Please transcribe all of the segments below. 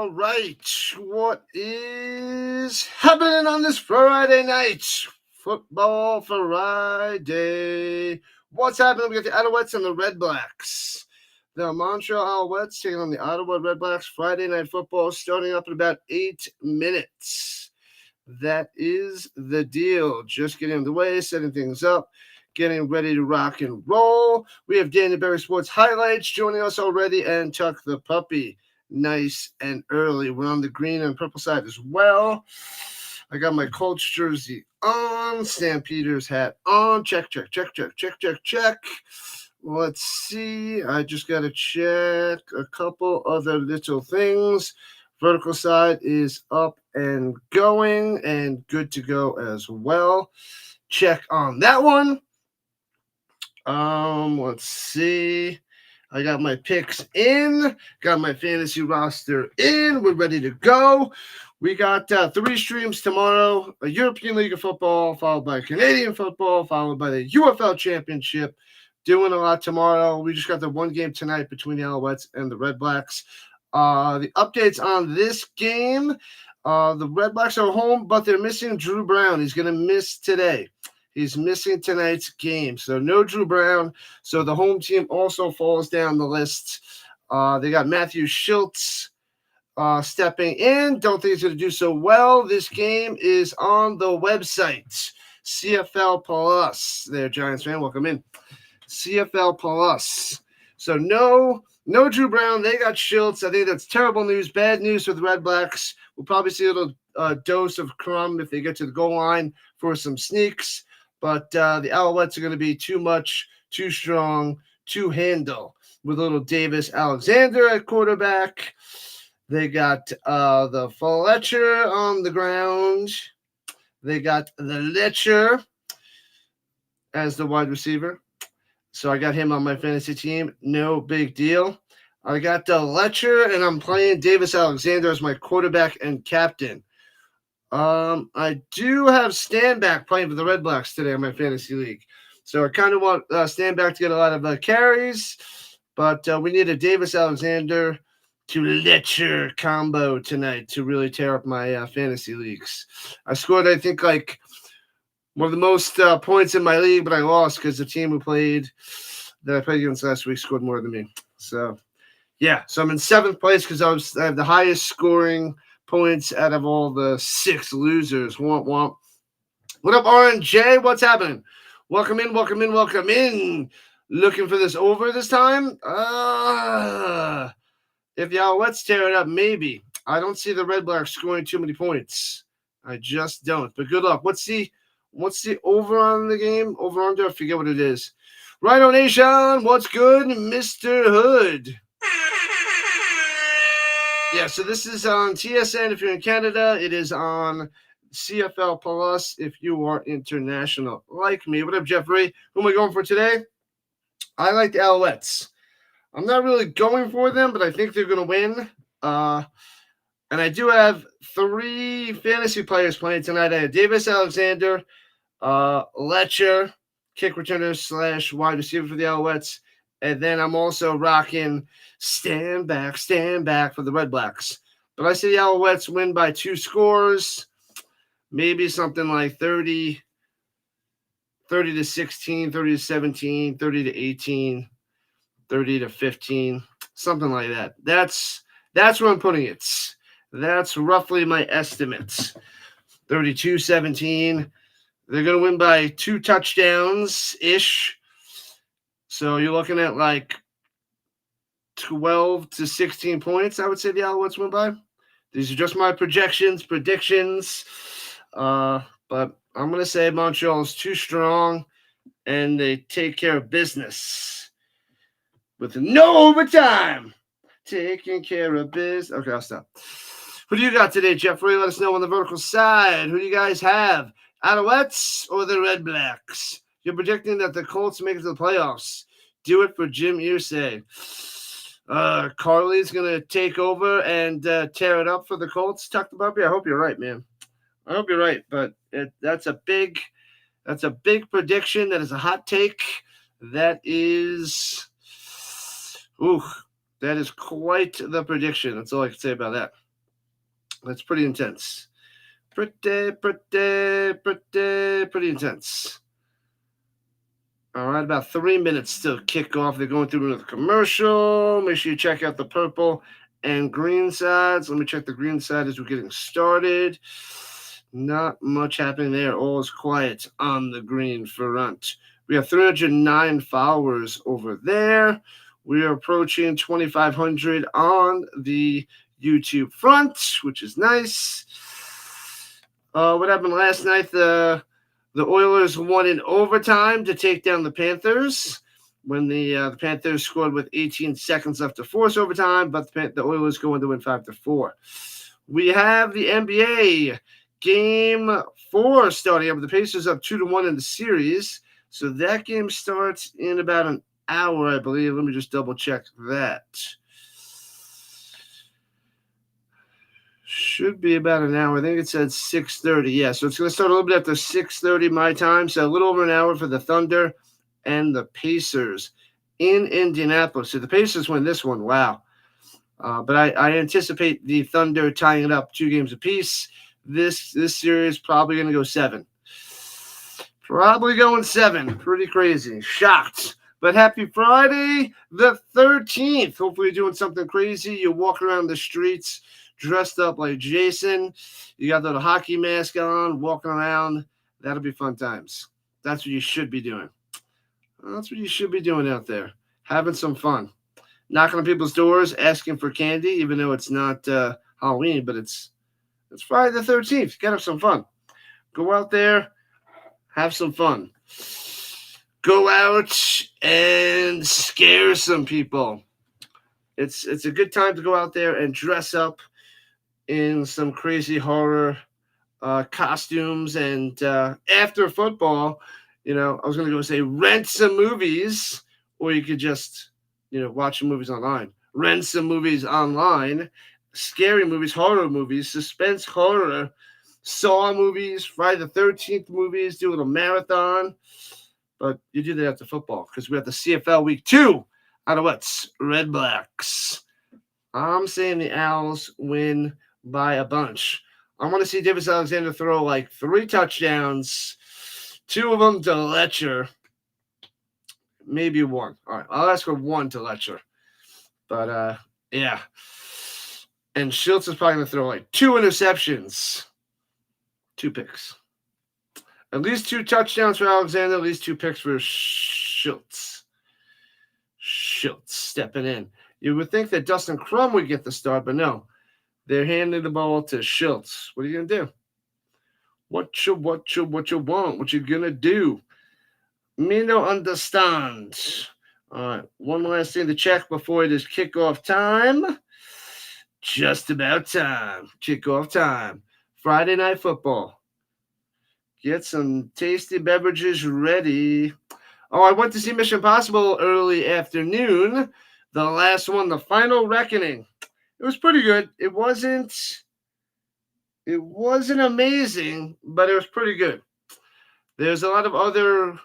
All right, what is happening on this Friday night? Football Friday. What's happening? We got the Alouettes and the Redblacks. The Montreal Alouettes taking on the Ottawa Redblacks. Friday night football starting up in about 8 minutes. That is the deal. Just getting underway, setting things up, getting ready to rock and roll. We have Daniel Berry Sports Highlights joining us already, and Tuck the Puppy. Nice and early. We're on the green and purple side as well. I got my Colts jersey on, Stampeders hat on. Check. Let's see. I just got to check a couple other little things. Vertical side is up and going and good to go as well. Check on that one. Let's see. I got my picks in, got my fantasy roster in. We're ready to go. We got 3 streams tomorrow, a European League of Football, followed by Canadian football, followed by the UFL Championship. Doing a lot tomorrow. We just got the one game tonight between the Alouettes and the Redblacks. The updates on this game, the Redblacks are home, but they're missing Drew Brown. He's going to miss today. He's missing tonight's game. So no Drew Brown. So the home team also falls down the list. They got Matthew Shiltz stepping in. Don't think he's going to do so well. This game is on the website. CFL Plus. There, Giants fan. Welcome in. CFL Plus. So no Drew Brown. They got Shiltz. I think that's terrible news. Bad news for the Redblacks. We'll probably see a little dose of crumb if they get to the goal line for some sneaks. But the Alouettes are going to be too much, too strong to handle with little Davis Alexander at quarterback. They got the Fletcher on the ground. They got the Letcher as the wide receiver. So I got him on my fantasy team. No big deal. I got the Letcher, and I'm playing Davis Alexander as my quarterback and captain. I do have Standback playing for the Redblacks today in my fantasy league. So I kind of want Standback to get a lot of carries, but we need a Davis Alexander to Letcher combo tonight to really tear up my fantasy leagues. I scored, I think, like one of the most points in my league, but I lost because the team that I played against last week scored more than me. So, yeah. So I'm in 7th place because I have the highest scoring points out of all the 6 losers. Womp womp. What up, RNJ? What's happening? Welcome in. Looking for this over this time? If the Alouettes tear it up, maybe. I don't see the Redblacks scoring too many points. I just don't. But good luck. What's the over on the game? Over under? I forget what it is. Rhino Nation, what's good, Mr. Hood? Yeah, so this is on TSN if you're in Canada. It is on CFL Plus if you are international like me. What up, Jeffrey? Who am I going for today? I like the Alouettes. I'm not really going for them, but I think they're going to win. And I do have 3 fantasy players playing tonight. I have Davis Alexander, Letcher, kick returner / wide receiver for the Alouettes. And then I'm also rocking stand back for the Redblacks. But I see the Alouettes win by 2 scores, maybe something like 30 to 16, 30 to 17, 30 to 18, 30 to 15, something like that. That's where I'm putting it. That's roughly my estimates. 32-17. They're going to win by 2 touchdowns-ish. So you're looking at like 12 to 16 points, I would say the Alouettes win by. These are just my predictions. But I'm going to say Montreal is too strong, and they take care of business with no overtime. Taking care of business. Okay, I'll stop. Who do you got today, Jeffrey? Let us know on the vertical side. Who do you guys have? Alouettes or the Redblacks? You're predicting that the Colts make it to the playoffs. Do it for Jim Irsay. Carly's going to take over and tear it up for the Colts. Tuck the Puppy. I hope you're right, man. I hope you're right, but that's a big prediction. That is a hot take. That is quite the prediction. That's all I can say about that. That's pretty intense. Pretty intense. All right, about 3 minutes till kickoff. They're going through another commercial. Make sure you check out the purple and green sides. Let me check the green side as we're getting started. Not much happening there. All is quiet on the green front. We have 309 followers over there. We are approaching 2,500 on the YouTube front, which is nice. What happened last night? The Oilers won in overtime to take down the Panthers when the Panthers scored with 18 seconds left to force overtime, but the Oilers go on to win 5-4. We have the NBA Game 4 starting up. The Pacers up 2-1 in the series, so that game starts in about an hour, I believe. Let me just double check that. Should be about an hour. I think it said 6:30. Yeah, so it's going to start a little bit after 6:30 my time. So a little over an hour for the Thunder and the Pacers in Indianapolis. So the Pacers win this one. Wow. But I anticipate the Thunder tying it up 2 games apiece. This series probably going to go 7. Probably going 7. Pretty crazy. Shocked. But happy Friday the 13th. Hopefully you're doing something crazy. You're walking around the streets dressed up like Jason. You got the hockey mask on, walking around. That'll be fun times. That's what you should be doing. That's what you should be doing out there. Having some fun. Knocking on people's doors, asking for candy, even though it's not Halloween, but it's Friday the 13th. Get have some fun. Go out there, have some fun. Go out and scare some people. It's a good time to go out there and dress up in some crazy horror costumes. And after football, I was going to go say rent some movies, or you could just, watch some movies online. Rent some movies online, scary movies, horror movies, suspense horror, Saw movies, Friday the 13th movies, do a little marathon. But you do that after football because we have the CFL Week 2 Alouettes Redblacks. I'm saying the Owls win by a bunch. I want to see Davis Alexander throw like 3 touchdowns, 2 of them to Letcher, maybe 1. All right, I'll ask for 1 to Letcher. But, yeah. And Shiltz is probably going to throw like 2 interceptions, 2 picks. At least 2 touchdowns for Alexander, at least 2 picks for Shiltz. Shiltz stepping in. You would think that Dustin Crum would get the start, but no. They're handing the ball to Shiltz. What are you going to do? What you want? What you going to do? Me no understand. All right, one last thing to check before it is kickoff time. Just about time. Kickoff time. Friday Night Football. Get some tasty beverages ready. Oh, I went to see Mission Impossible early afternoon. The last one, The Final Reckoning. It was pretty good. It wasn't amazing, but it was pretty good. There's a lot of other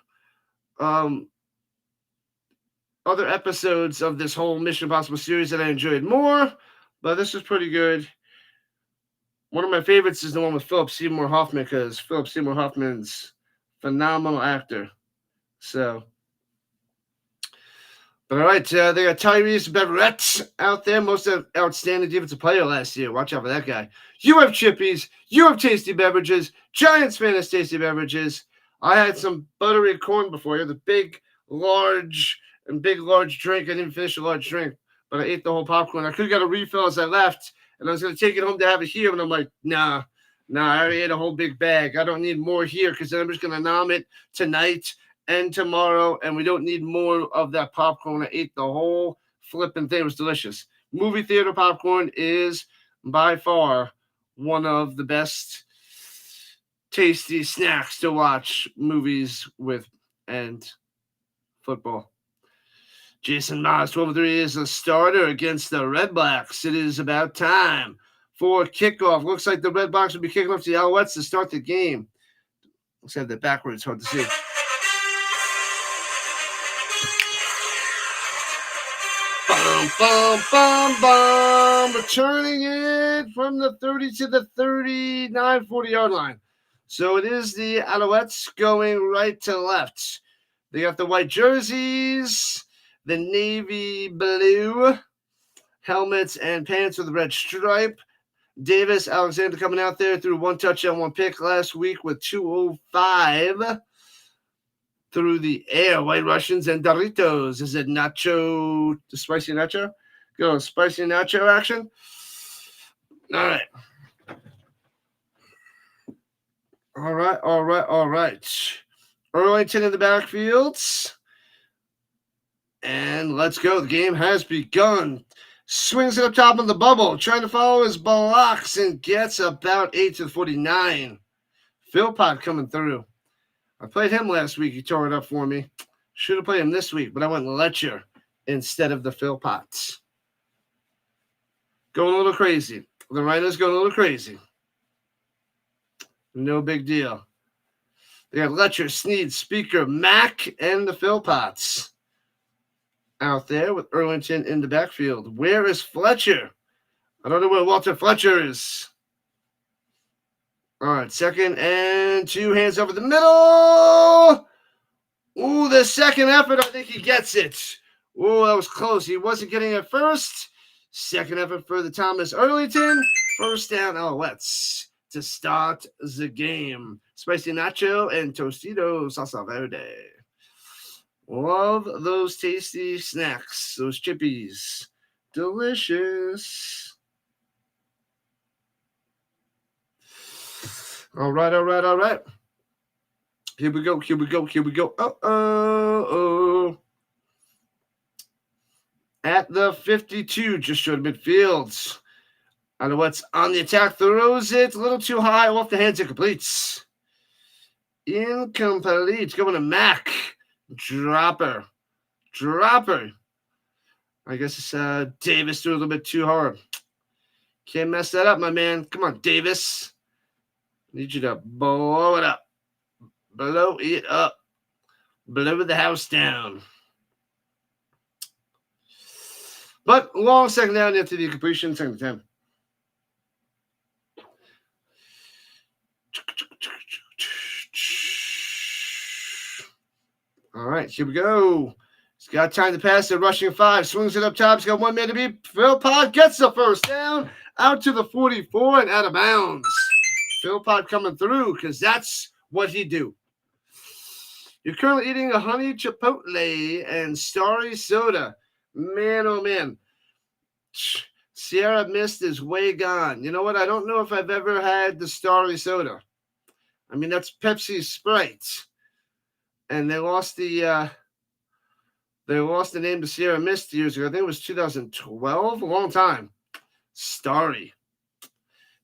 episodes of this whole Mission Impossible series that I enjoyed more, but this was pretty good. One of my favorites is the one with Philip Seymour Hoffman, because Philip Seymour Hoffman's a phenomenal actor. So, but all right, they got Tyrese Beverett out there, most outstanding defensive player last year. Watch out for that guy. You have chippies. You have tasty beverages. Giants fan has tasty beverages. I had some buttery corn before. You had the big, large drink. I didn't finish a large drink, but I ate the whole popcorn. I could have got a refill as I left. And I was going to take it home to have it here. And I'm like, nah, I already ate a whole big bag. I don't need more here because then I'm just going to nom it tonight and tomorrow. And we don't need more of that popcorn. I ate the whole flipping thing. It was delicious. Movie theater popcorn is by far one of the best tasty snacks to watch movies with and football. Jason Moss, 12-3, is a starter against the Redblacks. It is about time for kickoff. Looks like the Redblacks will be kicking off the Alouettes to start the game. Let's have that backwards. Hard to see. Bum, bum, bum. Returning it from the 30 to the 39, 40-yard line. So it is the Alouettes going right to left. They got the white jerseys, the navy blue helmets and pants with a red stripe. Davis Alexander coming out there through 1 touchdown, 1 pick last week with 205 through the air. White Russians and Doritos. Is it nacho, the spicy nacho? Go spicy nacho action. All right. All right. Erlington in the backfields. And let's go. The game has begun. Swings it up top of the bubble. Trying to follow his blocks and gets about 8 to the 49. Philpot coming through. I played him last week. He tore it up for me. Should have played him this week, but I went Letcher instead of the Philpots. Going a little crazy. The Rhino's going a little crazy. No big deal. They got Letcher, Sneed, Speaker, Mack, and the Philpots out there with Erlington in the backfield. Where is Fletcher? I don't know where Walter Fletcher is. All right, 2nd and 2, hands over the middle. Ooh, the second effort, I think he gets it. Ooh, that was close. He wasn't getting it first. Second effort for the Thomas-Erlington. First down, Alouettes to start the game. Spicy nacho and Tostito salsa verde. Love those tasty snacks, those chippies. Delicious. All right. Here we go. Uh-oh. At the 52, just short of midfield. Alouettes on the attack, throws it a little too high, off the hands, incompletes. Incomplete. Going to Mack. Dropper. I guess it's Davis threw a little bit too hard. Can't mess that up, my man. Come on, Davis. Need you to blow it up. Blow it up. Blow the house down. But long second down into the completion, 2nd and 10. All right, here we go. He's got time to pass it, rushing 5, swings it up top. He's got 1 man to beat. Philpot gets the first down, out to the 44 and out of bounds. Philpot coming through because that's what he do. You're currently eating a honey chipotle and starry soda. Man, oh man. Sierra Mist is way gone. You know what? I don't know if I've ever had the starry soda. I mean, that's Pepsi Sprite. And they lost the name to Sierra Mist years ago. I think it was 2012, a long time. Starry.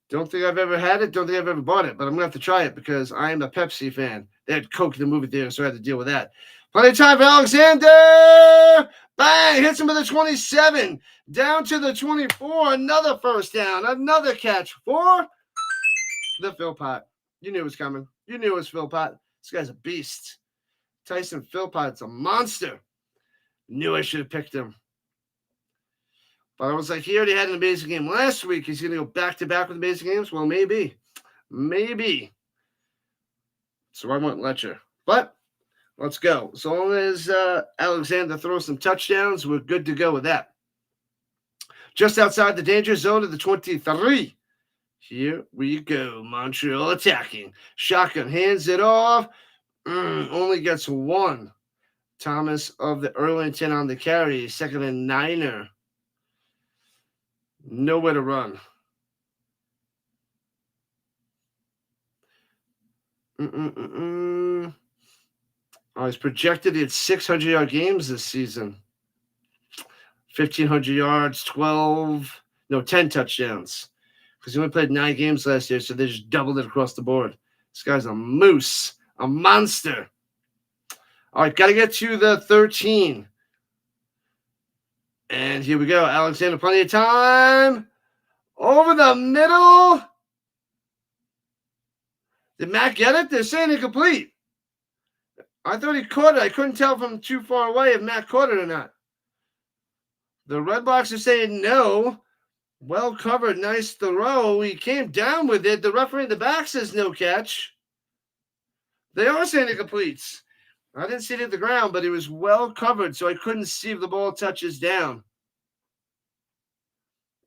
Don't think I've ever had it. Don't think I've ever bought it, but I'm going to have to try it because I am a Pepsi fan. They had Coke in the movie theater, so I had to deal with that. Plenty of time for Alexander. Bang! Hits him with a 27. Down to the 24. Another first down. Another catch for the Philpot. You knew it was coming. You knew it was Philpot. This guy's a beast. Tyson Philpot's a monster. Knew I should have picked him. But I was like, he already had an amazing game last week. He's going to go back-to-back with amazing games? Well, maybe. So I went Letcher. But let's go. As long as Alexander throws some touchdowns, we're good to go with that. Just outside the danger zone of the 23. Here we go. Montreal attacking. Shotgun hands it off. Only gets 1. Thomas of the Erlington on the carry. 2nd and 9. Nowhere to run. Oh, he's projected at 600-yard games this season. 1,500 yards, 10 touchdowns. Because he only played 9 games last year, so they just doubled it across the board. This guy's a moose, a monster. All right, got to get to the 13. And here we go. Alexander, plenty of time. Over the middle. Did Matt get it? They're saying incomplete. I thought he caught it. I couldn't tell from too far away if Matt caught it or not. The Redblacks are saying no. Well covered, nice throw. He came down with it. The referee in the back says no catch. They are saying it completes. I didn't see it hit the ground, but it was well covered, so I couldn't see if the ball touches down.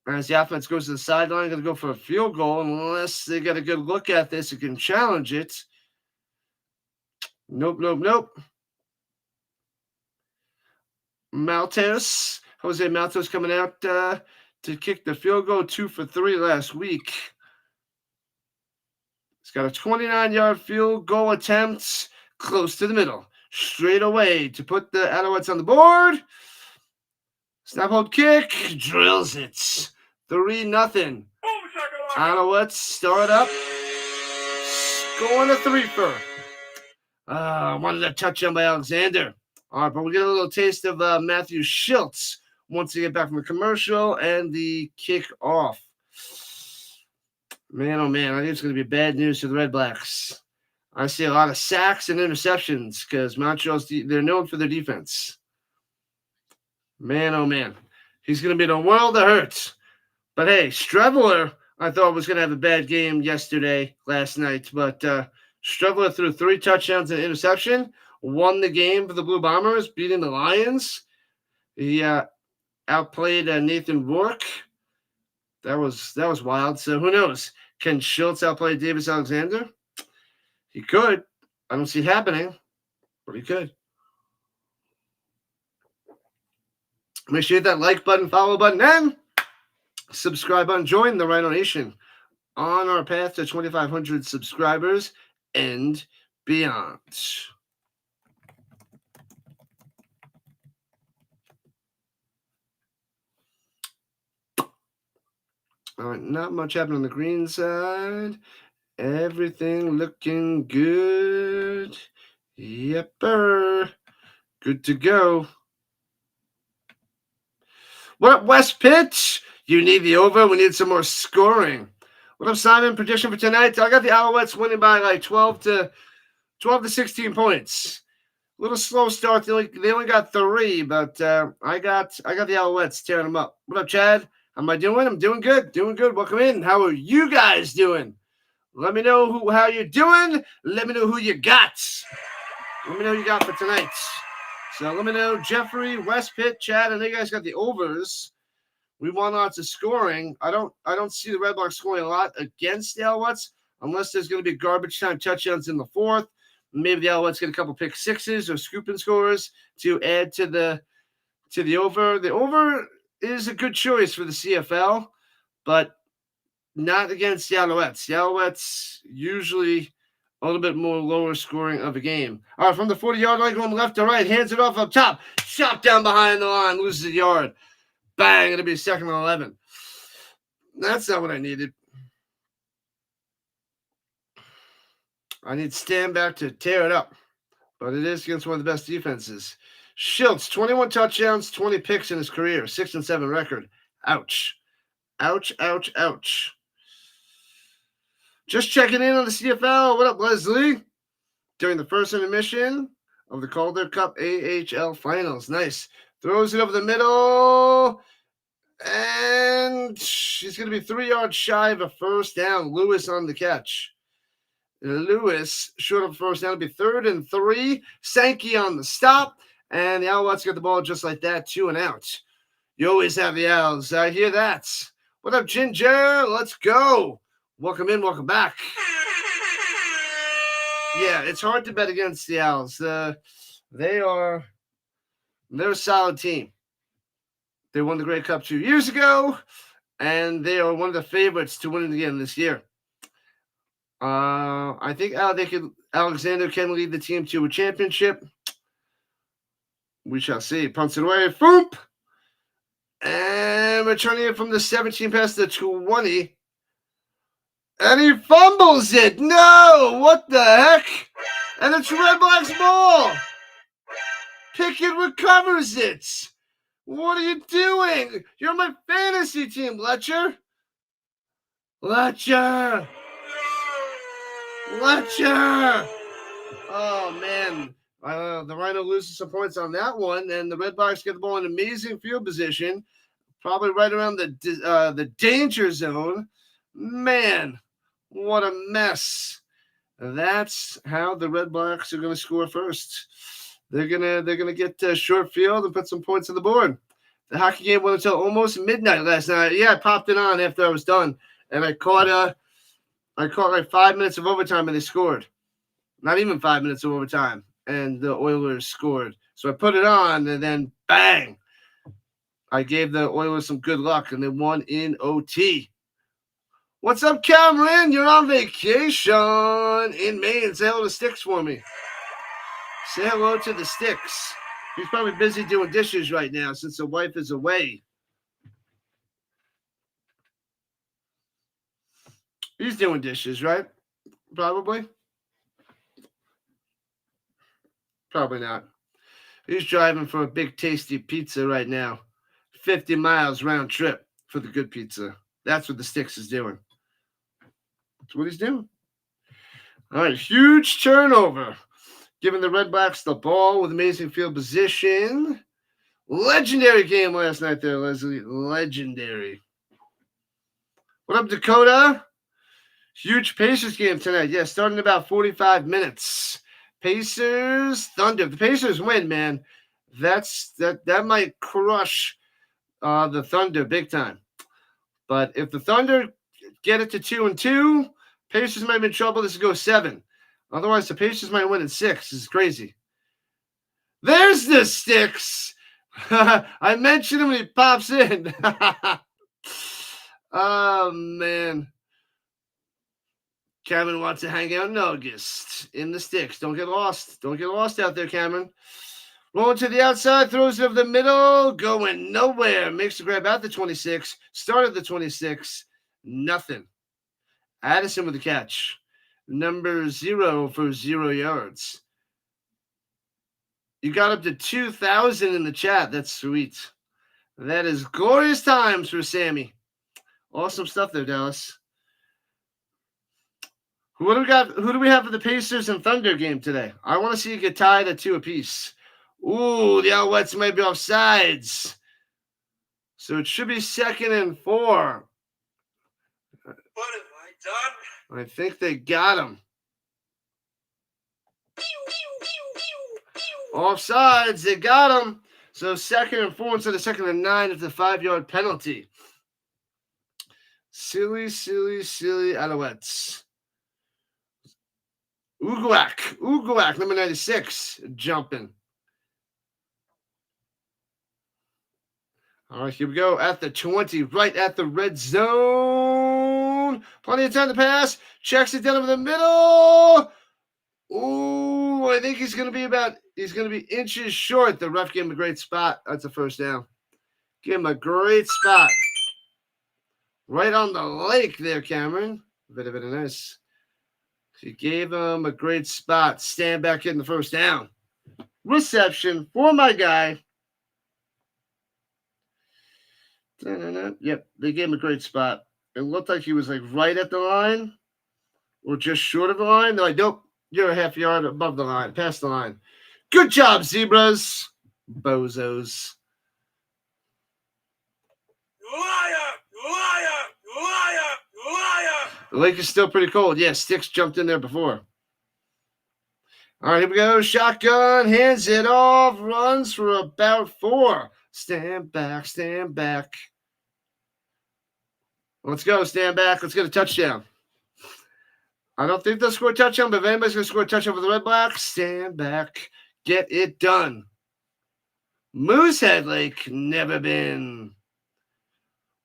As the offense goes to the sideline, going to go for a field goal unless they get a good look at this and can challenge it. Nope. Jose Maltos coming out to kick the field goal, 2 for 3 last week. He's got a 29-yard field goal attempt close to the middle. Straight away to put the Alouettes on the board. Snap hold kick. Drills it. 3-0. Alouettes start up. Scoring a 3-fer. Wanted a touchdown by Alexander. All right, but we'll get a little taste of Matthew Shiltz once we get back from the commercial and the kickoff. Man, oh man, I think it's going to be bad news for the Redblacks. I see a lot of sacks and interceptions because Montreal's they're known for their defense. Man, oh man, he's going to be in a world of hurt. But hey, Streveler, I thought was going to have a bad game last night, but Streveler threw 3 touchdowns and an interception, won the game for the Blue Bombers, beating the Lions. He outplayed Nathan Rourke. That was wild. So who knows? Can Shiltz outplay Davis Alexander? He could. I don't see it happening, but he could. Make sure you hit that like button, follow button, and subscribe button. Join the Rhino Nation on our path to 2,500 subscribers and beyond. All right, not much happening on the green side. Everything looking good. Yepper. Good to go. What up, West Pitch? You need the over. We need some more scoring. What up, Simon? Prediction for tonight? I got the Alouettes winning by like 12 to 16 points. A little slow start. They only got 3, but I got the Alouettes tearing them up. What up, Chad? How am I doing? I'm doing good. Welcome in. How are you guys doing? Let me know how you're doing. Let me know who you got. Let me know who you got for tonight. So let me know, Jeffrey, West Pitt, Chad. I know you guys got the overs. We want lots of scoring. I don't see the Redblacks scoring a lot against the Alouettes unless there's going to be garbage time touchdowns in the 4th. Maybe the Alouettes get a couple pick sixes or scooping scores to add to the over. The over is a good choice for the CFL, but not against the Alouettes. The Alouettes usually a little bit more lower scoring of a game. All right, from the 40-yard line, going left to right, hands it off up top, shot down behind the line, loses a yard. Bang, it'll be 2nd and 11. That's not what I needed. I need stand back to tear it up, but it is against one of the best defenses. Shiltz, 21 touchdowns, 20 picks in his career, 6-7 record. Ouch. Just checking in on the CFL. What up, Leslie? During the first intermission of the Calder Cup AHL Finals. Nice. Throws it over the middle. And she's going to be 3 yards shy of a first down. Lewis on the catch. Lewis short of first down. It'll be 3rd and 3. Sankey on the stop. And the Alouettes get the ball just like that. 2 and out. You always have the Owls. I hear that. What up, Ginger? Let's go. Welcome in, welcome back. Yeah, it's hard to bet against the Owls. They're a solid team. They won the Grey Cup 2 years ago, and they are one of the favorites to win it again this year. I think Alexander can lead the team to a championship. We shall see. Punts it away. Foop! And returning it from the 17 past the 20. And he fumbles it. No! What the heck? And it's Redblacks ball. Pickett recovers it. What are you doing? You're my fantasy team, Letcher. Oh, man. The Rhino loses some points on that one, and the Redblacks get the ball in amazing field position, probably right around the danger zone. Man, what a mess! That's how the Redblacks are going to score first. They're gonna get short field and put some points on the board. The hockey game went until almost midnight last night. Yeah, I popped it on after I was done, and I caught like 5 minutes of overtime, and they scored. Not even 5 minutes of overtime, and the Oilers scored. So I put it on, and then bang! I gave the Oilers some good luck, and they won in OT. What's up, Cameron? You're on vacation in Maine. Say hello to Sticks for me. Say hello to the Sticks. He's probably busy doing dishes right now since the wife is away. He's doing dishes, right? Probably. Probably not. He's driving for a big, tasty pizza right now. 50 miles round trip for the good pizza. That's what the Sticks is doing. That's what he's doing. All right, huge turnover. Giving the Redblacks the ball with amazing field position. Legendary game last night there, Leslie. Legendary. What up, Dakota? Huge Pacers game tonight. Yeah, starting in about 45 minutes. Pacers, Thunder. The Pacers win, man. That might crush the Thunder big time. But if the Thunder get it to 2-2, Pacers might be in trouble. This will go 7. Otherwise, the Pacers might win in 6. This is crazy. There's the Sticks. I mentioned him when he pops in. Oh, man. Cameron wants to hang out in August in the Sticks. Don't get lost. Don't get lost out there, Cameron. Rolling to the outside, throws it over the middle, going nowhere. Makes the grab at the 26. Started the 26. Nothing. Addison with the catch. Number 0 for 0 yards. You got up to 2,000 in the chat. That's sweet. That is glorious times for Sammy. Awesome stuff there, Dallas. Who do we have for the Pacers and Thunder game today? I want to see you get tied at 2 apiece. Ooh, the Alouettes might be offsides. So it should be 2nd and 4. What have I done? I think they got him. Offsides, they got him. So 2nd and 4 instead of 2nd and 9 is the 5-yard penalty. Silly Alouettes. Uguak, number 96, jumping. All right, here we go. At the 20, right at the red zone. Plenty of time to pass. Checks it down over the middle. Ooh, I think he's going to be inches short. The ref gave him a great spot. That's a first down. Give him a great spot. Right on the lake there, Cameron. Very, very nice. He gave him a great spot. Stand back in the first down. Reception for my guy. Yep, they gave him a great spot. It looked like he was like right at the line or just short of the line. They're like, nope, you're a half yard above the line, past the line. Good job, Zebras. Bozos. The lake is still pretty cold. Yeah, Sticks jumped in there before. All right, here we go. Shotgun, hands it off, runs for about 4. Stand back. Let's go, stand back. Let's get a touchdown. I don't think they'll score a touchdown, but if anybody's going to score a touchdown for the Redblacks, stand back. Get it done. Moosehead Lake, never been.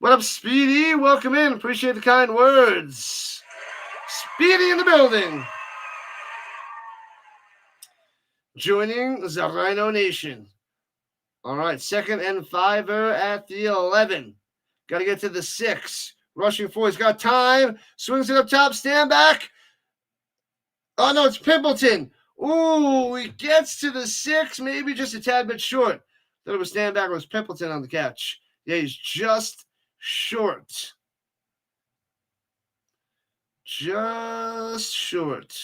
What up, Speedy? Welcome in. Appreciate the kind words. Speedy in the building. Joining the Rhino Nation. All right, 2nd and 5 at the 11. Got to get to the 6. Rushing 4. He's got time. Swings it up top. Stand back. Oh, no, it's Pimpleton. Ooh, he gets to the 6. Maybe just a tad bit short. Thought it was stand back. It was Pimpleton on the catch. Yeah, he's just short. Just short.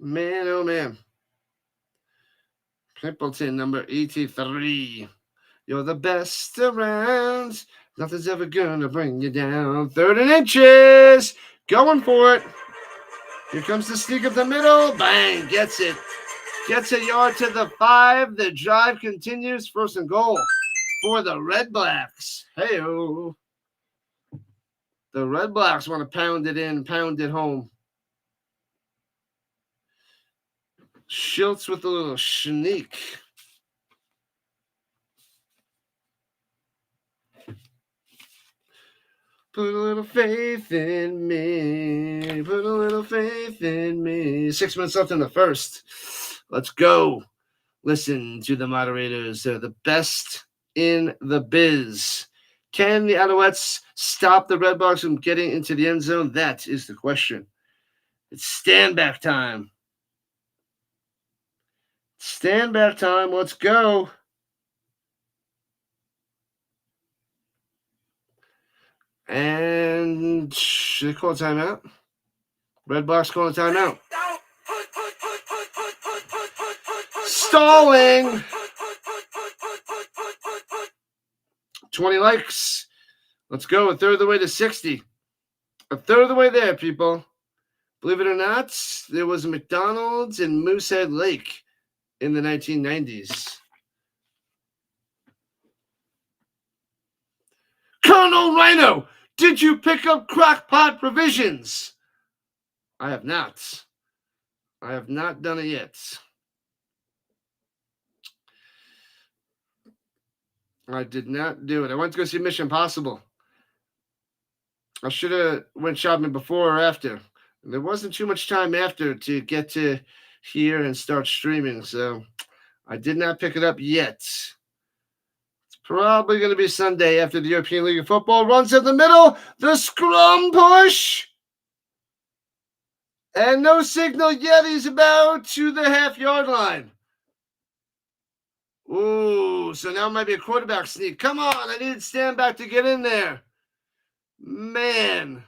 Man, oh man. Pimpleton, number 83. You're the best around. Nothing's ever gonna bring you down. 3rd and inches. Going for it. Here comes the sneak up the middle. Bang. Gets it. Gets a yard to the 5. The drive continues. 1st and goal for the Redblacks. Hey-oh. The Redblacks want to pound it in, pound it home. Shiltz with a little sneak. Put a little faith in me. Put a little faith in me. 6 minutes left in the first. Let's go. Listen to the moderators. They're the best in the biz. Can the Alouettes stop the Redblacks from getting into the end zone? That is the question. It's stand back time. Stand back time. Let's go. And should they call a timeout? Redblacks calling a timeout. Stalling. 20 likes. Let's go. A third of the way to 60. A third of the way there, people. Believe it or not, there was a McDonald's in Moosehead Lake in the 1990s. Colonel Rhino, did you pick up Crockpot provisions? I have not. I have not done it yet. I did not do it. I went to go see Mission Impossible. I should have went shopping before or after. There wasn't too much time after to get to here and start streaming, so I did not pick it up yet. It's probably going to be Sunday after the European League of Football runs in the middle. The scrum push. And no signal yet. He's about to the half-yard line. Ooh, so now it might be a quarterback sneak. Come on, I need to stand back to get in there. Man.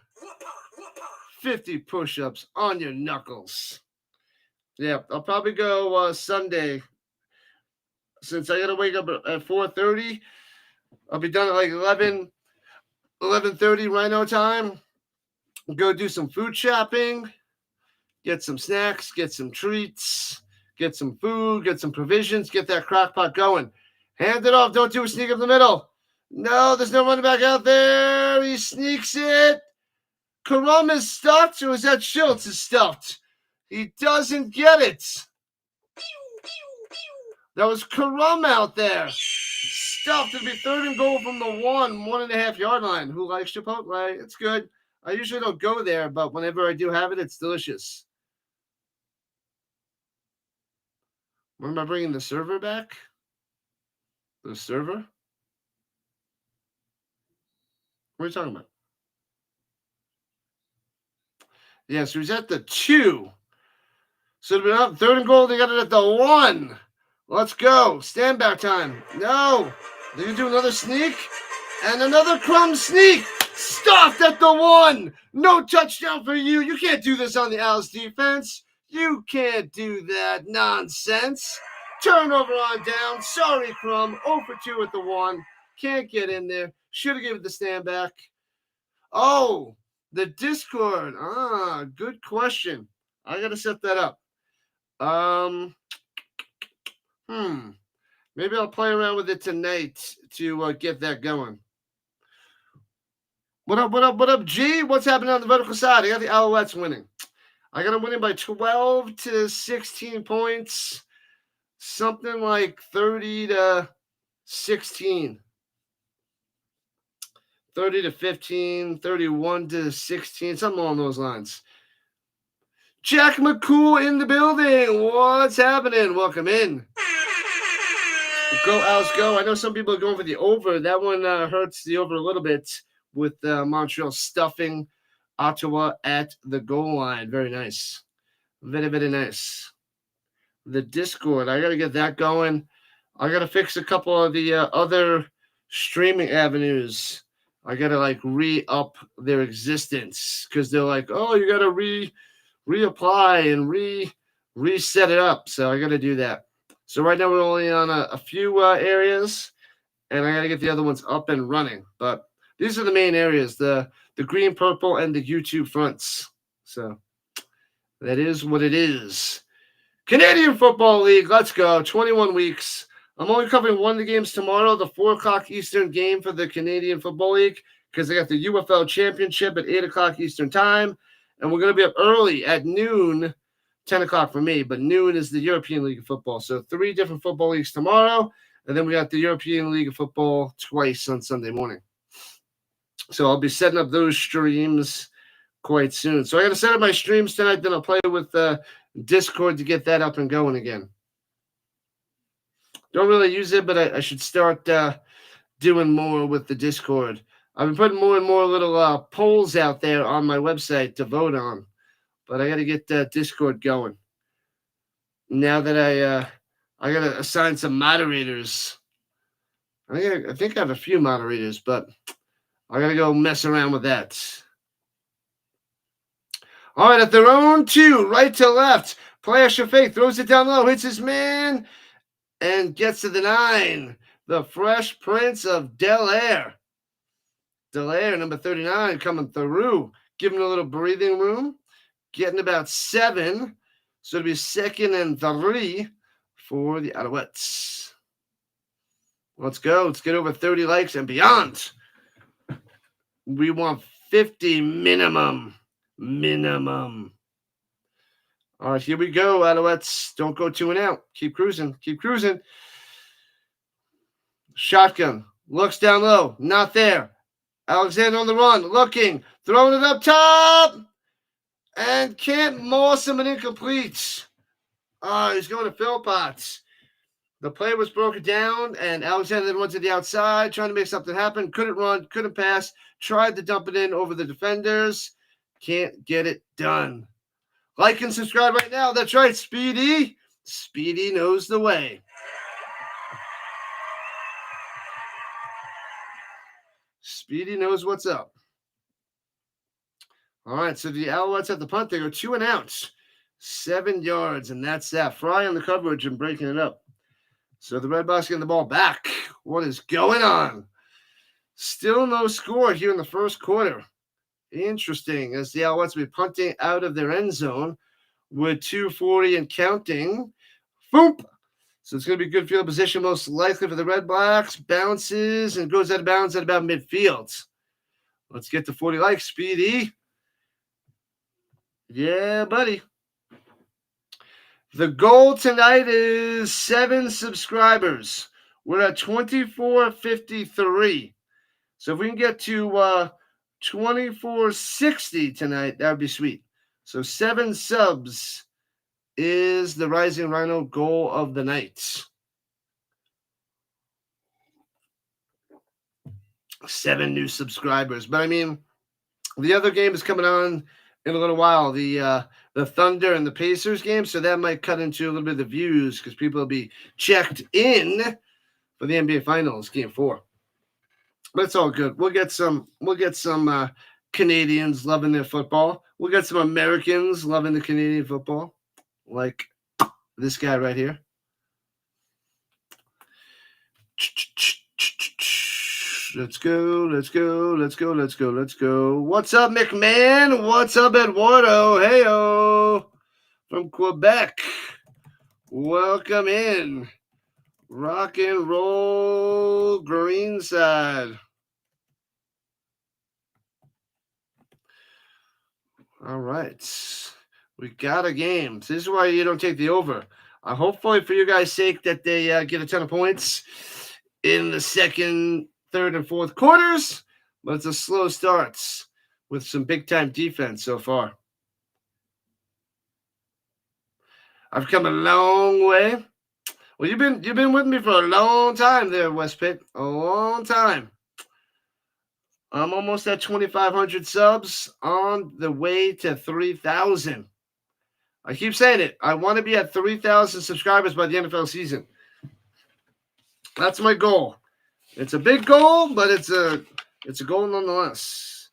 50 push-ups on your knuckles. Yeah, I'll probably go Sunday. Since I got to wake up at 4:30, I'll be done at like 11:30 Rhino time. Go do some food shopping. Get some snacks, get some treats, get some food, get some provisions, get that crock pot going. Hand it off. Don't do a sneak up the middle. No, there's no running back out there. He sneaks it. Karam is stuffed, or is that Shiltz is stuffed? He doesn't get it. That was Karam out there. Stuffed. It'll be 3rd and goal from the 1.5 yard line. Who likes Chipotle? It's good. I usually don't go there, but whenever I do have it, it's delicious. When am I bringing the server back? The server? What are you talking about? Yeah, so he's at the 2. So it'll be up 3rd and goal. They got it at the 1. Let's go. Stand back time. No. They're going to do another sneak. And another crumb sneak. Stuffed at the 1. No touchdown for you. You can't do this on the Owls defense. You can't do that nonsense. Turnover on down. Sorry, Crumb. 0 for 2 at the 1. Can't get in there. Should have given it the stand back. Oh, the Discord. Good question. I got to set that up. Maybe I'll play around with it tonight to get that going. What up, G? What's happening on the vertical side? I got the Alouettes winning. I got them winning by 12 to 16 points. Something like 30 to 16. 30 to 15, 31 to 16, something along those lines. Jack McCool in the building. What's happening? Welcome in. Go, Owls, go. I know some people are going for the over. That one hurts the over a little bit with Montreal stuffing Ottawa at the goal line. Very nice. Very, very nice. The Discord. I got to get that going. I got to fix a couple of the other streaming avenues. I got to re-up their existence because they're like, oh, you got to reapply and reset it up. So I got to do that. So right now we're only on a few areas, and I got to get the other ones up and running. But these are the main areas, the green, purple, and the YouTube fronts. So that is what it is. Canadian Football League, let's go. 21 weeks. I'm only covering one of the games tomorrow, the 4 o'clock Eastern game for the Canadian Football League, because I got the UFL Championship at 8 o'clock Eastern time, and we're going to be up early at noon, 10 o'clock for me, but noon is the European League of Football. So 3 different football leagues tomorrow, and then we got the European League of Football twice on Sunday morning. So I'll be setting up those streams quite soon. So I got to set up my streams tonight, then I'll play with Discord to get that up and going again. Don't really use it, but I should start doing more with the Discord. I've been putting more and more little polls out there on my website to vote on, but I got to get Discord going. Now that I got to assign some moderators. I think I have a few moderators, but I got to go mess around with that. All right, at their own 2, right to left. Player Shafake throws it down low, hits his man, and gets to the 9. The Fresh Prince of Del-Air. Del-Air, number 39, coming through. Giving a little breathing room. Getting about 7. So it'll be 2nd and 3 for the Alouettes. Let's go. Let's get over 30 likes and beyond. We want 50 minimum. Minimum. All right, here we go, Alouettes. Don't go 2 and out. Keep cruising. Keep cruising. Shotgun. Looks down low. Not there. Alexander on the run. Looking. Throwing it up top. And can't moss him and incomplete. He's going to Philpot. The play was broken down, and Alexander then went to the outside, trying to make something happen. Couldn't run, couldn't pass. Tried to dump it in over the defenders. Can't get it done. Like and subscribe right now. That's right, Speedy. Speedy knows the way. Speedy knows what's up. All right, so the Alouettes at the punt. They go 2 and out. 7 yards, and that's that. Fry on the coverage and breaking it up. So the Redblacks getting the ball back. What is going on? Still no score here in the first quarter. Interesting, as the Alouettes will be punting out of their end zone with 2:40 and counting. Boop! So it's going to be good field position, most likely for the Redblacks. Bounces and goes out of bounds at about midfield. Let's get to 40 likes, Speedy. Yeah, buddy. The goal tonight is 7 subscribers. We're at 2453. So if we can get to 2460 tonight, that would be sweet. So 7 subs is the Rising Rhino goal of the night. 7 new subscribers. But I mean, the other game is coming on in a little while. The Thunder and the Pacers game. So that might cut into a little bit of the views because people will be checked in for the NBA Finals, Game 4. But it's all good. We'll get some Canadians loving their football. We'll get some Americans loving the Canadian football, like this guy right here. Let's go, let's go, let's go, let's go, let's go. What's up, McMahon? What's up, Eduardo? Hey-o. From Quebec. Welcome in. Rock and roll greenside. All right. We got a game. This is why you don't take the over. Hopefully, for you guys' sake, that they get a ton of points in the second, third, and fourth quarters. But it's a slow start with some big-time defense so far. I've come a long way. Well, you've been with me for a long time there, West Pitt. A long time. I'm almost at 2,500 subs, on the way to 3,000. I keep saying it. I want to be at 3,000 subscribers by the NFL season. That's my goal. It's a big goal, but it's a goal nonetheless.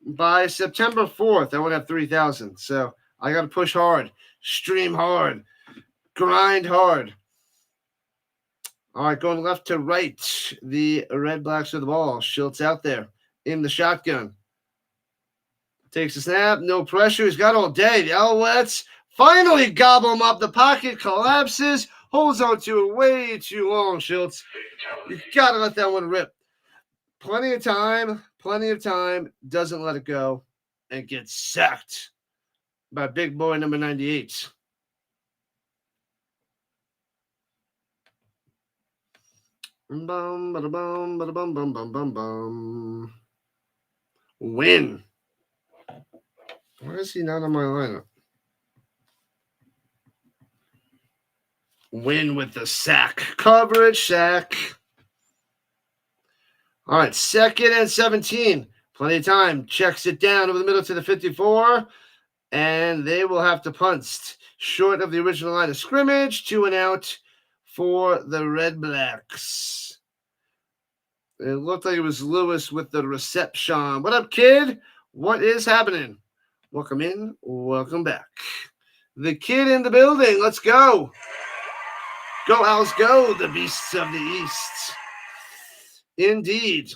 By September 4th, I want to have 3,000. So I got to push hard, stream hard, grind hard. All right, going left to right. The Redblacks with the ball. Shiltz out there in the shotgun. Takes a snap, no pressure. He's got all day. The Alouettes finally gobble him up. The pocket collapses, holds on to it way too long, Shiltz. You got to let that one rip. Plenty of time, doesn't let it go, and gets sacked by big boy number 98. Bum, bada, bum, bada, bum, bum, bum, bum, bum. Win. Why is he not on my lineup? Win with the sack. Coverage, sack. All right, 2nd and 17. Plenty of time. Checks it down over the middle to the 54. And they will have to punt. Short of the original line of scrimmage. 2 and out for the Redblacks. It looked like it was Lewis with the reception. What up, kid? What is happening? Welcome in. Welcome back. The kid in the building. Let's go. Go, Owls, go. The beasts of the East. Indeed.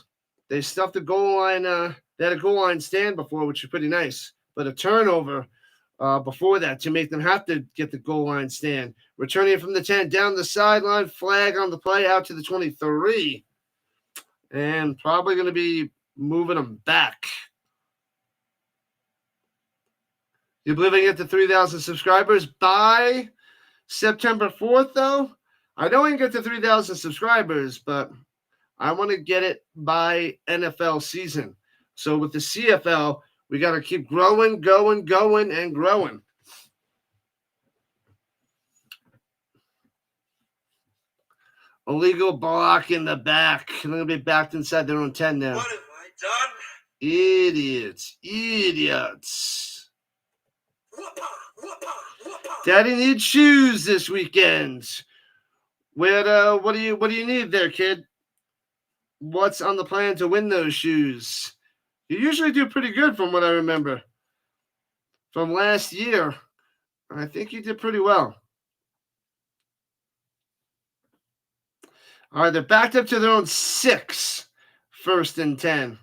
They stuffed the goal line. They had a goal line stand before, which is pretty nice. But a turnover before that to make them have to get the goal line stand. Returning it from the 10 down the sideline. Flag on the play out to the 23. And probably going to be moving them back. You believe I get to 3,000 subscribers by September 4th, though? I know I can get to 3,000 subscribers, but I want to get it by NFL season. So with the CFL, we got to keep growing, and growing. Illegal block in the back. They're going to be backed inside their own 10 now. What have I done? Idiots. Daddy needs shoes this weekend. What do you need there, kid? What's on the plan to win those shoes? You usually do pretty good from what I remember. From last year, I think you did pretty well. All right, they're backed up to their own 6. 1st and 10.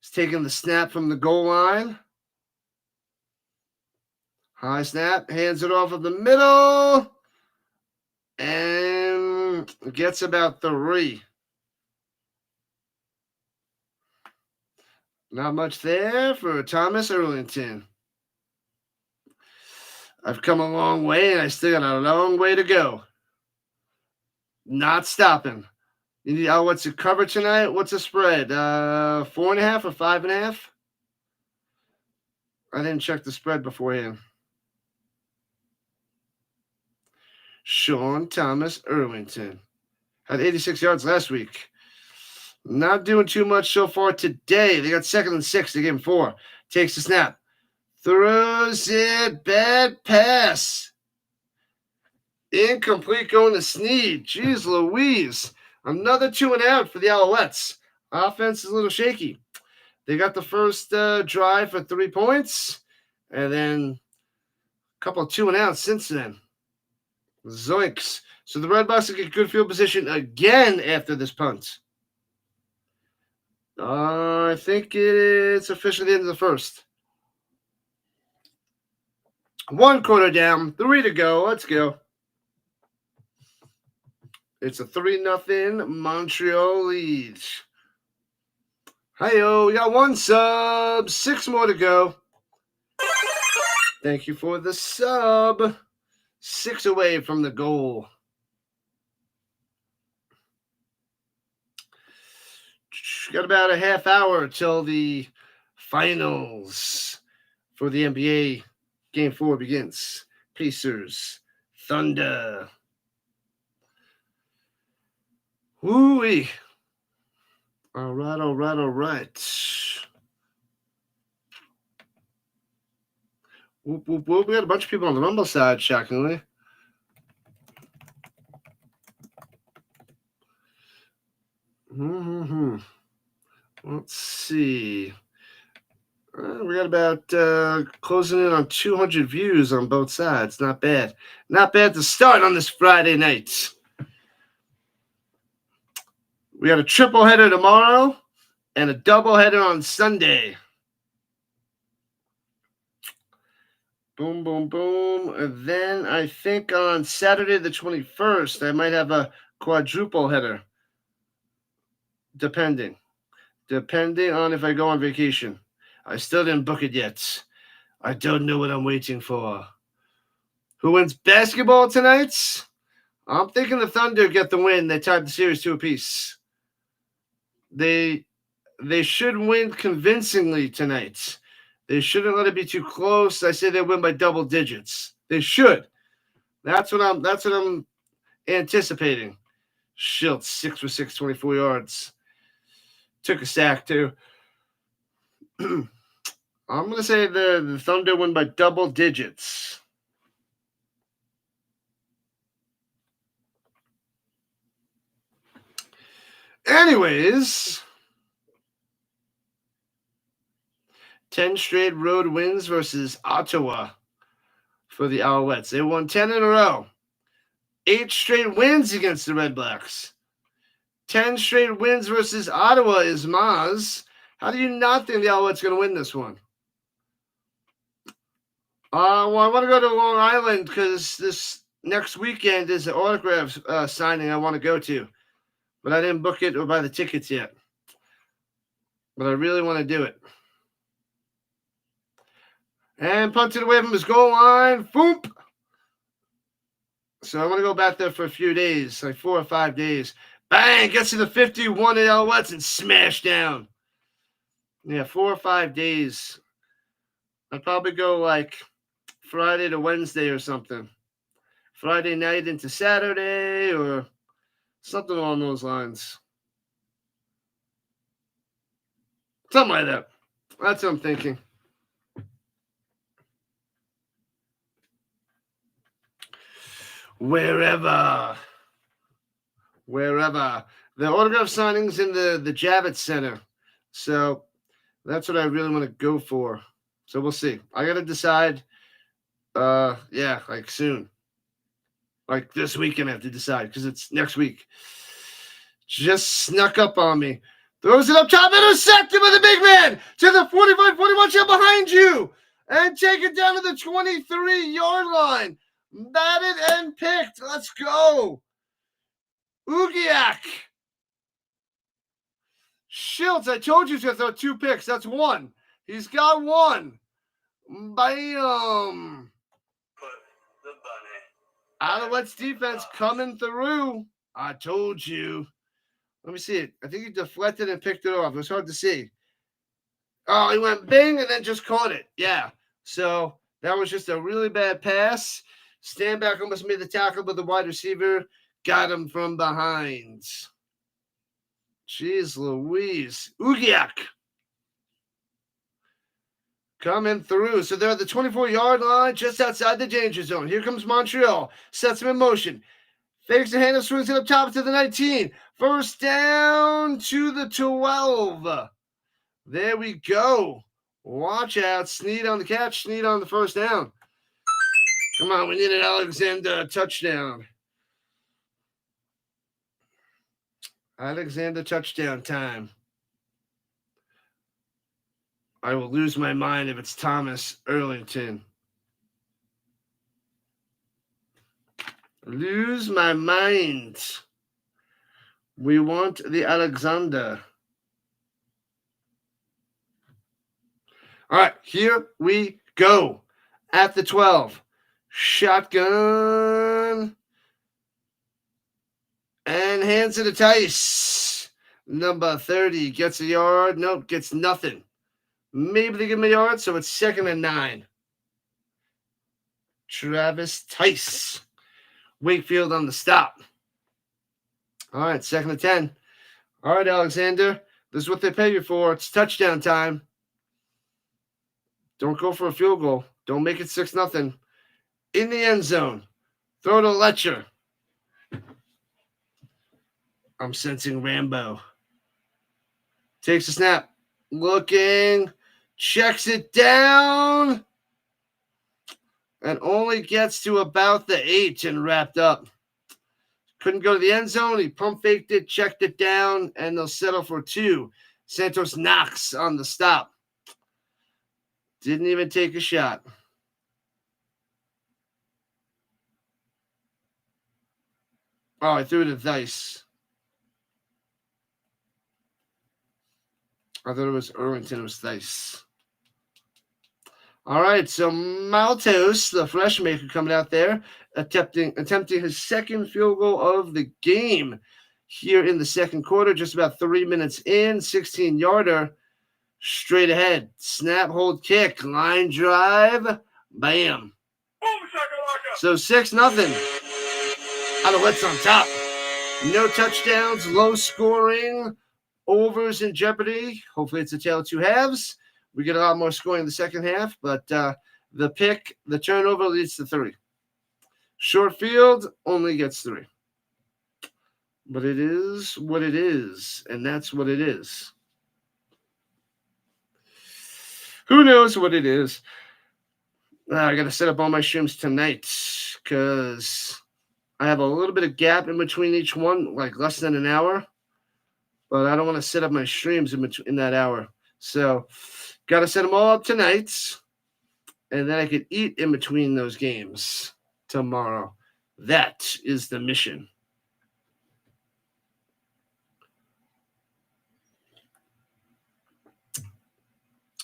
He's taking the snap from the goal line. High snap, hands it off of the middle, and gets about 3. Not much there for Thomas-Erlington. I've come a long way, and I still got a long way to go. Not stopping. You need what's the cover tonight? What's the spread? 4.5 or 5.5? I didn't check the spread beforehand. Sean Thomas-Erlington had 86 yards last week. Not doing too much so far today. They got 2nd and 6. They gave him 4. Takes the snap. Throws it. Bad pass. Incomplete going to Sneed. Jeez Louise. Another 2 and out for the Alouettes. Offense is a little shaky. They got the first drive for 3 points. And then a couple of 2 and outs since then. Zoinks. So the Redblacks will get good field position again after this punt. I think it's officially the end of the first. 1 quarter down, 3 to go. Let's go. It's a 3-0 Montreal lead. Hi-yo, we got 1 sub, 6 more to go. Thank you for the sub. 6 away from the goal. Got about a half hour till the finals for the NBA. Game 4 begins. Pacers, Thunder. Woo-wee. All right. Whoop, whoop, whoop. We got a bunch of people on the Rumble side, shockingly. Let's see. We got about closing in on 200 views on both sides. Not bad. Not bad to start on this Friday night. We got a triple header tomorrow and a double header on Sunday. Boom, boom, boom. And then I think on Saturday the 21st, I might have a quadruple header. Depending on if I go on vacation. I still didn't book it yet. I don't know what I'm waiting for. Who wins basketball tonight? I'm thinking the Thunder get the win. They tied the series 2 apiece. They should win convincingly tonight. They shouldn't let it be too close. I say they win by double digits. They should. That's what I'm anticipating. Shiltz 6 for 6, 24 yards. Took a sack too. I'm gonna say the Thunder win by double digits. Anyways, 10 straight road wins versus Ottawa for the Alouettes. They won 10 in a row. 8 straight wins against the Redblacks. 10 straight wins versus Ottawa is Maz. How do you not think the Alouettes going to win this one? Well, I want to go to Long Island because this next weekend is an autograph signing I want to go to. But I didn't book it or buy the tickets yet. But I really want to do it. And punted away from his goal line. Boom! So I want to go back there for a few days, like 4 or 5 days. Bang! Gets to the 51 at Alouettes and smash down. Yeah, 4 or 5 days. I'd probably go like Friday to Wednesday or something. Friday night into Saturday or something along those lines. Something like that. That's what I'm thinking. Wherever. The autograph signing's in the Javits Center. So that's what I really want to go for. So we'll see. I got to decide. Like soon. Like this weekend I have to decide because it's next week. Just snuck up on me. Throws it up top, intercepted with a big man to the 45-41 shot behind you. And take it down to the 23-yard line. Batted and picked. Let's go. Ugiak. Shiltz, I told you to throw 2 picks. That's 1. He's got 1. Bam. Put the bunny. Alouettes defense coming through. I told you. Let me see it. I think he deflected and picked it off. It was hard to see. Oh, he went bing and then just caught it. Yeah. So that was just a really bad pass. Standback almost made the tackle, but the wide receiver got him from behind. Jeez Louise. Ugiak. Coming through. So they're at the 24-yard line, just outside the danger zone. Here comes Montreal. Sets him in motion. Fakes the hand, swings it up top to the 19. First down to the 12. There we go. Watch out. Snead on the catch. Snead on the first down. Come on, we need an Alexander touchdown. Alexander touchdown time. I will lose my mind if it's Thomas-Erlington. Lose my mind. We want the Alexander. All right, here we go. At the 12. Shotgun. And hands it to Tice. Number 30 gets a yard. Nope, gets nothing. Maybe they give him a yard, so it's 2nd and 9. Travis Tice. Wakefield on the stop. All right, 2nd and 10. All right, Alexander. This is what they pay you for. It's touchdown time. Don't go for a field goal. Don't make it 6-0. In the end zone. Throw to Letcher. I'm sensing Rambo. Takes a snap. Looking. checks it down, and only gets to about the 8 and wrapped up. Couldn't go to the end zone. He pump faked it, checked it down, and they'll settle for 2. Santos Knox on the stop. Didn't even take a shot. Oh, I threw it at Dice. I thought it was Erlington. It was Dice. All right, so Maltos, the fresh maker, coming out there, attempting his second field goal of the game here in the second quarter, just about 3 minutes in, 16-yarder, straight ahead. Snap, hold, kick, line drive, bam. So 6-0. Alouettes on top. No touchdowns, low scoring, overs in jeopardy. Hopefully it's a tale of two halves. We get a lot more scoring in the second half, but the pick, the turnover leads to 3. Short field only gets 3. But it is what it is, and that's what it is. Who knows what it is? I got to set up all my streams tonight because I have a little bit of gap in between each one, like less than an hour. But I don't want to set up my streams in that hour. So got to set them all up tonight, and then I could eat in between those games tomorrow. That is the mission.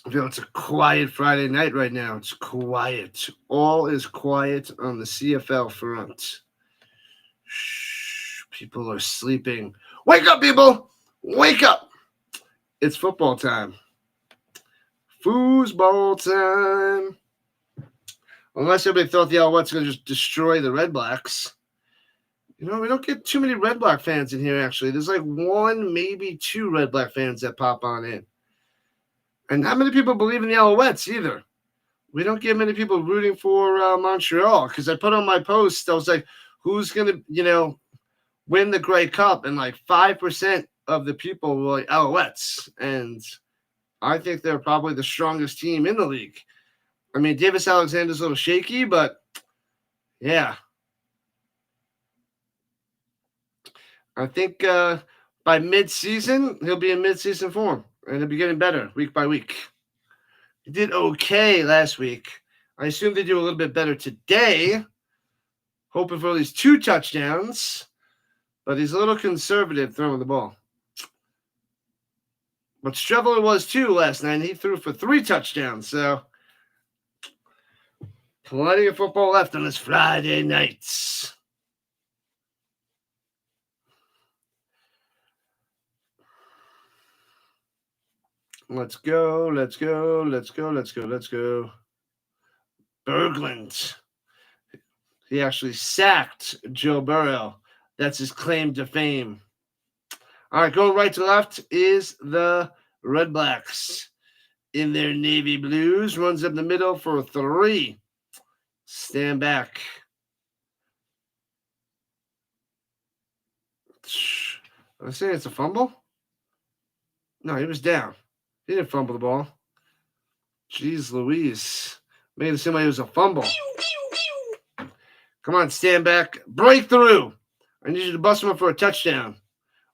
I feel it's a quiet Friday night right now. It's quiet. All is quiet on the CFL front. Shh, people are sleeping. Wake up, people! Wake up! It's football time. Foosball time. Unless everybody thought the Alouettes were going to just destroy the Redblacks. You know, we don't get too many Redblack fans in here, actually. There's like 1, maybe 2 Redblack fans that pop on in. And not many people believe in the Alouettes either. We don't get many people rooting for Montreal because I put on my post, I was like, who's going to, win the Grey Cup? And like 5% of the people were like Alouettes. And I think they're probably the strongest team in the league. I mean, Davis Alexander's a little shaky, but yeah. I think by mid-season, he'll be in mid-season form. And he'll be getting better week by week. He did okay last week. I assume they do a little bit better today. Hoping for at least 2 touchdowns. But he's a little conservative throwing the ball. But Streveler was too last night. He threw for 3 touchdowns. So plenty of football left on this Friday nights. Let's go. Berglund. He actually sacked Joe Burrow. That's his claim to fame. All right, going right to left is the Redblacks in their navy blues. Runs up the middle for 3. Stand back. I say it's a fumble? No, he was down. He didn't fumble the ball. Jeez Louise. Made it seem like it was a fumble. Come on, stand back. Breakthrough. I need you to bust him up for a touchdown.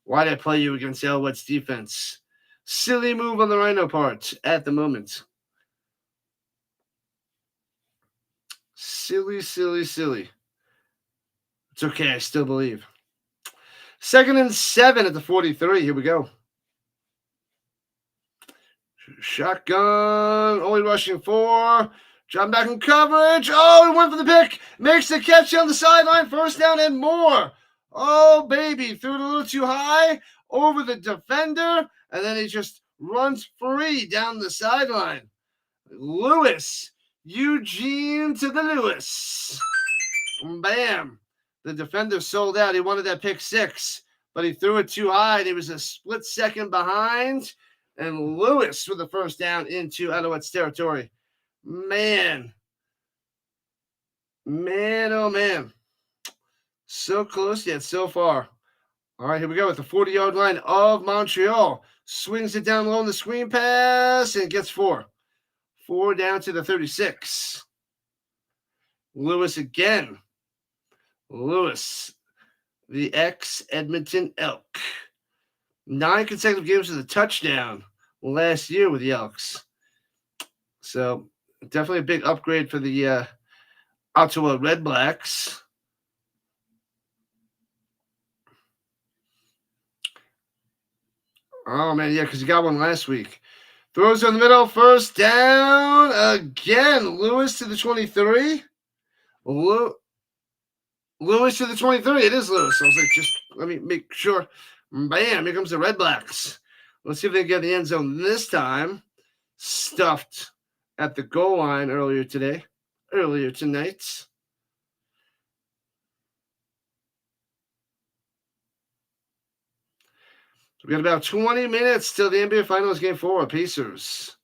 Why'd I play you against the Alouettes defense? Silly move on the Rhino part at the moment. Silly. It's okay. I still believe. 2nd and 7 at the 43. Here we go. Shotgun, only rushing 4. Drop back in coverage. Oh, he went for the pick. Makes the catch on the sideline. First down and more. Oh, baby. Threw it a little too high over the defender. And then he just runs free down the sideline. Lewis. Eugene to the Lewis. Bam. The defender sold out. He wanted that pick 6. But he threw it too high. And he was a split second behind. And Lewis with the first down into Alouettes territory. Man, oh man. So close yet so far. All right, here we go with the 40-yard line of Montreal. Swings it down low on the screen pass and gets 4. 4 down to the 36. Lewis again. Lewis, the ex-Edmonton Elk. 9 consecutive games with a touchdown last year with the Elks. So definitely a big upgrade for the Ottawa Redblacks. Oh, man, yeah, because he got one last week. Throws in the middle, first down again. Lewis to the 23. Lewis to the 23. It is Lewis. I was like, just let me make sure. Bam, here comes the Redblacks. Let's see if they get the end zone this time. Stuffed at the goal line earlier tonight. We got about 20 minutes till the NBA Finals Game 4. Pacers,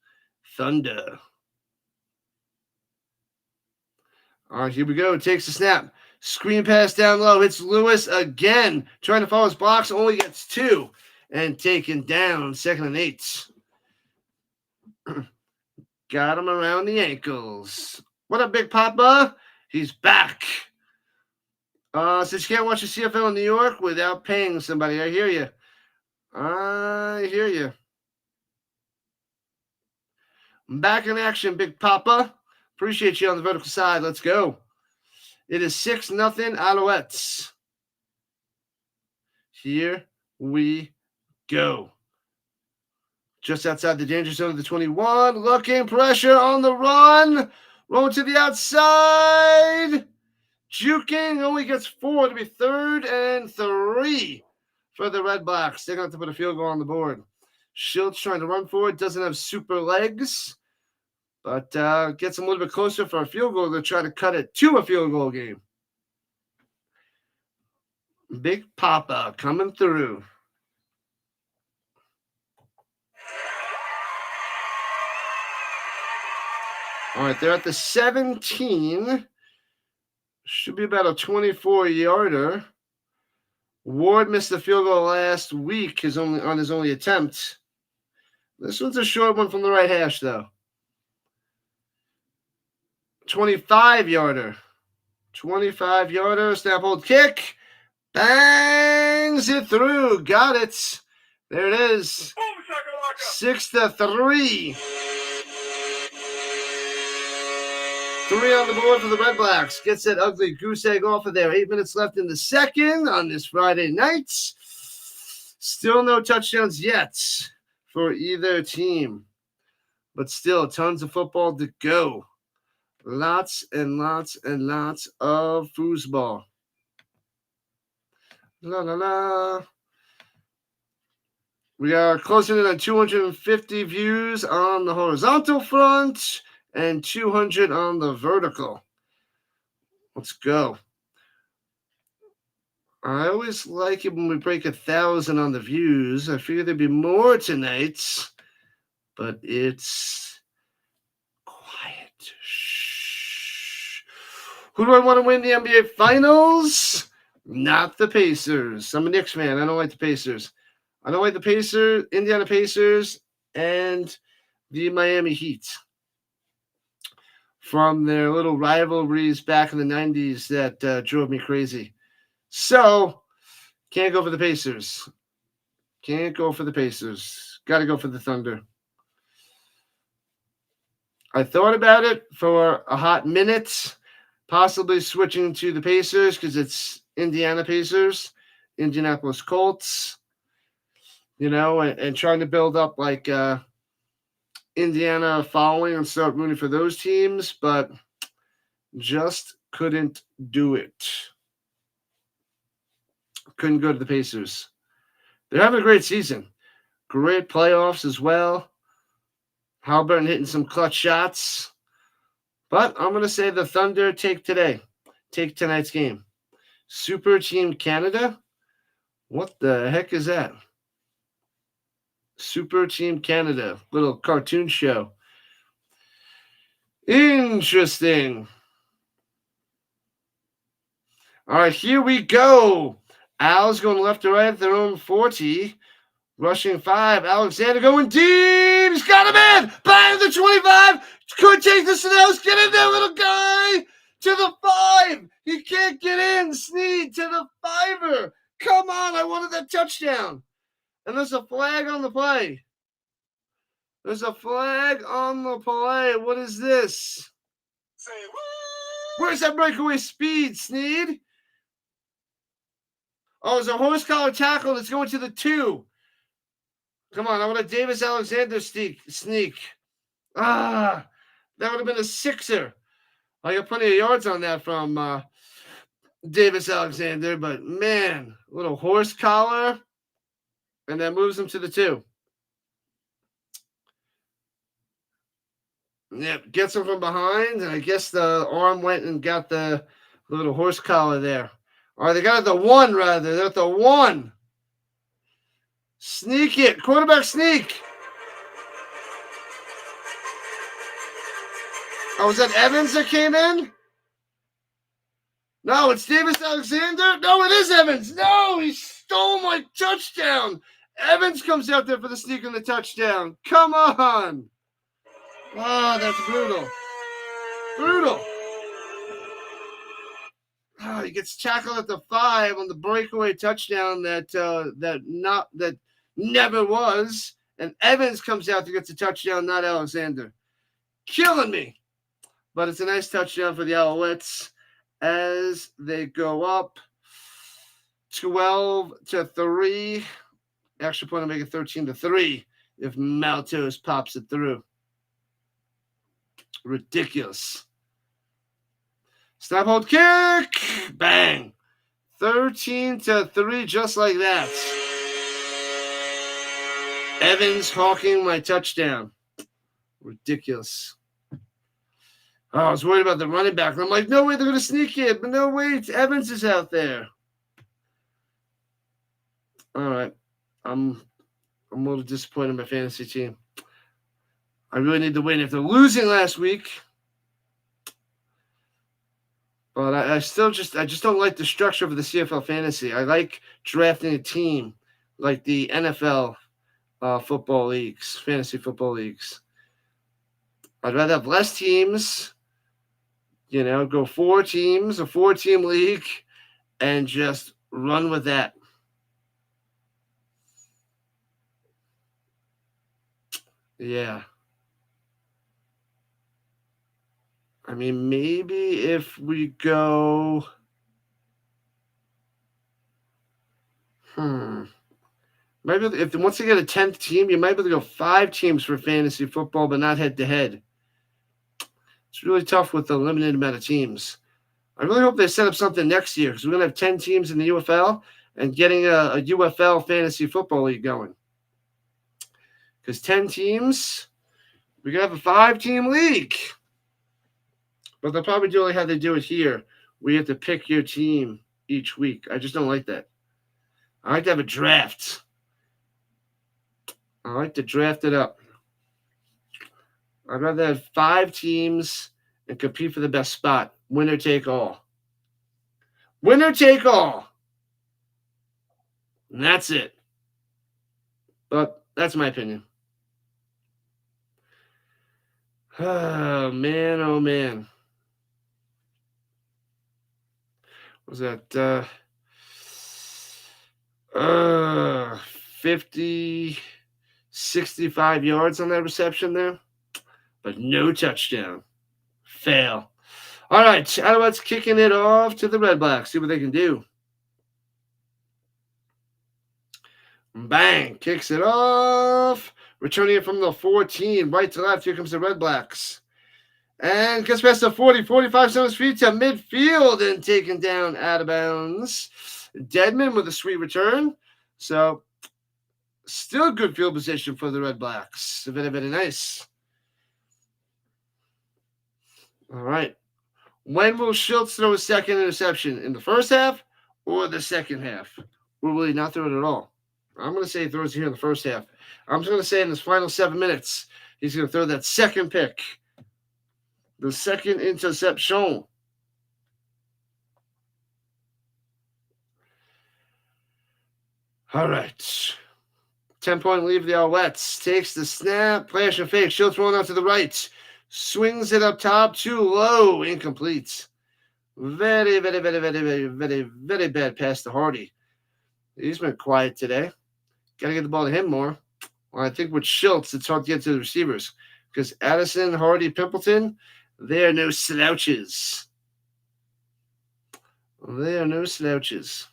Thunder. All right, here we go. Takes the snap. Screen pass down low. Hits Lewis again. Trying to follow his blocks. Only gets 2. And taken down. 2nd and 8. Got him around the ankles. What up, Big Papa? He's back. Since you can't watch the CFL in New York without paying somebody, I hear you. I'm back in action, Big Papa. Appreciate you on the vertical side. Let's go. It is 6-0 Alouettes. Here we go. Just outside the danger zone of the 21. Looking, pressure on the run. Rolling to the outside. Juking only gets 4 to be 3rd and 3 for the Redblacks. They're going to have to put a field goal on the board. Shiltz trying to run forward. Doesn't have super legs. But gets them a little bit closer for a field goal to try to cut it to a field goal game. Big Papa coming through. All right, they're at the 17. Should be about a 24-yarder. Ward missed the field goal last week on his only attempt. This one's a short one from the right hash, though. 25-yarder. 25-yarder. Snap, hold, kick. Bangs it through. Got it. There it is. 6-3. 3 on the board for the Redblacks. Gets that ugly goose egg off of there. 8 minutes left in the second on this Friday night. Still no touchdowns yet for either team. But still, tons of football to go. Lots and lots and lots of foosball. La, la, la. We are closing in on 250 views on the horizontal front and 200 on the vertical. Let's go. I always like it when we break 1,000 on the views. I figured there'd be more tonight, but it's quiet. Shh. Who do I want to win the NBA Finals? Not the Pacers. I'm a Knicks fan. I don't like the Pacers. I don't like the Pacers, Indiana Pacers, and the Miami Heat. From their little rivalries back in the 90s that drove me crazy. So, can't go for the Pacers. Can't go for the Pacers. Got to go for the Thunder. I thought about it for a hot minute, possibly switching to the Pacers because it's Indiana Pacers, Indianapolis Colts, and trying to build up like Indiana following and start rooting for those teams, but just couldn't do it. Couldn't go to the Pacers. They're having a great season. Great playoffs as well. Halliburton hitting some clutch shots. But I'm going to say the Thunder take tonight's game. Super Team Canada? What the heck is that? Super Team Canada. Little cartoon show. Interesting. All right, here we go. Al's going left to right at their own 40. Rushing 5. Alexander going deep. He's got him in. Bang, the 25. Could take the Snells. Get in there, little guy. To the 5. He can't get in. Sneed to the 5er. Come on. I wanted that touchdown. And there's a flag on the play. There's a flag on the play. What is this? Say what? Where's that breakaway speed, Sneed? Oh, there's a horse collar tackle that's going to the 2. Come on, I want a Davis Alexander sneak. That would have been a 6er. I got plenty of yards on that from Davis Alexander, but man, a little horse collar, and that moves him to the 2. Yep, gets him from behind, and I guess the arm went and got the little horse collar there. Or they got it at the 1, rather. They're at the 1. Sneak it. Quarterback sneak. Oh, was that Evans that came in? No, it's Davis Alexander. No, it is Evans. No, he stole my touchdown. Evans comes out there for the sneak and the touchdown. Come on. Oh, that's brutal. Brutal. Oh, he gets tackled at the 5 on the breakaway touchdown that never was. And Evans comes out to get the touchdown, not Alexander. Killing me. But it's a nice touchdown for the Alouettes as they go up 12-3. Extra point to make it 13-3 if Maltos pops it through. Ridiculous. Snap, hold, kick. Bang. 13-3, just like that. Evans hawking my touchdown. Ridiculous. Oh, I was worried about the running back. I'm like, no way, they're going to sneak it. But no way, Evans is out there. All right. I'm a little disappointed in my fantasy team. I really need to win. After losing last week, but I just don't like the structure of the CFL fantasy. I like drafting a team like the NFL football leagues, fantasy football leagues. I'd rather have less teams, go 4 teams, a 4-team league, and just run with that. Yeah. I mean, maybe if we go, maybe if once they get a 10th team, you might be able to go 5 teams for fantasy football, but not head-to-head. It's really tough with the limited amount of teams. I really hope they set up something next year because we're going to have 10 teams in the UFL and getting a UFL fantasy football league going. Because 10 teams, we could have a 5-team league. But they'll probably do like how they do it here. We have to pick your team each week. I just don't like that. I like to have a draft. I like to draft it up. I'd rather have 5 teams and compete for the best spot. Winner take all. Winner take all. And that's it. But that's my opinion. Oh, man, oh, man. Was that 50, 65 yards on that reception there? But no touchdown. Fail. All right, Alouettes kicking it off to the Redblacks. See what they can do. Bang. Kicks it off. Returning it from the 14. Right to left. Here comes the Redblacks. And gets past the 40, 45 on his feet to midfield and taken down out of bounds. Deadman with a sweet return. So, still good field position for the Redblacks. Very, very nice. All right. When will Shiltz throw a second interception? In the first half or the second half? Or will he not throw it at all? I'm going to say he throws it here in the first half. I'm just going to say in his final 7 minutes, he's going to throw that second pick. The second interception. All right. 10-point lead for the Alouettes. Takes the snap. Flash and fake. Shiltz rolling out to the right. Swings it up top, too low, incomplete. Very, very, very, very, very, very, very bad pass to Hardy. He's been quiet today. Got to get the ball to him more. Well, I think with Shiltz, it's hard to get to the receivers because Addison, Hardy, Pimpleton, they are no slouches. They are no slouches.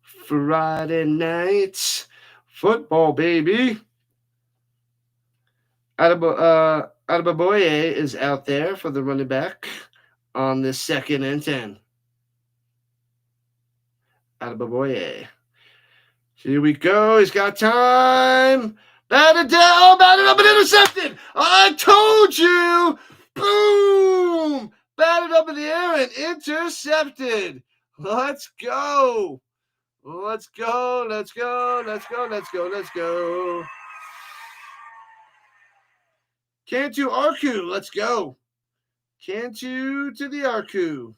Friday night football, baby. Adebaboye is out there for the running back on the 2nd and 10. Adebaboye. Here we go. He's got time. Batted down. Batted up and intercepted. I told you. Boom. Batted up in the air and intercepted. Let's go. Let's go. Let's go. Let's go. Let's go. Let's go. Cantu Arku. Let's go. Cantu to the Arku.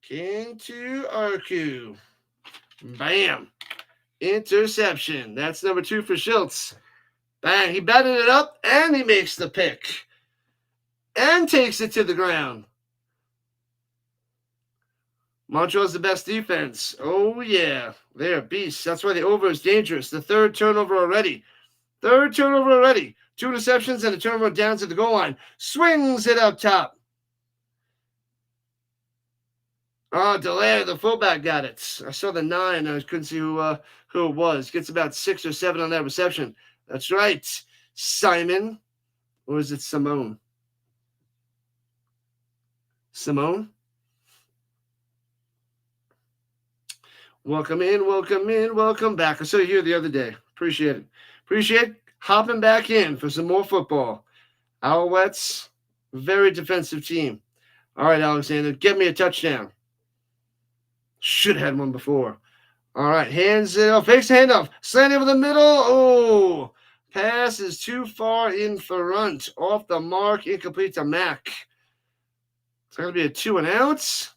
Into Arku. Bam. Interception. That's number 2 for Shiltz. Bang. He batted it up and he makes the pick. And takes it to the ground. Montreal's the best defense. Oh, yeah. They're beasts. That's why the over is dangerous. The 3rd turnover already. 3rd turnover already. 2 interceptions and a turnover down to the goal line. Swings it up top. Oh, Delay, the fullback got it. I saw the 9. I couldn't see who it was. Gets about 6 or 7 on that reception. That's right. Simon. Or is it Simone? Simone? Welcome in, welcome in, welcome back. I saw you here the other day. Appreciate it. Appreciate hopping back in for some more football. Alouettes, very defensive team. All right, Alexander, get me a touchdown. Should have had one before. All right, hands it off. Fakes the handoff. Slant over the middle. Oh, pass is too far in front. Off the mark. Incomplete to Mac. It's going to be a 2 and out.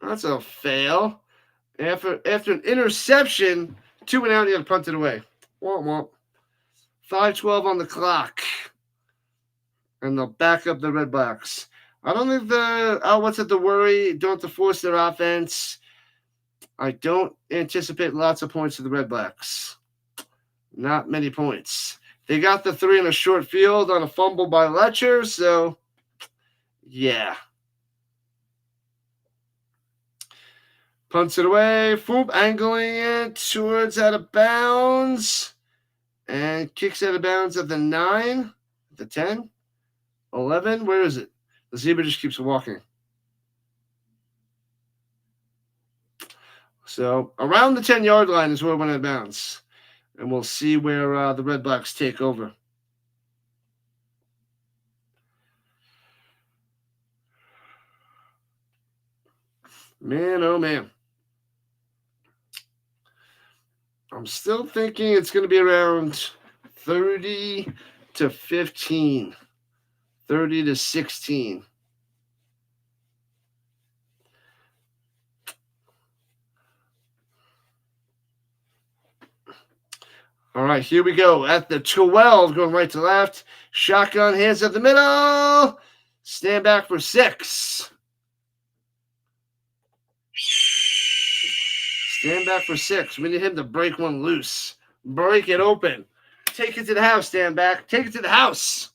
That's a fail. After an interception, 2 and out, you got to punt it away. Womp womp. 5:12 on the clock. And they'll back up the Redblacks. I don't think the Alouettes have to worry. Don't have to force their offense. I don't anticipate lots of points to the Redblacks. Not many points. They got the 3 in a short field on a fumble by Letcher, so yeah. Punts it away. Foop angling it towards out of bounds. And kicks out of bounds at the 9, the 10, 11. Where is it? The zebra just keeps walking. So around the 10-yard line is where it went out of bounds. And we'll see where the Redblacks take over. Man, oh man. I'm still thinking it's going to be around 30 to 15. 30 to 16. All right, here we go. At the 12, going right to left. Shotgun, hands at the middle. Stand back for 6. Stand back for 6. We need him to break one loose. Break it open. Take it to the house, stand back. Take it to the house.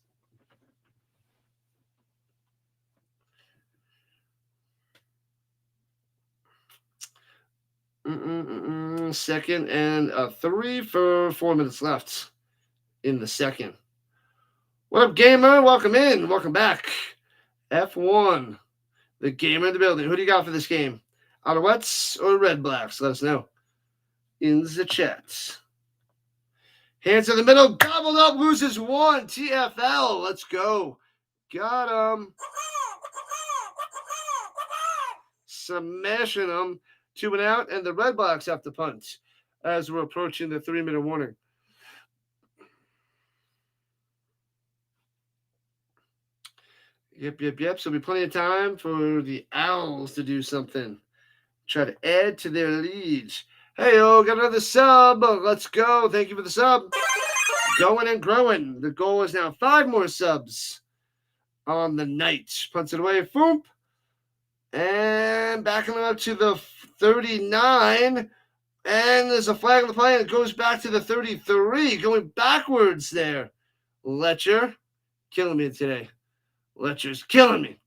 Second and a 3 for 4 minutes left in the second. What up, gamer? Welcome in. Welcome back. F1. The gamer in the building. Who do you got for this game? Alouettes or Redblacks? Let us know in the chat. Hands in the middle. Gobbled up. Loses 1. TFL. Let's go. Got him. Smashing them. 2 and out, and the Redblacks have to punt as we're approaching the 3-minute warning. Yep. So there'll be plenty of time for the Owls to do something. Try to add to their lead. Hey, got another sub. Let's go. Thank you for the sub. Going and growing. The goal is now 5 more subs on the night. Punts it away. Foomp. And backing it up to the 39. And there's a flag on the play, and it goes back to the 33. Going backwards there. Letcher. Killing me today. Letcher's killing me.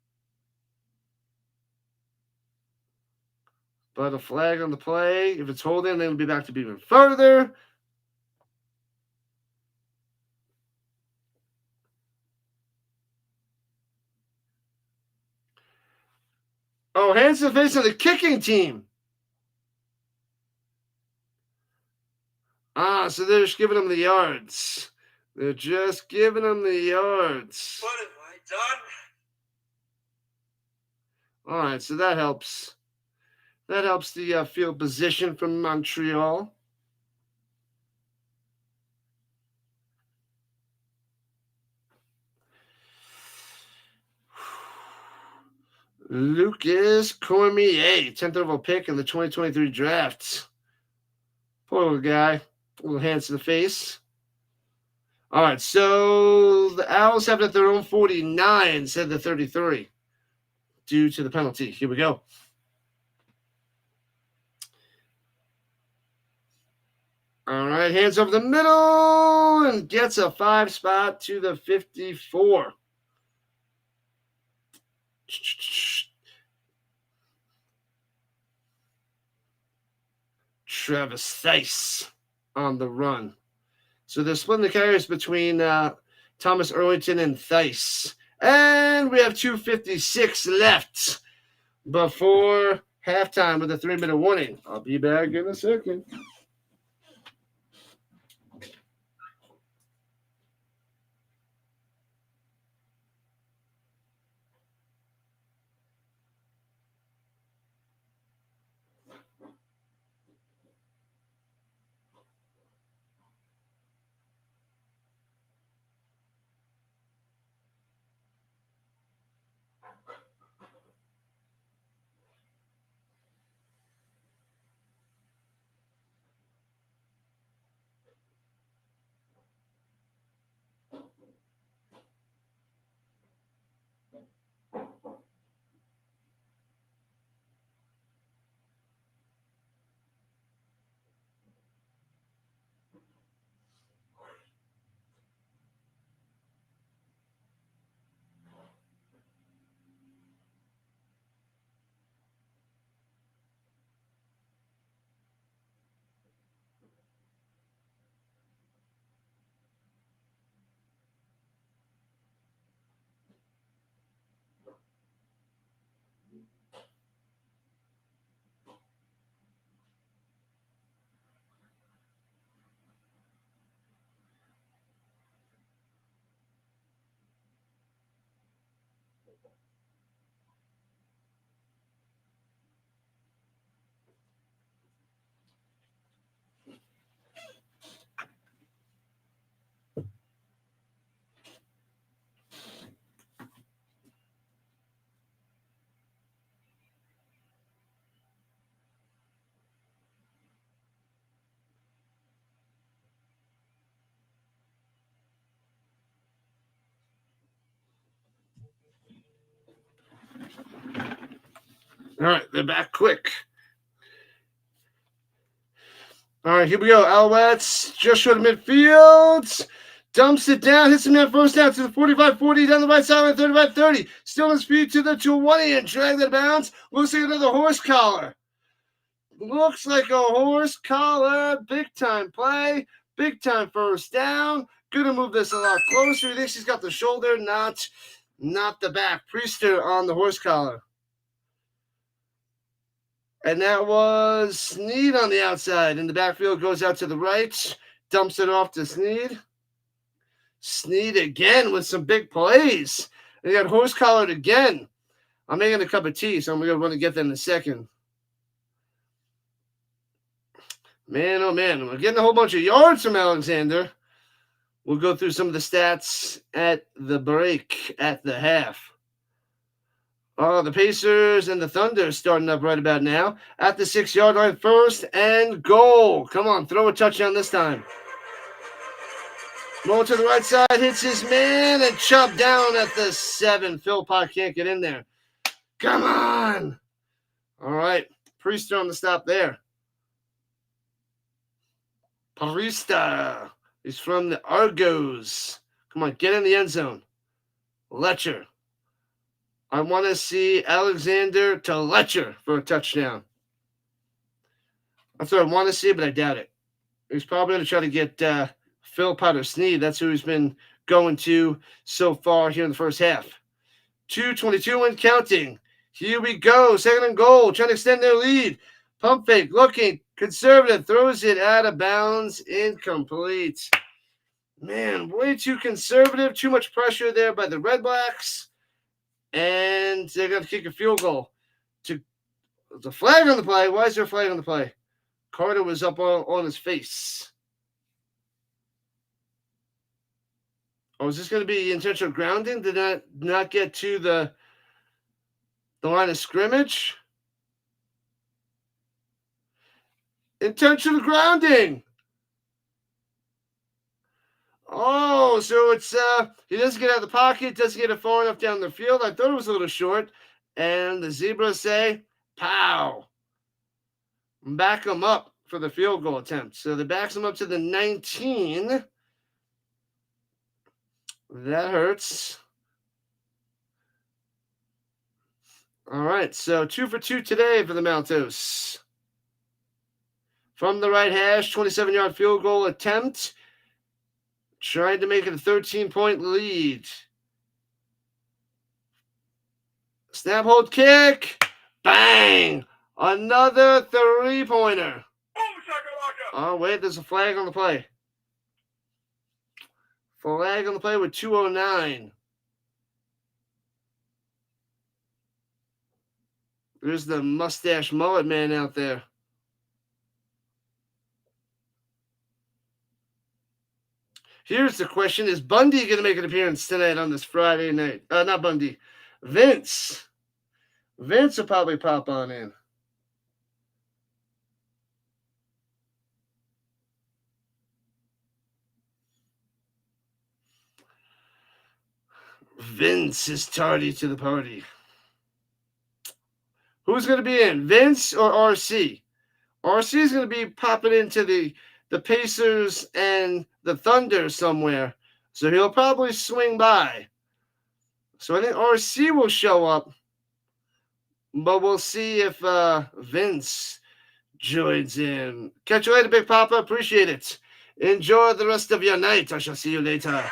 But a flag on the play. If it's holding, then it'll be back to be even further. Oh, hands to the face of the kicking team. So they're just giving them the yards. They're just giving them the yards. What have I done? All right, so that helps. That helps the field position from Montreal. Lucas Cormier, 10th overall pick in the 2023 draft. Poor little guy. A little hands to the face. All right, so the Owls have it at their own 49 instead of the 33 due to the penalty. Here we go. All right, hands over the middle and gets a 5 spot to the 54. Travis Theis on the run. So they're splitting the carries between Thomas-Erlington and Theis. And we have 2:56 left before halftime with a 3-minute warning. I'll be back in a second. All right, they're back quick. All right, here we go. Alouettes just short of midfield. Dumps it down, hits him that first down to the 45-40, down the right sideline, 35-30. Still in speed to the 20 and dragged out of bounds. Looks like another horse collar. Looks like a horse collar. Big time play. Big time first down. Gonna move this a lot closer. He thinks he's got the shoulder, not the back. Priester on the horse collar. And that was Sneed on the outside. In the backfield, goes out to the right. Dumps it off to Sneed. Sneed again with some big plays. And he got horse collared again. I'm making a cup of tea, so I'm going to want to get that in a second. Man, oh man. We're getting a whole bunch of yards from Alexander. We'll go through some of the stats at the break, at the half. Oh, the Pacers and the Thunder starting up right about now. At the 6-yard line, 1st and goal. Come on, throw a touchdown this time. Roll to the right side, hits his man, and chopped down at the 7. Philpot can't get in there. Come on. All right. Priester on the stop there. Priester. He's from the Argos. Come on, get in the end zone. Letcher. I want to see Alexander to Letcher for a touchdown. That's what I want to see, but I doubt it. He's probably going to try to get Philpot or Sneed. That's who he's been going to so far here in the first half. 2:22 and counting. Here we go. 2nd and goal. Trying to extend their lead. Pump fake. Looking. Conservative. Throws it out of bounds. Incomplete. Man, way too conservative. Too much pressure there by the Redblacks. And they're going to kick a field goal. There's a flag on the play. Why is there a flag on the play? Carter was up on his face. Oh, is this going to be intentional grounding? Did that not get to the line of scrimmage? Intentional grounding. Oh, so it's he doesn't get out of the pocket, doesn't get it far enough down the field. I thought it was a little short. And the Zebras say, pow. Back them up for the field goal attempt. So they backs them up to the 19. That hurts. All right, so 2 for 2 today for the Maltos. From the right hash, 27-yard field goal attempt. Trying to make it a 13-point lead. Snap, hold, kick. Bang! Another 3-pointer. Oh, wait, there's a flag on the play. Flag on the play with 2:09. There's the mustache mullet man out there. Here's the question. Is Bundy going to make an appearance tonight on this Friday night? Not Bundy. Vince. Vince will probably pop on in. Vince is tardy to the party. Who's going to be in? Vince or RC? RC is going to be popping into the Pacers and the Thunder somewhere. So he'll probably swing by. So I think RC will show up. But we'll see if Vince joins in. Catch you later, Big Papa. Appreciate it. Enjoy the rest of your night. I shall see you later.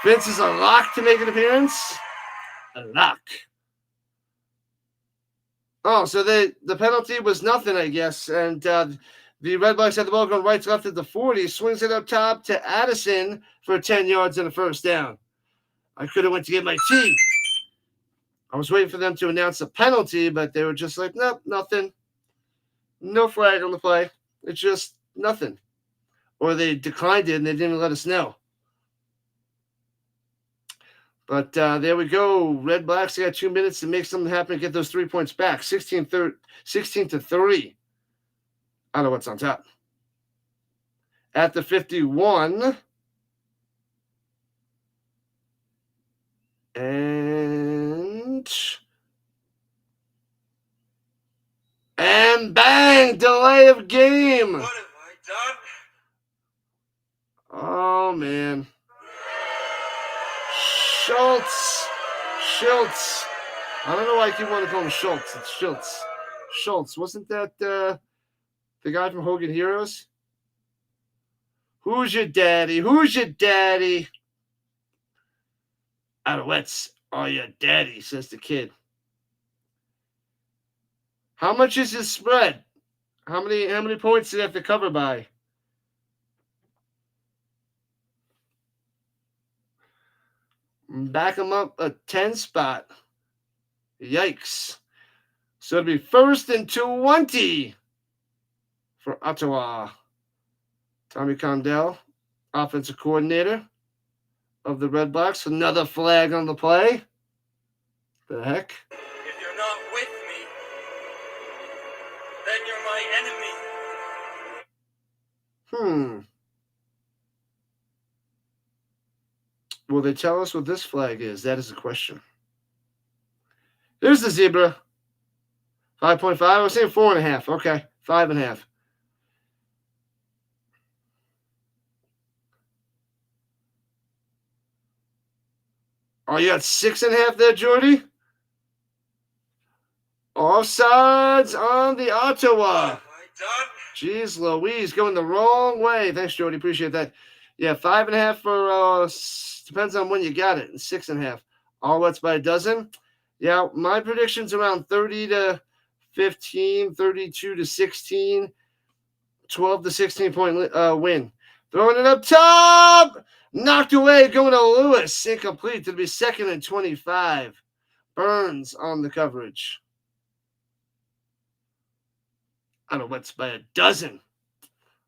Vince is a lock to make an appearance. A lock. Oh, so the penalty was nothing, I guess. And the Redblacks had the ball going right to left at the 40. Swings it up top to Addison for 10 yards and a first down. I could have went to get my tea. I was waiting for them to announce a penalty, but they were just like, nope, nothing. No flag on the play. It's just nothing. Or they declined it and they didn't even let us know. But there we go. Redblacks, they got 2 minutes to make something happen and get those 3 points back. 16-3. Alouettes on top. At the 51. And bang! Delay of game. What have I done? Oh, man. Shiltz. I don't know why I keep wanting to call him Shiltz. It's Shiltz. Shiltz. Wasn't that the guy from Hogan Heroes? Who's your daddy? Alouettes are your daddy, says the kid. How much is his spread? How many points did they have to cover by? Back him up a 10 spot. Yikes. So it'll be 1st and 20 for Ottawa. Tommy Condell, offensive coordinator of the Redblacks. Another flag on the play. The heck? If you're not with me, then you're my enemy. Will they tell us what this flag is? That is the question. There's the zebra. 5.5. I was saying 4.5. Okay. 5.5. Oh, you got 6.5 there, Jordy? Offsides on the Ottawa. Jeez Louise, going the wrong way. Thanks, Jordy. Appreciate that. Yeah, 5.5 for depends on when you got it. And 6.5. Alouettes by a dozen. Yeah, my prediction's around 30 to 15, 32 to 16, 12 to 16 point win. Throwing it up top. Knocked away, going to Lewis. Incomplete. It'll be 2nd and 25. Burns on the coverage. Alouettes by a dozen.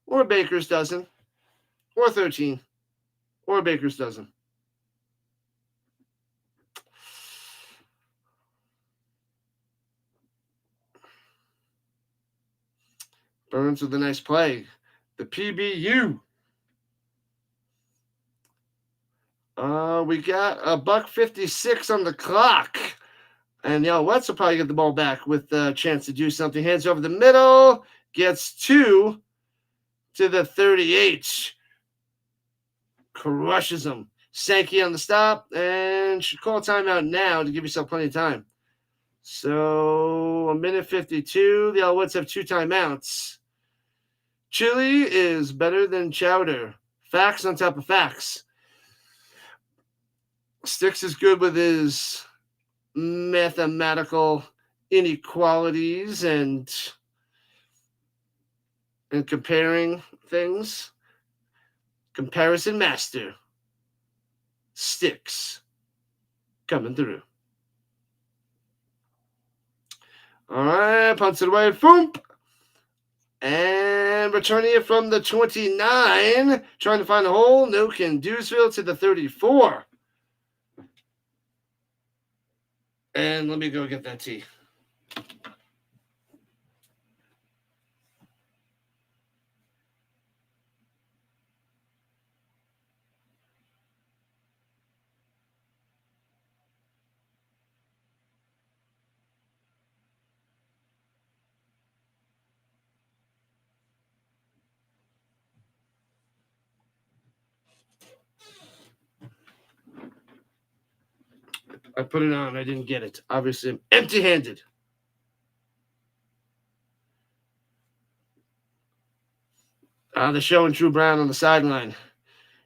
Or a Baker's dozen. Or 13. Or a Baker's dozen. Burns with a nice play. The PBU. We got $1.56 on the clock. And the Alouettes will probably get the ball back with a chance to do something. Hands over the middle. Gets 2 to the 38. Crushes them. Sankey on the stop. And should call timeout now to give yourself plenty of time. So, 1:52. The Alouettes have 2 timeouts. Chili is better than chowder. Facts on top of facts. Sticks is good with his mathematical inequalities and comparing things. Comparison master. Sticks coming through. All right, punts it away. Boom. And returning it from the 29. Trying to find a hole. No can Dewsville to the 34. And let me go get that tea. I put it on. I didn't get it. Obviously, I'm empty-handed. They're showing Drew Brown on the sideline.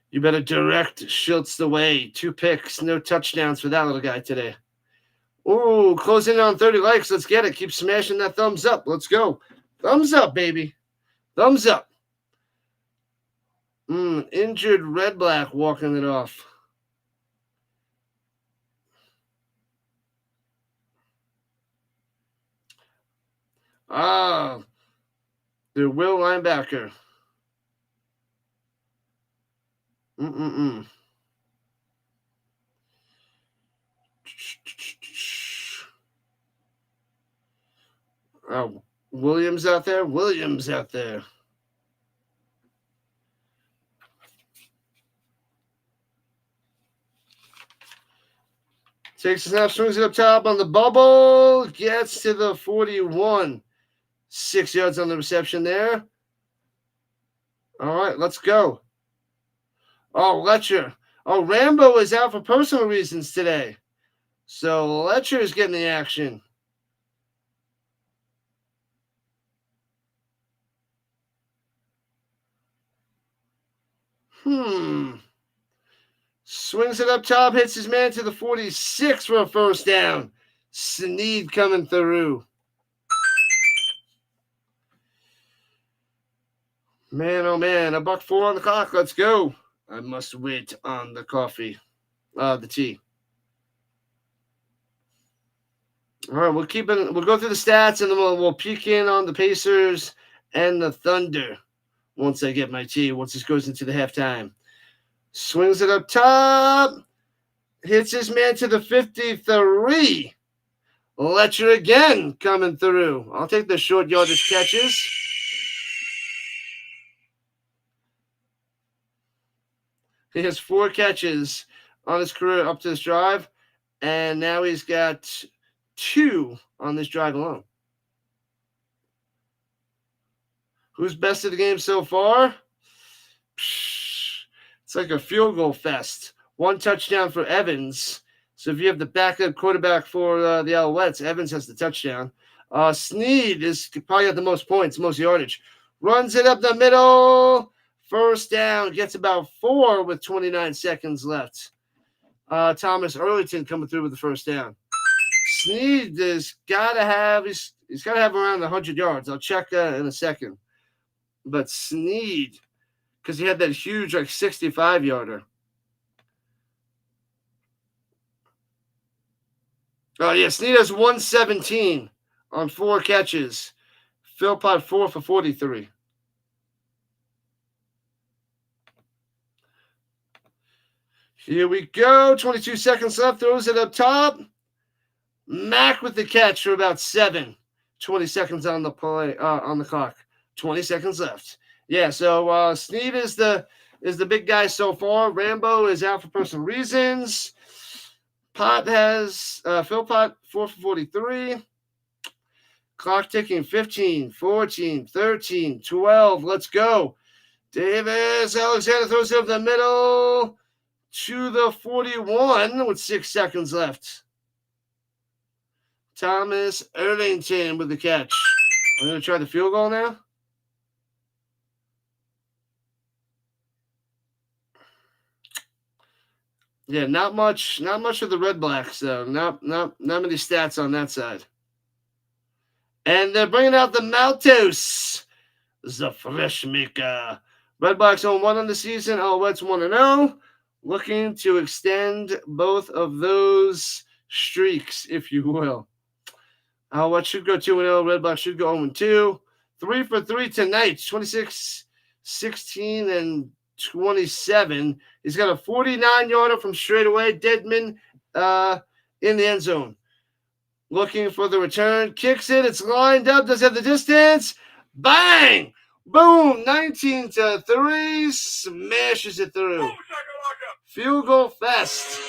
You better direct Shiltz the way. 2 picks, no touchdowns for that little guy today. Ooh, closing in on 30 likes. Let's get it. Keep smashing that thumbs up. Let's go. Thumbs up, baby. Thumbs up. Injured Redblack walking it off. The Will linebacker. Oh, Williams out there. Williams out there. Takes a snap, swings it up top on the bubble, gets to the 41. 6 yards on the reception there. All right, let's go. Oh, Letcher. Oh, Rambo is out for personal reasons today. So Letcher is getting the action. Swings it up top, hits his man to the 46 for a first down. Sneed coming through. Man, oh man, $1.04 on the clock. Let's go. I must wait on the coffee. The tea. All right, we'll go through the stats and then we'll peek in on the Pacers and the Thunder once I get my tea, once this goes into the halftime. Swings it up top. Hits his man to the 53. Letcher again coming through. I'll take the short yardage catches. He has 4 catches on his career up to this drive, and now he's got 2 on this drive alone. Who's best of the game so far? It's like a field goal fest. 1 touchdown for Evans. So if you have the backup quarterback for the Alouettes, Evans has the touchdown. Sneed is probably got the most points, most yardage. Runs it up the middle. First down. Gets about 4 with 29 seconds left. Thomas-Erlington coming through with the first down. Sneed has got to have he's got to have around 100 yards. I'll check that in a second. But Sneed, because he had that huge 65-yarder. Oh, yeah, Sneed has 117 on 4 catches. Philpot 4 for 43. Here we go. 22 seconds left. Throws it up top. Mack with the catch for about 7. 20 seconds on the play on the clock. 20 seconds left. Yeah, so Sneed is the big guy so far. Rambo is out for personal reasons. Pot has Philpot 4 for 43. Clock ticking. 15, 14, 13, 12. Let's go. Davis Alexander throws it up the middle to the 41 with 6 seconds left. Thomas-Erlington with the catch. I'm going to try the field goal now. Yeah, not much of the Redblacks though. Not many stats on that side. And they're bringing out the Maltos, the fresh maker. Redblacks 0-1 on the season. Alouettes 1-0. Looking to extend both of those streaks, if you will. Alouettes should go 2-0. Redblacks should go 0-2. 3 for 3 tonight. 26, 16, and 27. He's got a 49-yarder from straightaway. Deadman in the end zone. Looking for the return. Kicks it. It's lined up. Does have the distance. Bang! Boom! 19-3. Smashes it through. Field goal fest.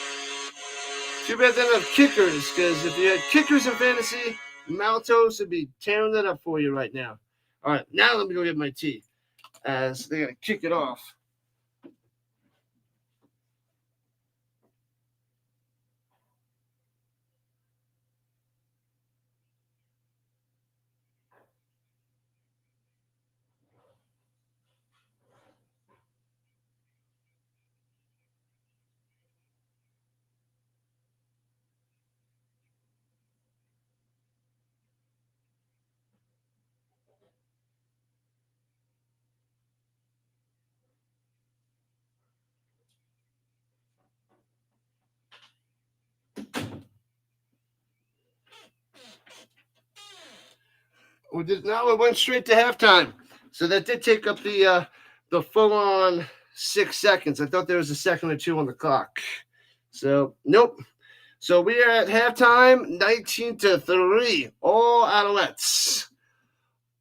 Too bad they don't have kickers, because if you had kickers in fantasy, Maltos would be tearing that up for you right now. All right, now let me go get my tea, as they're going to kick it off. We went straight to halftime. So that did take up the full-on 6 seconds. I thought there was a second or 2 on the clock. So, nope. So we are at halftime, 19-3. All Alouettes.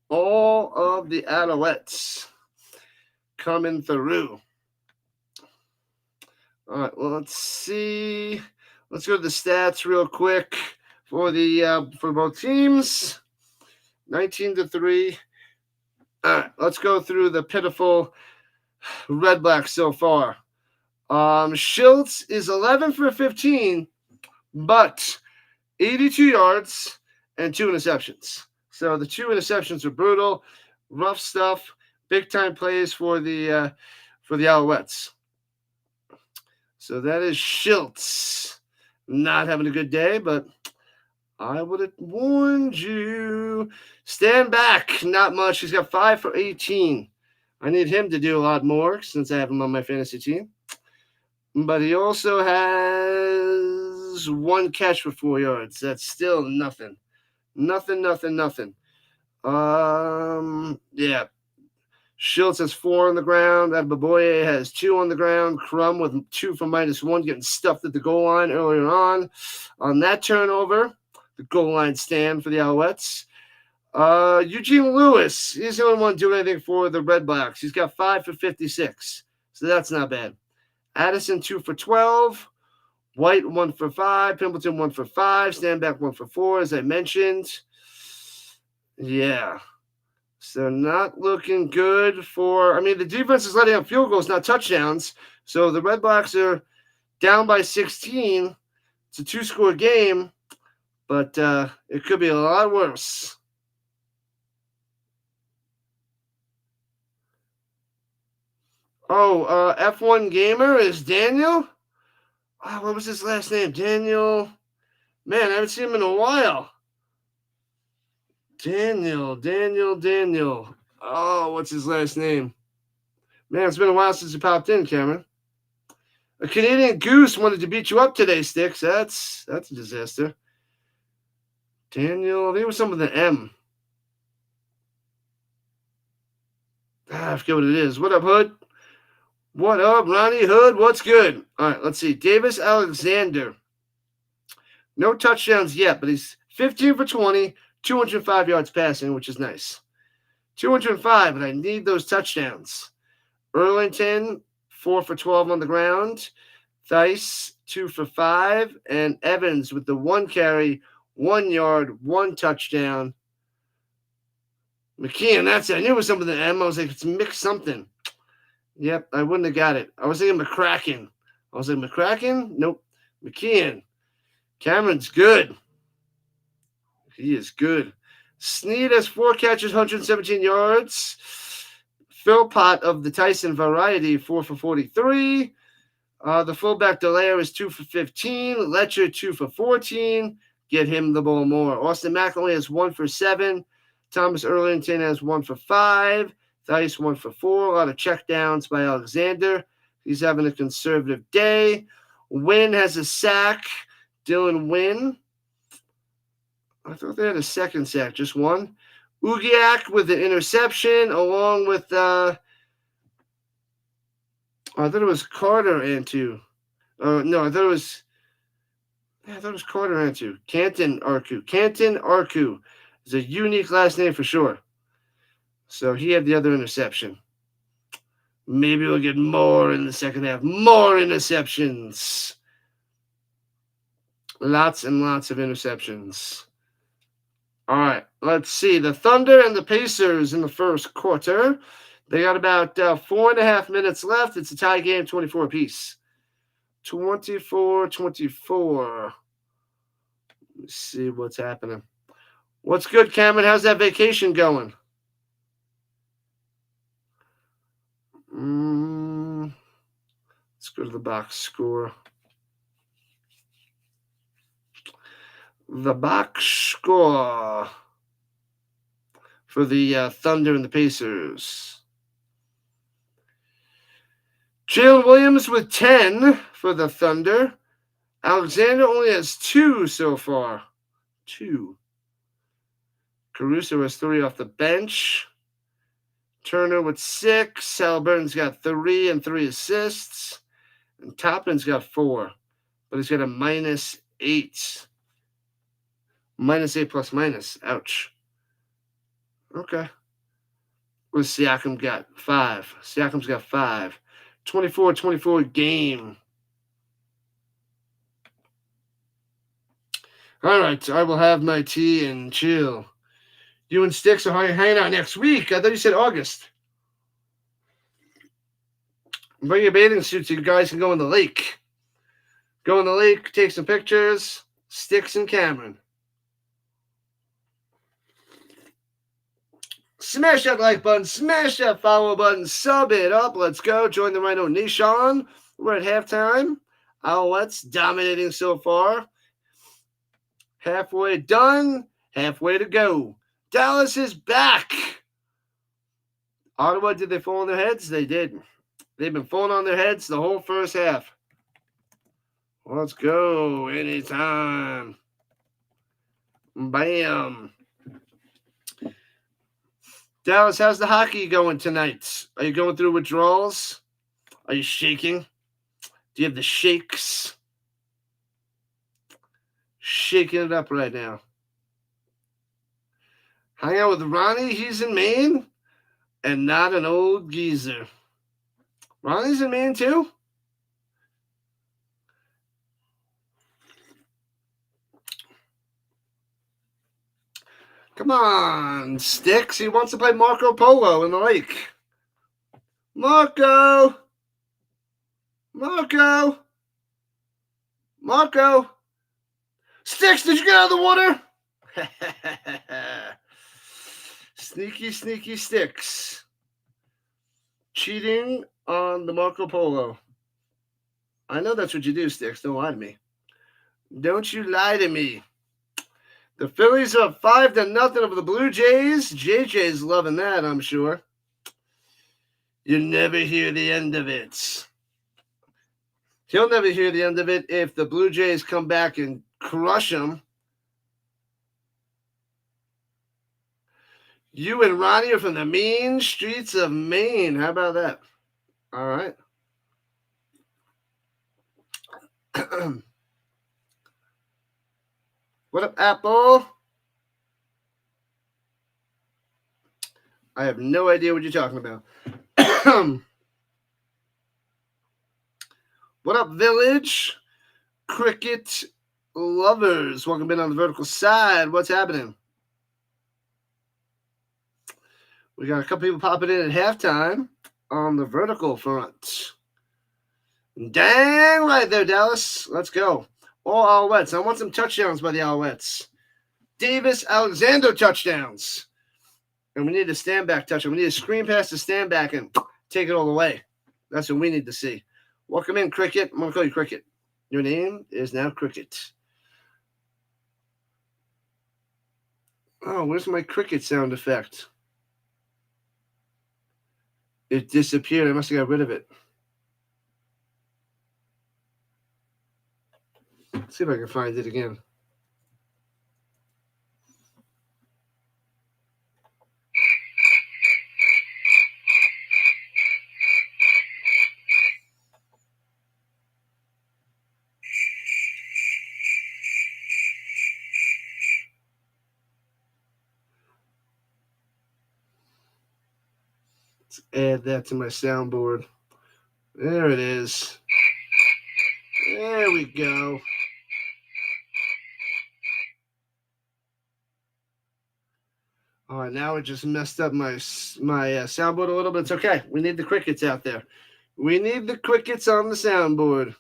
All of the Alouettes coming through. All right, well, let's see. Let's go to the stats real quick for both teams. 19-3. All right, let's go through the pitiful Redblacks so far. Shiltz is 11 for 15, but 82 yards and 2 interceptions. So the 2 interceptions are brutal, rough stuff, big time plays for the Alouettes. So that is Shiltz. Not having a good day, but I would have warned you. Stand back. Not much. He's got 5 for 18. I need him to do a lot more since I have him on my fantasy team. But he also has 1 catch for 4 yards. That's still nothing. Nothing. Yeah. Shiltz has 4 on the ground. Baboye has 2 on the ground. Crum with 2 for -1, getting stuffed at the goal line earlier on. On that turnover, the goal line stand for the Alouettes. Eugene Lewis, he's the only one doing anything for the Redblacks. He's got 5 for 56, so that's not bad. Addison, 2 for 12. White, 1 for 5. Pimpleton, 1 for 5. Standback, 1 for 4, as I mentioned. Yeah. So not looking good for, the defense is letting up field goals, not touchdowns. So the Redblacks are down by 16. It's a 2-score game, but it could be a lot worse. Oh, F1 Gamer is Daniel? What was his last name? Daniel. Man, I haven't seen him in a while. Daniel. Oh, what's his last name? Man, it's been a while since he popped in, Cameron. A Canadian Goose wanted to beat you up today, Sticks. That's a disaster. Daniel, I think it was something with an M. I forget what it is. What up, Hood? What up, Ronnie Hood? What's good? All right, let's see. Davis Alexander. No touchdowns yet, but he's 15 for 20, 205 yards passing, which is nice. 205, but I need those touchdowns. Erlington, 4 for 12 on the ground. Thice, 2 for 5. And Evans with the 1 carry, 1 yard, 1 touchdown. McKeon, that's it. I knew it was something with an M. I was like, it's mixed something. Yep, I wouldn't have got it. I was thinking McCracken. I was like, McCracken? Nope. McKeon. Cameron's good. He is good. Snead has 4 catches, 117 yards. Philpot of the Tyson variety, 4 for 43. The fullback Delaire is 2 for 15. Letcher, 2 for 14. Get him the ball more. Austin McElwain has 1 for 7. Thomas-Erlington has 1 for 5. Thice, 1 for 4. A lot of checkdowns by Alexander. He's having a conservative day. Wynn has a sack. Dylan Wynn. I thought they had a second sack, just 1. Ugiak with an interception, along with I thought it was Carter and 2. No, I thought it was Carter and 2. Canton Arku is a unique last name for sure. So he had the other interception. Maybe we'll get more in the second half. More interceptions. Lots and lots of interceptions. All right, let's see. The Thunder and the Pacers in the first quarter. They got about 4.5 minutes left. It's a tie game, 24 apiece. 24-24. Let's see what's happening. What's good, Cameron? How's that vacation going? Let's go to the box score. The box score for the Thunder and the Pacers. Jalen Williams with 10 for the Thunder. Alexander only has 2 so far. 2. Caruso has 3 off the bench. Turner with 6. Halliburton's got 3 and 3 assists. And Toppin's got 4. But he's got a -8. -8 plus minus. Ouch. Okay. What's Siakam got? 5. Siakam's got 5. 24-24 game. All right. I will have my tea and chill. You and Sticks are hanging out next week. I thought you said August. Bring your bathing suits so you guys can go in the lake. Go in the lake, take some pictures. Sticks and Cameron. Smash that like button. Smash that follow button. Sub it up. Let's go. Join the Rhino Nation. We're at halftime. Alouettes dominating so far. Halfway done. Halfway to go. Dallas is back. Ottawa, did they fall on their heads? They did. They've been falling on their heads the whole first half. Let's go. Anytime. Bam. Dallas, how's the hockey going tonight? Are you going through withdrawals? Are you shaking? Do you have the shakes? Shaking it up right now. Hang out with Ronnie. He's in Maine. And not an old geezer. Ronnie's in Maine too? Come on, Sticks. He wants to play Marco Polo in the lake. Marco! Marco! Marco! Sticks, did you get out of the water? Sneaky, sneaky Sticks. Cheating on the Marco Polo. I know that's what you do, Sticks. Don't lie to me. Don't you lie to me. The Phillies are 5-0 over the Blue Jays. JJ's loving that, I'm sure. You never hear the end of it. He'll never hear the end of it if the Blue Jays come back and crush him. You and Ronnie are from the mean streets of Maine. How about that? All right. What up, Apple? I have no idea what you're talking about. What up, Village? Cricket lovers. Welcome in on the vertical side. What's happening? We got a couple people popping in at halftime on the vertical front. Dang right there, Dallas. Let's go. All Alouettes. I want some touchdowns by the Alouettes. Davis Alexander touchdowns. And we need a stand back touchdown. We need a screen pass to stand back and take it all the way. That's what we need to see. Welcome in, Cricket. I'm going to call you Cricket. Your name is now Cricket. Oh, where's my Cricket sound effect? It disappeared. I must have got rid of it. Let's see if I can find it again. Let's add that to my soundboard. There it is. There we go. All right, now it just messed up my soundboard a little bit. It's okay. We need the crickets out there. We need the crickets on the soundboard.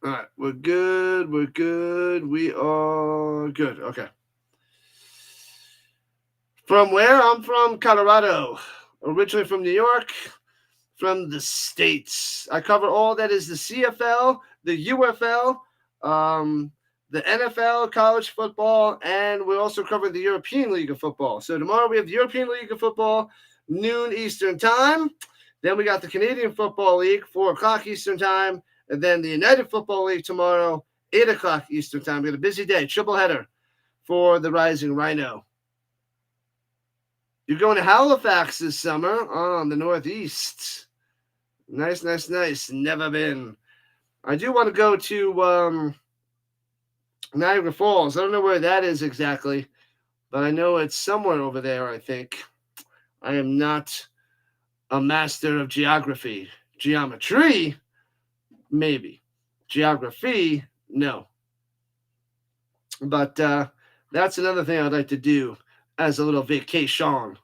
All right, we're good. We're good. We are good. Okay. From where? I'm from Colorado. Originally from New York. From the States. I cover all that is the CFL, the UFL, the NFL, college football, and we also cover the European League of Football. So tomorrow we have the European League of Football, noon Eastern time. Then we got the Canadian Football League, 4 o'clock Eastern time. And then the United Football League tomorrow, 8 o'clock Eastern time. We got a busy day, triple header for the Rising Rhino. You're going to Halifax this summer on the Northeast. Nice, nice, nice. Never been. I do want to go to Niagara Falls. I don't know where that is exactly, but I know it's somewhere over there, I think. I am not a master of geography. Geometry, maybe. Geography, no. But that's another thing I'd like to do as a little vacation.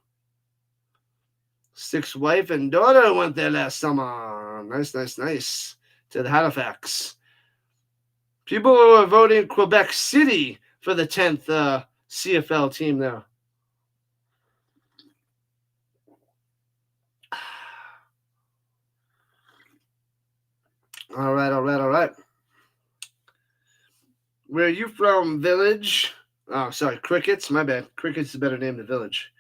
Six wife and daughter went there last summer. Nice, nice, nice. To the Halifax. People are voting Quebec City for the 10th CFL team there. All right, all right, all right. Where are you from, Village? Oh, sorry, Crickets. My bad. Crickets is a better name than Village.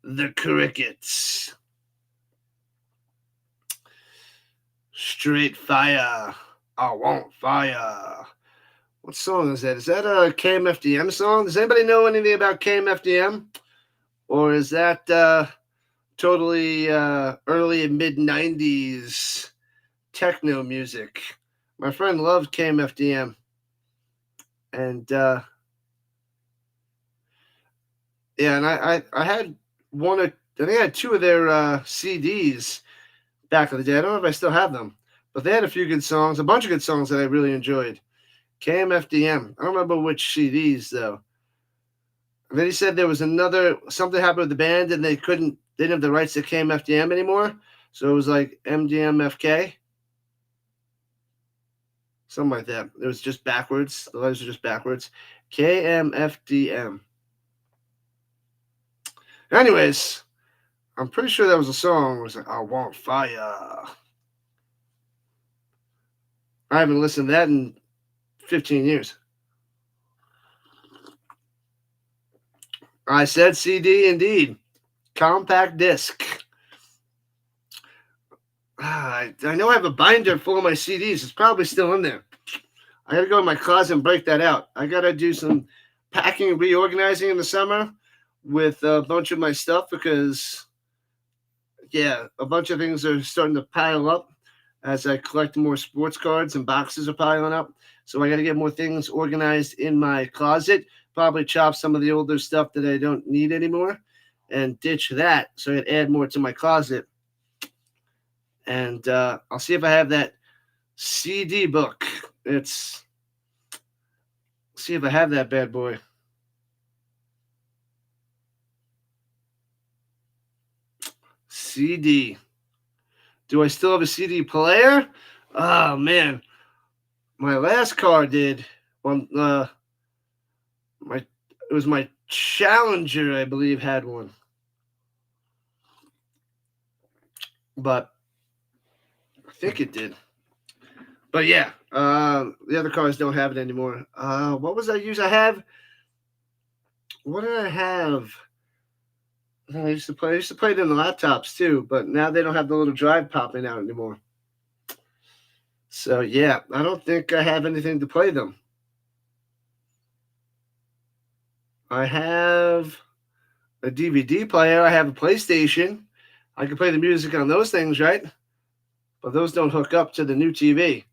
The Crickets. Straight fire. I want fire. What song is that? Is that a KMFDM song? Does anybody know anything about KMFDM? Or is that totally early and mid-90s techno music? My friend loved KMFDM. And Yeah, and I had one. I think I had two of their CDs back in the day. I don't know if I still have them, but they had a few good songs, a bunch of good songs that I really enjoyed. KMFDM. I don't remember which CDs though. And then he said there was something happened with the band and they didn't have the rights to KMFDM anymore. So it was like MDMFK. Something like that. It was just backwards. The letters are just backwards. KMFDM. Anyways, I'm pretty sure that was a song. It was like, I Want Fire. I haven't listened to that in 15 years. I said CD indeed. Compact disc. I know I have a binder full of my CDs. It's probably still in there. I got to go in my closet and break that out. I got to do some packing and reorganizing in the summer with a bunch of my stuff because, yeah, a bunch of things are starting to pile up as I collect more sports cards and boxes are piling up. So I got to get more things organized in my closet. Probably chop some of the older stuff that I don't need anymore and ditch that so I can add more to my closet. And I'll see if I have that CD book. See if I have that bad boy. CD. Do I still have a CD player? Oh, man. My last car did. It was my Challenger, I believe, had one. But I think it did. But yeah, the other cars don't have it anymore. What was I use? What did I have? I used to play it in the laptops too, but now they don't have the little drive popping out anymore. So yeah, I don't think I have anything to play them. I have a DVD player. I have a PlayStation. I can play the music on those things, right? But those don't hook up to the new TV.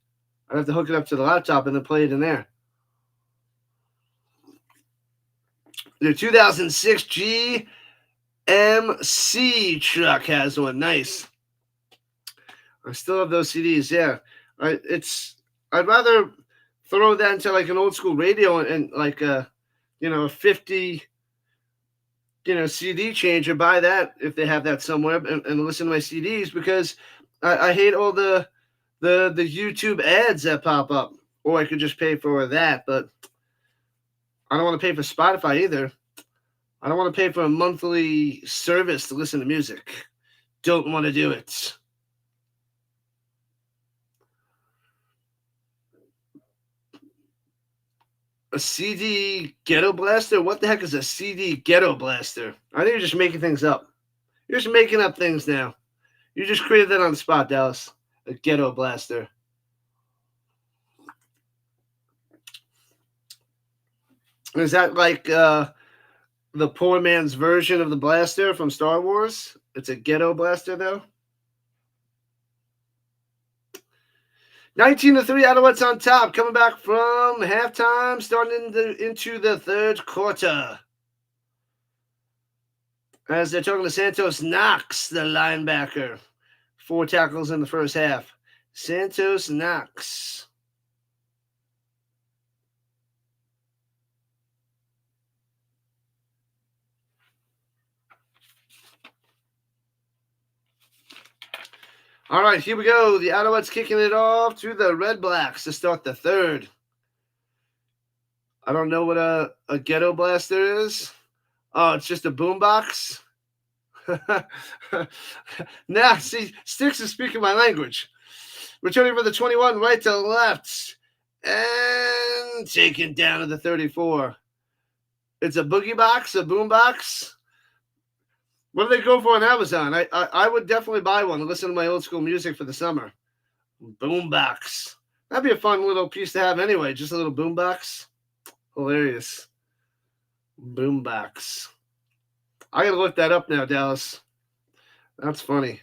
I have to hook it up to the laptop and then play it in there. The 2006 GMC truck has one. Nice. I still have those CDs. Yeah, I'd rather throw that into like an old school radio and like a 50 CD changer. Buy that if they have that somewhere and listen to my CDs because I hate all the YouTube ads that pop up. Or I could just pay for that, but I don't want to pay for Spotify either. I don't want to pay for a monthly service to listen to music. Don't want to do it. A CD ghetto blaster? What the heck is a CD ghetto blaster? I think you're just making things up. You're just making up things now. You just created that on the spot, Dallas. A ghetto blaster. Is that like the poor man's version of the blaster from Star Wars? It's a ghetto blaster, though. 19-3, Alouettes on top, coming back from halftime, starting into the third quarter. As they're talking to Santos Knox, the linebacker. 4 tackles in the first half. Santos Knox. All right, here we go. The Alouettes kicking it off to the Redblacks to start the third. I don't know what a ghetto blaster is. Oh, it's just a boombox? Nah, see, Sticks is speaking my language. Returning for the 21, right to left. And taken down to the 34. It's a boogie box, a boombox. What do they go for on Amazon? I would definitely buy one and listen to my old school music for the summer. Boombox. That'd be a fun little piece to have anyway. Just a little boombox. Hilarious. Boombox. I gotta look that up now, Dallas. That's funny.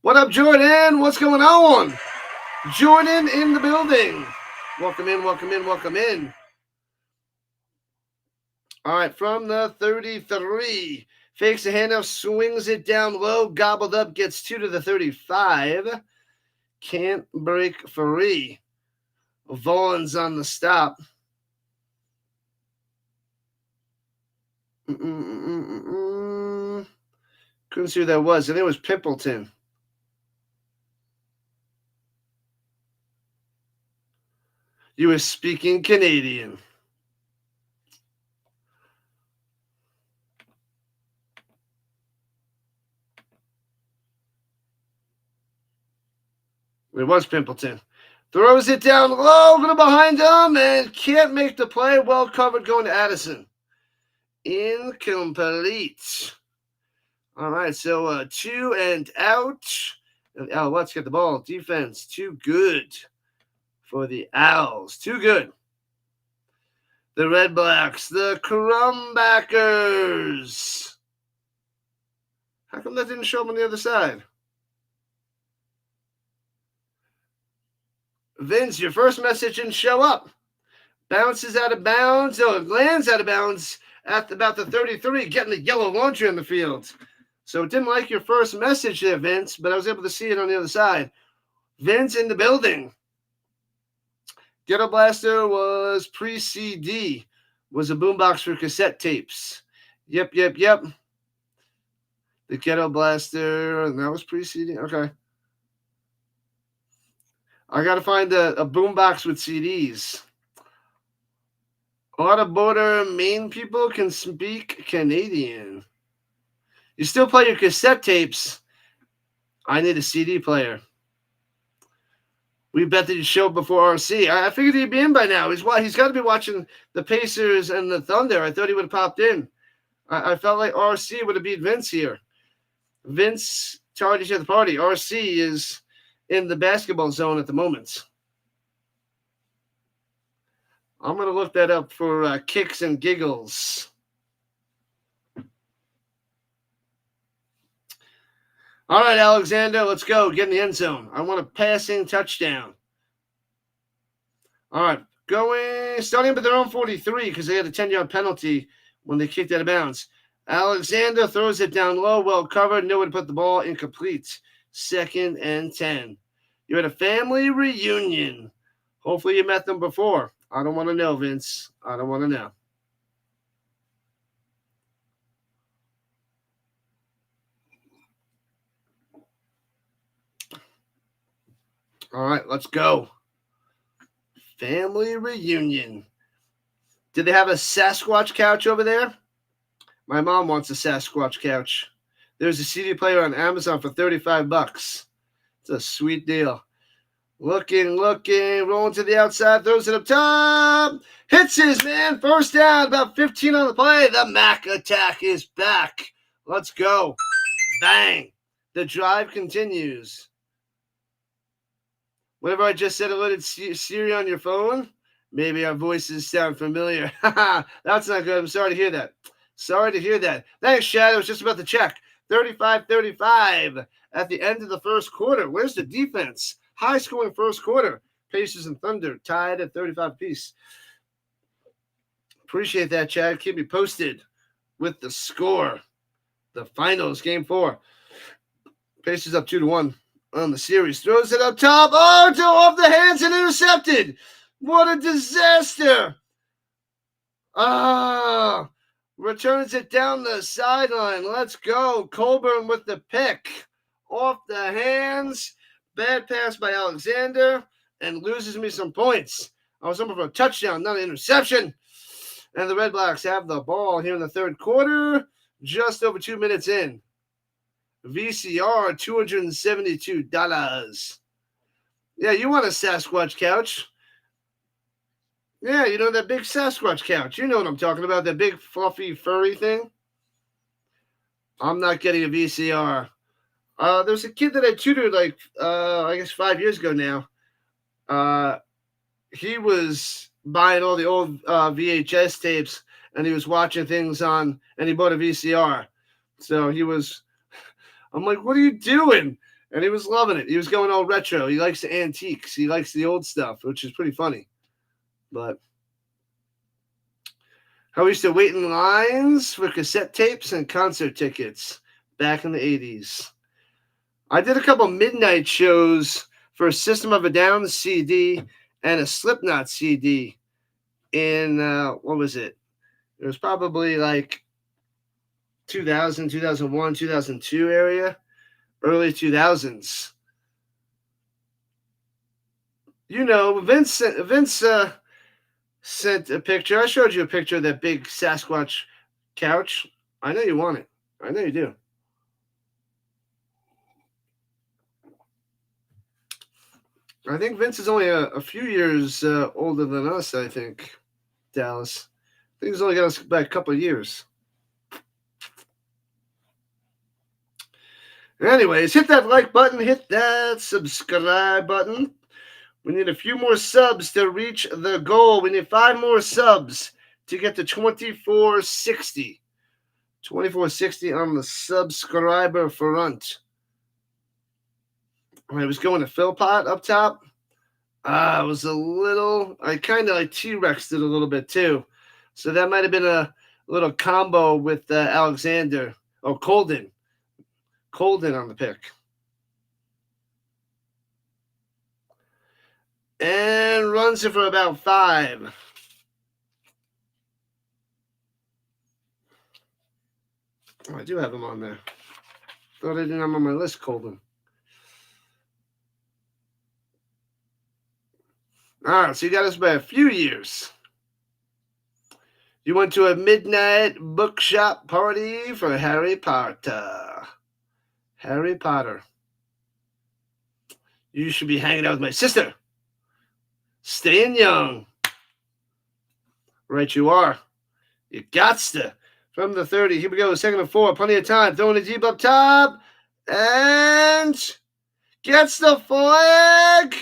What up, Jordan? What's going on? Jordan in the building. Welcome in, welcome in, welcome in. All right, from the 33. Fakes the handoff, swings it down low, gobbled up, gets 2 to the 35. Can't break free. Vaughn's on the stop. Couldn't see who that was. I think it was Pimpleton. You were speaking Canadian. It was Pimpleton. Throws it down low, going behind him, and can't make the play. Well covered going to Addison. Incomplete. All right, so 2 and out. And the Alouettes get the ball. Defense, too good for the Owls. Too good. The Redblacks, the Crumbackers. How come that didn't show up on the other side? Vince, your first message didn't show up. Bounces out of bounds. Oh, it lands out of bounds at about the 33, getting the yellow laundry on the field. So it didn't like your first message there, Vince, but I was able to see it on the other side. Vince in the building. Ghetto Blaster was pre-CD. Was a boombox for cassette tapes. Yep. The Ghetto Blaster, and that was pre-CD? Okay. I got to find a boombox with CDs. A lot of border Maine people can speak Canadian. You still play your cassette tapes. I need a CD player. We bet that he'd show up before RC. I figured he'd be in by now. He's got to be watching the Pacers and the Thunder. I thought he would have popped in. I felt like RC would have beat Vince here. Vince tardy to the party. RC is in the basketball zone at the moment. I'm going to look that up for kicks and giggles. All right, Alexander, let's go. Get in the end zone. I want a passing touchdown. All right, starting up at their own 43 because they had a 10-yard penalty when they kicked out of bounds. Alexander throws it down low, well covered, nowhere to put the ball, incomplete. 2nd and 10. You're at a family reunion. Hopefully you met them before. I don't want to know, Vince. I don't want to know. All right, let's go. Family reunion. Did they have a Sasquatch couch over there? My mom wants a Sasquatch couch. There's a CD player on Amazon for $35. It's a sweet deal. Looking, rolling to the outside, throws it up top. Hits his man. First down, about 15 on the play. The Mac attack is back. Let's go. Bang. The drive continues. Whatever I just said, alerted Siri on your phone. Maybe our voices sound familiar. That's not good. I'm sorry to hear that. Thanks, Chad. I was just about to check. 35-35 at the end of the first quarter. Where's the defense? High-scoring first quarter. Pacers and Thunder tied at 35 apiece. Appreciate that, Chad. Keep me posted with the score. The finals, game 4. Pacers up 2-1 on the series. Throws it up top. Oh, off the hands and intercepted. What a disaster. Returns it down the sideline. Let's go. Colburn with the pick. Off the hands. Bad pass by Alexander. And loses me some points. I was hoping for a touchdown, not an interception. And the Redblacks have the ball here in the third quarter. Just over 2 minutes in. VCR, $272. Yeah, you want a Sasquatch couch. Yeah, you know that big Sasquatch couch. You know what I'm talking about, that big fluffy furry thing. I'm not getting a VCR. There's a kid that I tutored I guess 5 years ago now. He was buying all the old VHS tapes, and he was watching things and he bought a VCR. So I'm like, what are you doing? And he was loving it. He was going all retro. He likes the antiques. He likes the old stuff, which is pretty funny. But How we used to wait in lines for cassette tapes and concert tickets back in the 80s. I did a couple midnight shows for a System of a Down CD and a Slipknot CD in, what was it? It was probably like 2000, 2001, 2002 area, early 2000s. You know, Vince sent a picture. I showed you a picture of that big Sasquatch couch. I know you want it. I know you do. I think Vince is only a few years older than us, I think, Dallas. I think he's only got us by a couple of years. Anyways, hit that like button. Hit that subscribe button. We need a few more subs to reach the goal. We need 5 more subs to get to 2460. 2460 on the subscriber front. I was going to Philpot up top. I was a little, I kind of like T-Rexed it a little bit too. So that might have been a little combo with Alexander. Oh, Colden. Colden on the pick. And runs it for about 5. Oh, I do have him on there. Thought I didn't have him on my list, Colden. All right, so you got us by a few years. You went to a midnight bookshop party for Harry Potter. Harry Potter. You should be hanging out with my sister. Staying young. Right you are. You gots to. From the 30. Here we go. 2nd and 4. Plenty of time. Throwing it deep up top. And gets the flag.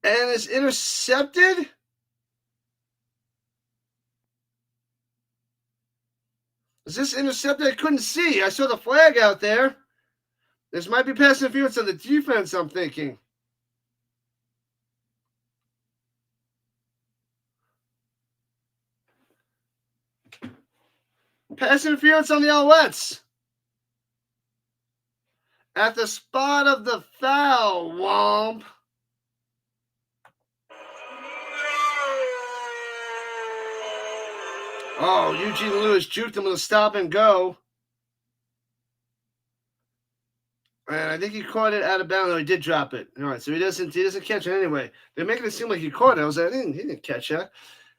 And is intercepted. Is this intercepted? I couldn't see. I saw the flag out there. This might be pass interference on the defense, I'm thinking. Pass interference on the Alouettes. At the spot of the foul, Womp. Oh, Eugene Lewis juked him with a stop and go. And I think he caught it out of bounds. No, he did drop it. All right, so he doesn't catch it anyway. They're making it seem like he caught it. I was like, he didn't catch that.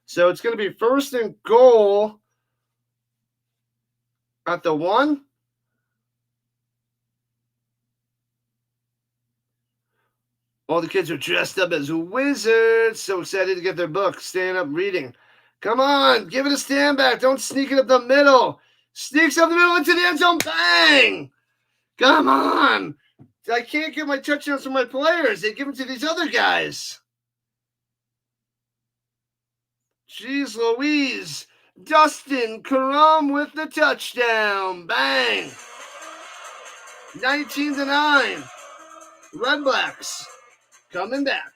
So it's going to be 1st and goal at the 1. All the kids are dressed up as wizards. So excited to get their book. Staying up reading. Come on, give it a stand back. Don't sneak it up the middle. Sneaks up the middle into the end zone. Bang! Come on. I can't get my touchdowns from my players. They give them to these other guys. Jeez Louise. Dustin Karam with the touchdown. Bang. 19-9. Redblacks coming back.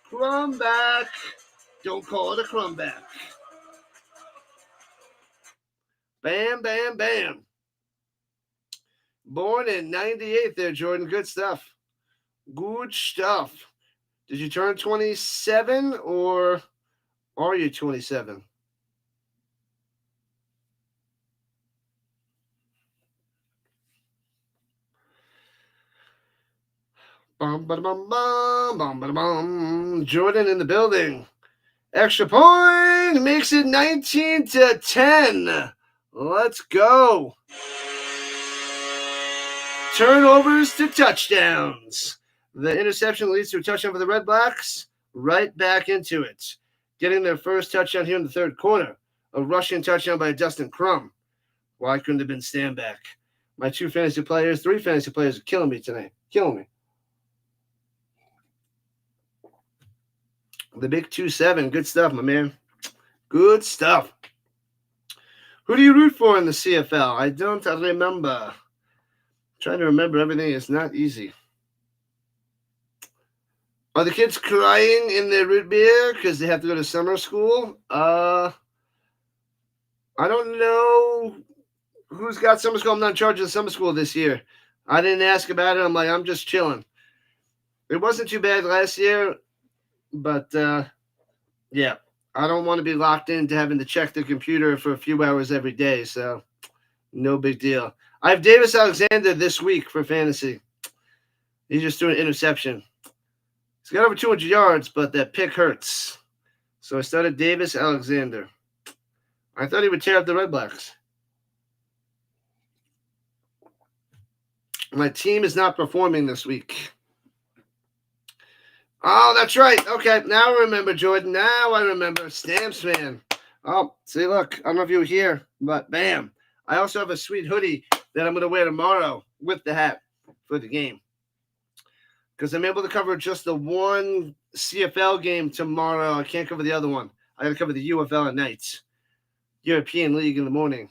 Crumb back. Don't call it a crumb back. Bam, bam, bam. Born in 98 there, Jordan. Good stuff. Good stuff. Did you turn 27 or are you 27? Bum, ba, bum, bum, bum, ba, bum. Jordan in the building. Extra point makes it 19-10. Let's go. Turnovers to touchdowns. The interception leads to a touchdown for the Redblacks. Right back into it. Getting their first touchdown here in the 3rd quarter. A rushing touchdown by Dustin Crum. Why couldn't it have been stand back? My 3 fantasy players are killing me tonight. Killing me. The big 2-7. Good stuff, my man. Good stuff. Who do you root for in the CFL? I don't remember. Trying to remember everything is not easy. Are the kids crying in their root beer because they have to go to summer school? I don't know who's got summer school. I'm not in charge of the summer school this year. I didn't ask about it. I'm just chilling. It wasn't too bad last year, but yeah, I don't want to be locked into having to check the computer for a few hours every day, so no big deal. I have Davis Alexander this week for fantasy. He's just doing an interception. He's got over 200 yards, but that pick hurts. So I started Davis Alexander. I thought he would tear up the Redblacks. My team is not performing this week. Oh, that's right. Okay, now I remember, Jordan. Now I remember. Stamps, man. Oh, see, look. I don't know if you were here, but bam. I also have a sweet hoodie that I'm going to wear tomorrow with the hat for the game. Because I'm able to cover just the one CFL game tomorrow. I can't cover the other one. I got to cover the UFL at night. European League in the morning.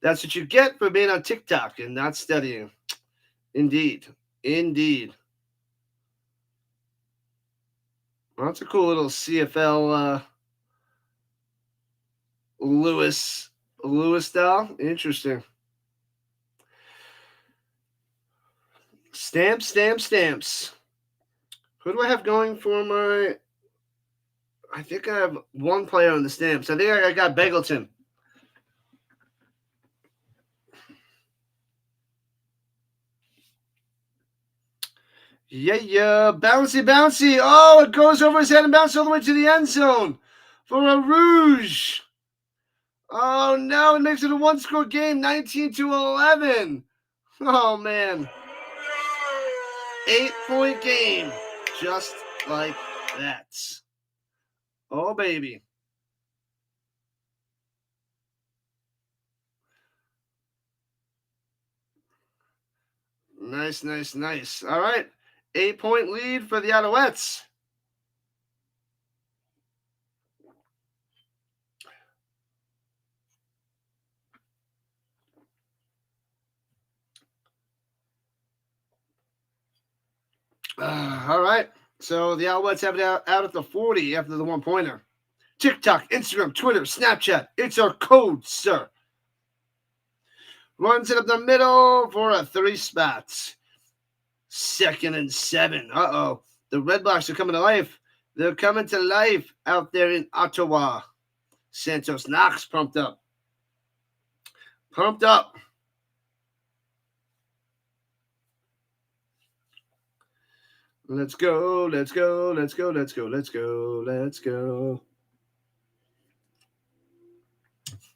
That's what you get for being on TikTok and not studying. Indeed. Indeed. Well, that's a cool little CFL Lewis style. Interesting. Stamps. Who do I have going for my... I think I have one player on the stamps. I think I got Beggleton. Yeah. Bouncy. Oh, it goes over his head and bounces all the way to the end zone for a rouge. Oh, no. It makes it a one-score game, 19-11. Oh, man. 8-point game. Just like that. Oh, baby. Nice. All right. 8-point lead for the Alouettes. All right. So the Alouettes have it out at the 40 after the one-pointer. TikTok, Instagram, Twitter, Snapchat. It's our code, sir. Runs it up the middle for a 3 spots. 2nd and 7. Uh-oh. The Redblacks are coming to life. They're coming to life out there in Ottawa. Santos Knox pumped up. Let's go.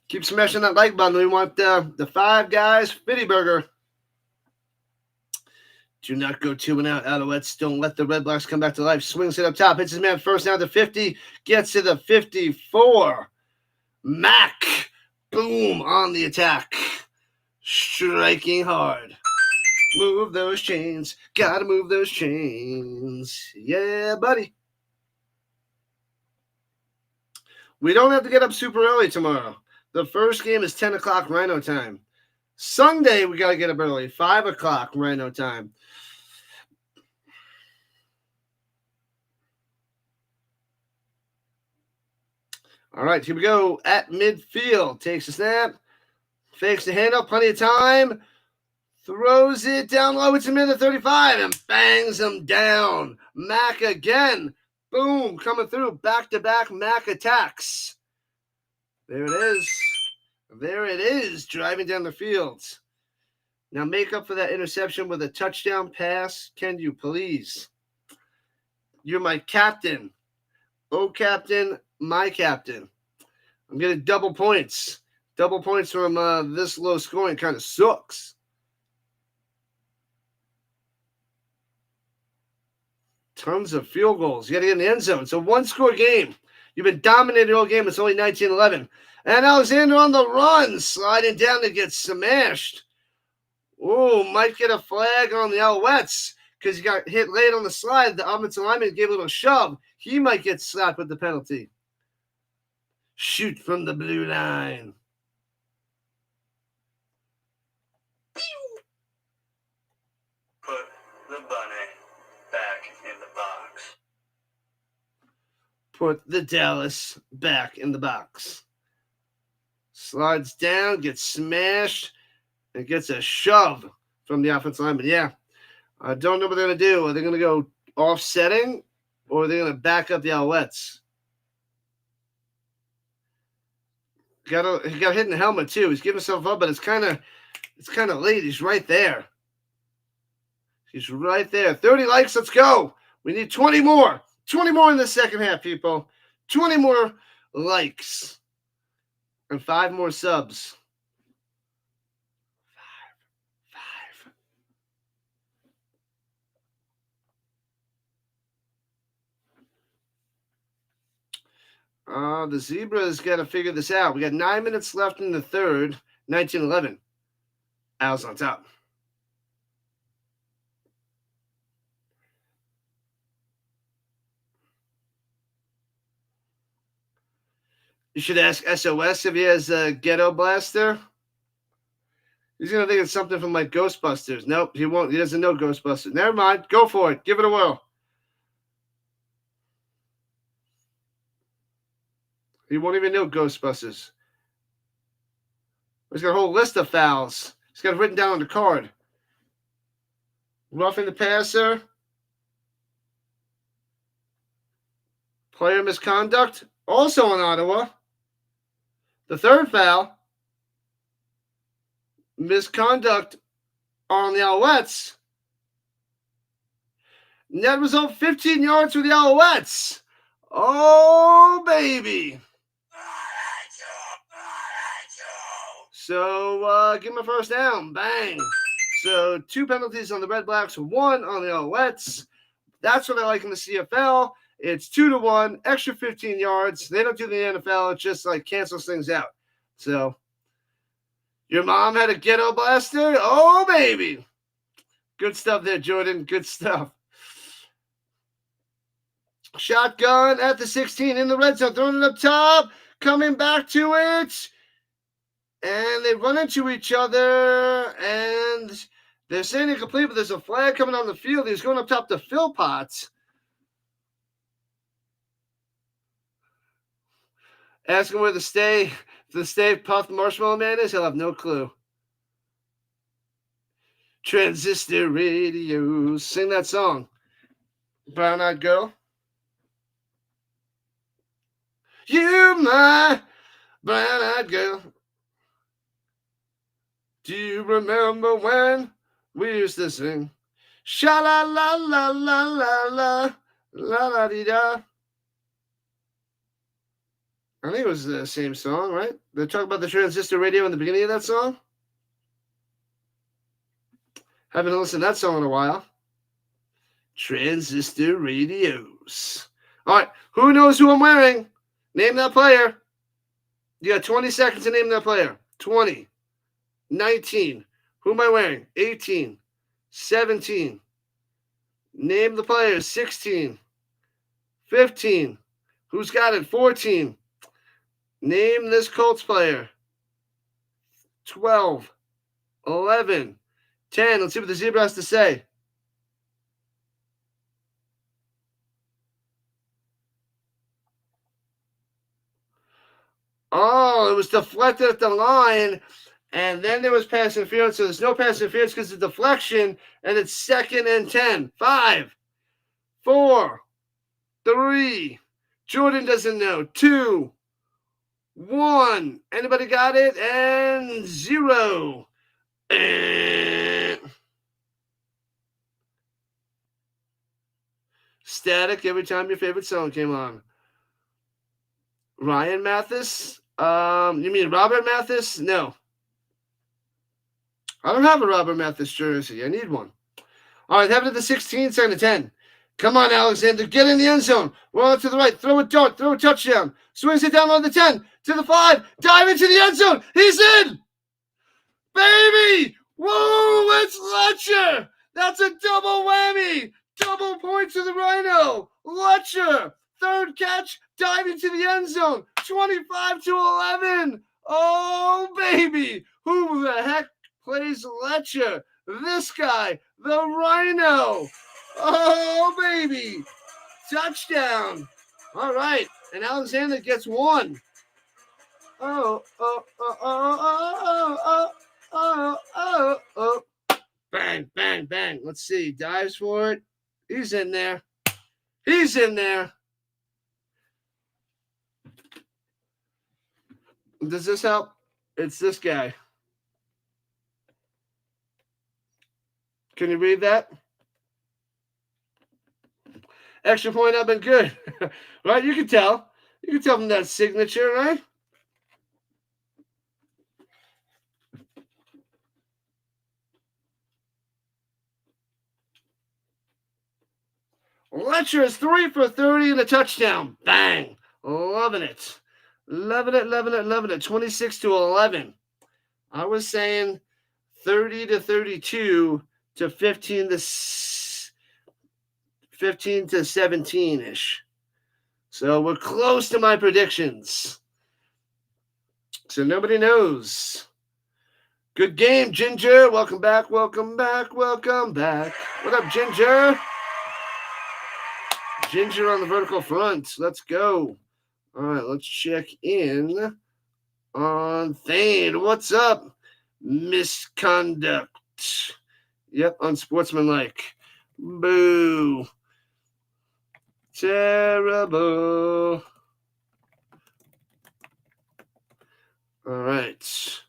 Keep smashing that like button. We want the 5 guys, Fitty Burger. Do not go 2-and-out, Alouettes. Don't let the Redblacks come back to life. Swings it up top. Hits his man first down to 50. Gets to the 54. Mac. Boom on the attack. Striking hard. Move those chains. Gotta move those chains. Yeah, buddy. We don't have to get up super early tomorrow. The first game is 10 o'clock Rhino time. Sunday, we got to get up early. 5 o'clock Rhino time. All right, here we go. At midfield. Takes a snap. Fakes the handoff. Plenty of time. Throws it down low. It's a minute 35 and bangs him down. Mac again. Boom. Coming through. Back-to-back Mac attacks. There it is. Driving down the field. Now make up for that interception with a touchdown pass. Can you please? You're my captain. Oh, captain. My captain. I'm getting double points. Double points from this low scoring kind of sucks. Tons of field goals. You got to get in the end zone. It's a one-score game. You've been dominated all game. It's only 19-11. And Alexander on the run, sliding down to get smashed. Oh, might get a flag on the Alouettes because he got hit late on the slide. The offensive lineman gave a little shove. He might get slapped with the penalty. Shoot from the blue line. Put the bunny back in put the Dallas back in the box. Slides down, gets smashed, and gets a shove from the offensive lineman. Yeah, I don't know what they're going to do. Are they going to go offsetting, or are they going to back up the Alouettes? He got hit in the helmet too. He's giving himself up, but it's kind of late. He's right there. He's right there. 30 likes. Let's go. We need 20 more. 20 more in the second half, people. 20 more likes. And 5 more subs. 5. The Zebras got to figure this out. We got 9 minutes left in the third. 19-11. Owls on top. You should ask SOS if he has a ghetto blaster. He's going to think it's something from like Ghostbusters. Nope, he won't. He doesn't know Ghostbusters. Never mind. Go for it. Give it a whirl. He won't even know Ghostbusters. He's got a whole list of fouls. He's got it written down on the card. Roughing the passer. Player misconduct. Also on Ottawa. The third foul. Misconduct on the Alouettes. Net result 15 yards for the Alouettes. Oh, baby. So, give him a first down. Bang. So, 2 penalties on the Redblacks, 1 on the Alouettes. That's what I like in the CFL. It's 2-1, extra 15 yards. They don't do the NFL. It just like cancels things out. So, your mom had a ghetto blaster? Oh, baby. Good stuff there, Jordan. Good stuff. Shotgun at the 16 in the red zone. Throwing it up top. Coming back to it. And they run into each other. And they're saying incomplete, but there's a flag coming on the field. He's going up top to Philpot. Ask him where the stay puffed marshmallow man is. He'll have no clue. Transistor radio. Sing that song. Brown-eyed girl. You my brown-eyed girl. Do you remember when we used to sing? Sha-la-la-la-la-la-la, la-la-dee-da. I think it was the same song, right? They talk about the transistor radio in the beginning of that song. Haven't listened to that song in a while. Transistor radios. All right, who knows who I'm wearing? Name that player. You got 20 seconds to name that player. 20, 19. Who am I wearing? 18, 17. Name the players. 16, 15. Who's got it? 14. Name this Colts player. 12, 11, 10. Let's see what the Zebra has to say. Oh, it was deflected at the line, and then there was pass interference. So there's no pass interference because of deflection, and it's 2nd and 10. 5, 4, 3. Jordan doesn't know. 2, 1. Anybody got it? And 0. Static every time your favorite song came on. Ryan Mathis? You mean Robert Mathis? No. I don't have a Robert Mathis jersey. I need one. All right, have it at the 16, 2nd and 10. Come on, Alexander. Get in the end zone. Roll it to the right. Throw a dart. Throw a touchdown. Swings it down on the 10. To the 5. Dive into the end zone. He's in. Baby. Whoa, it's Letcher. That's a double whammy. Double points to the Rhino. Letcher. 3rd catch. Diving to the end zone. 25-11. Oh, baby. Who the heck plays Letcher? This guy, the Rhino. Oh, baby. Touchdown. All right. And Alexander gets 1. Oh. Bang, bang, bang. Let's see. Dives for it. He's in there. He's in there. Does this help? It's this guy. Can you read that? Extra point up and good. Right? You can tell. You can tell from that signature, right? Letcher is 3 for 30 and a touchdown. Bang. Loving it. Loving it, loving it, loving it. 26 to 11. I was saying 30 to 32 to 15 to 17-ish. So we're close to my predictions. So nobody knows. Good game, Ginger. Welcome back, welcome back, welcome back. What up, Ginger? Ginger on the vertical front. Let's go. All right, let's check in on Thane. What's up? Misconduct. Yep, unsportsmanlike. Boo. Terrible. All right.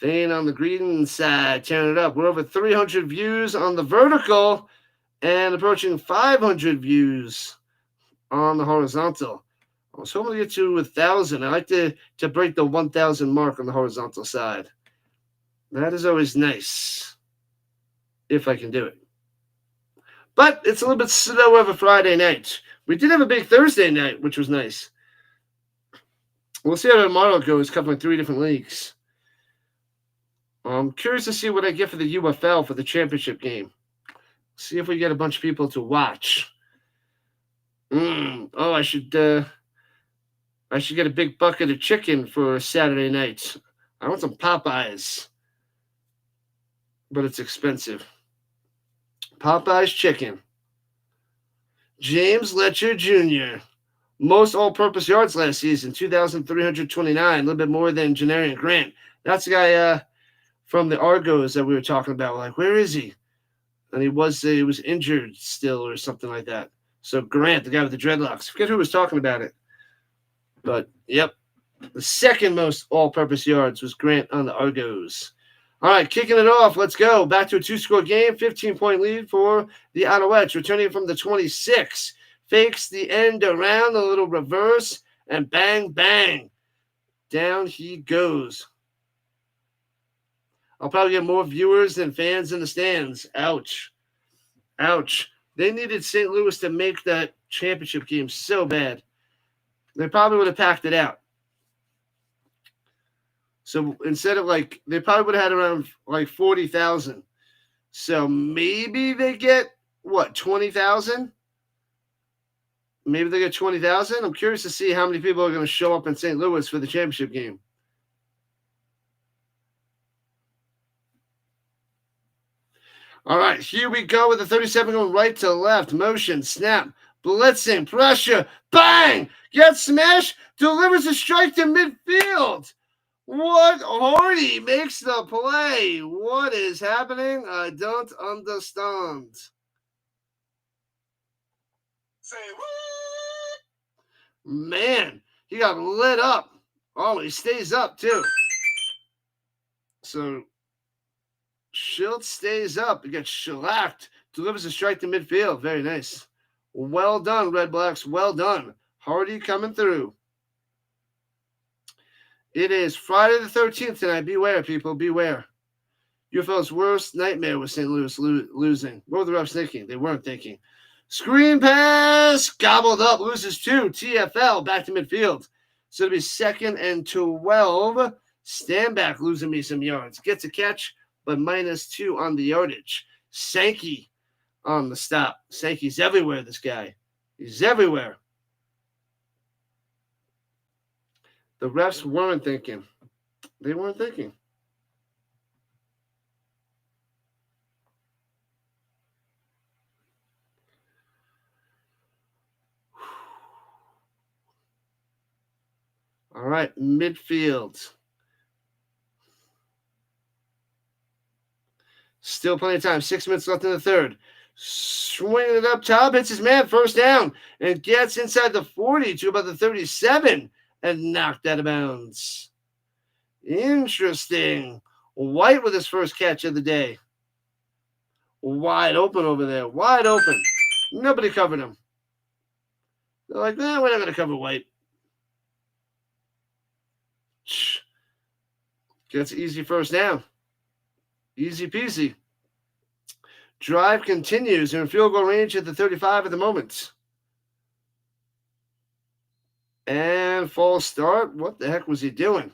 Thane on the green side, tearing it up. We're over 300 views on the vertical and approaching 500 views on the horizontal. I was hoping to get to 1,000. I like to break the 1,000 mark on the horizontal side. That is always nice, if I can do it. But it's a little bit slow of a Friday night. We did have a big Thursday night, which was nice. We'll see how tomorrow goes, covering 3 different leagues. I'm curious to see what I get for the UFL for the championship game. See if we get a bunch of people to watch. Oh, I should get a big bucket of chicken for Saturday night. I want some Popeyes, but it's expensive. Popeyes chicken. James Letcher Jr. Most all-purpose yards last season, 2,329, a little bit more than Janarian Grant. That's the guy from the Argos that we were talking about. Like, where is he? And he was injured still or something like that. So Grant, the guy with the dreadlocks. I forget who was talking about it. But, yep. The second most all-purpose yards was Grant on the Argos. All right, kicking it off. Let's go. Back to a 2-score game. 15-point lead for the Alouettes. Returning from the 26. Fakes the end around, a little reverse, and bang, bang. Down he goes. I'll probably get more viewers than fans in the stands. Ouch. Ouch. They needed St. Louis to make that championship game so bad. They probably would have packed it out. So instead of they probably would have had around 40,000. So maybe they get, 20,000? Maybe they get 20,000. I'm curious to see how many people are going to show up in St. Louis for the championship game. All right, here we go with the 37 going right to left. Motion, snap, blitzing, pressure, bang! Gets smashed, delivers a strike to midfield. What? Hardy makes the play. What is happening? I don't understand. Say what? Man, he got lit up. Oh, he stays up too. So Shiltz stays up. He gets shellacked. Delivers a strike to midfield. Very nice. Well done, Redblacks. Well done. Hardy coming through. It is Friday the 13th tonight. Beware, people. Beware. UFL's worst nightmare was St. Louis losing. What were the refs thinking? They weren't thinking. Screen pass. Gobbled up. Loses 2. TFL back to midfield. So it'll be 2nd and 12. Stand back. Losing me some yards. Gets a catch, but -2 on the yardage. Sankey on the stop. Sankey's everywhere, this guy. He's everywhere. The refs weren't thinking. They weren't thinking. All right, midfield. Still plenty of time. 6 minutes left in the third. Swinging it up top, hits his man, first down, and gets inside the 40 to about the 37 and knocked out of bounds. Interesting. White with his first catch of the day. Wide open over there. Wide open. Nobody covered him. They're like, we're not going to cover White. Gets easy first down. Easy peasy. Drive continues. They're in field goal range at the 35 at the moment. And false start. What the heck was he doing?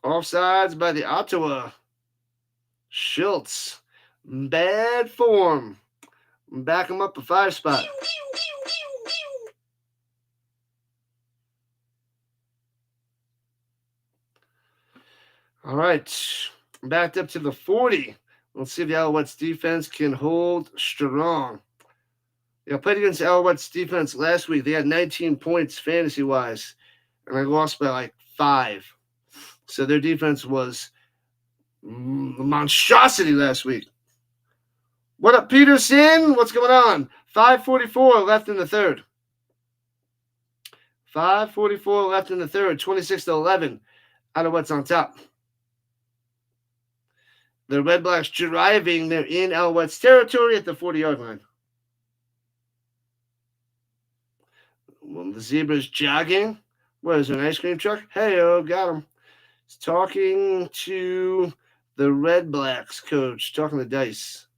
Offsides by the Ottawa. Shiltz. Bad form. Back him up a 5 spot. All right. Backed up to the 40. Let's see if the Alouettes defense can hold strong. I played against the Alouettes defense last week. They had 19 points fantasy-wise, and I lost by like 5. So their defense was a monstrosity last week. What up, Peterson? What's going on? 5:44 left in the third. 5:44 left in the third. 26-11. Alouettes on top. The Redblacks driving. They're in Alouettes territory at the 40-yard line. Well, the Zebra's jogging. What is there, an ice cream truck? Hey-oh, got him. He's talking to the Redblacks coach, talking to Dice.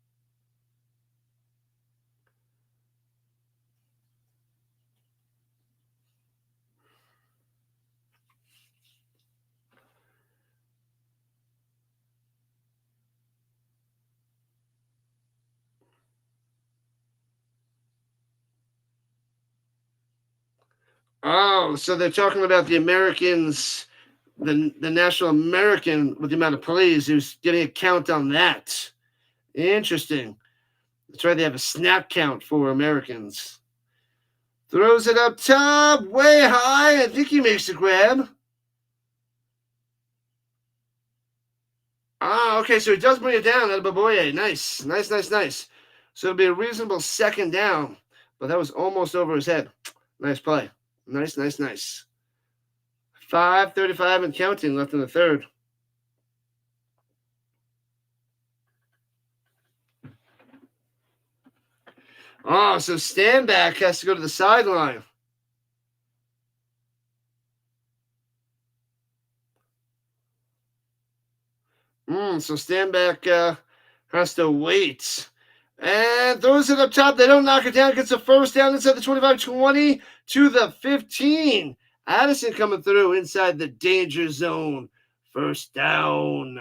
Oh, so they're talking about the Americans, the National American with the amount of plays. Who's getting a count on that? Interesting. That's right. They have a snap count for Americans. Throws it up top, way high. I think he makes the grab. Ah, okay. So he does bring it down. Attaboye. Nice. Nice. So it'll be a reasonable second down, but that was almost over his head. Nice play. Nice. 5:35 and counting left in the third. Oh, so Stanback has to go to the sideline. So Stanback has to wait. And throws it up top. They don't knock it down. Gets a first down inside the 25-20 to the 15. Addison coming through inside the danger zone. First down.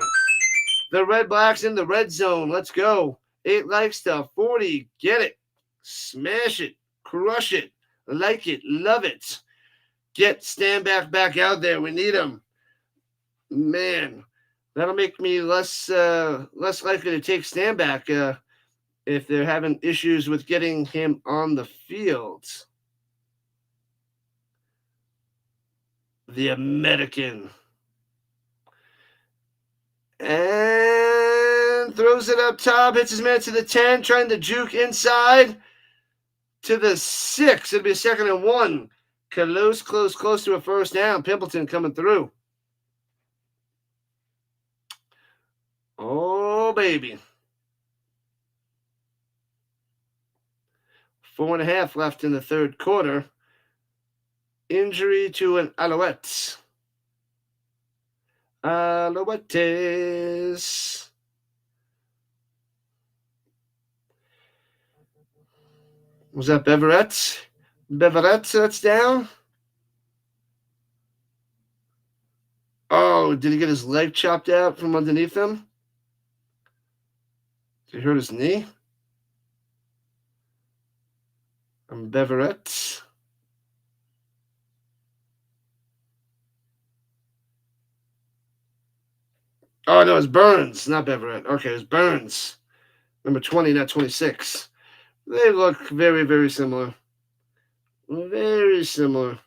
The Redblacks in the red zone. Let's go. 8 likes to 40. Get it. Smash it. Crush it. Like it. Love it. Get Stanback back out there. We need him. Man, that'll make me less likely to take Stanback if they're having issues with getting him on the field. The American. And throws it up top. Hits his man to the 10. Trying to juke inside to the 6. It'll be a 2nd and 1. Close to a first down. Pimpleton coming through. Oh, baby. 4.5 left in the third quarter. Injury to an Alouette. Alouettes. Was that Beverett? That's down. Oh, did he get his leg chopped out from underneath him? Did he hurt his knee? Beverett. Oh, no, it's Burns, not Beverett. Okay, it's Burns. Number 20, not 26. They look very, very similar. Very similar.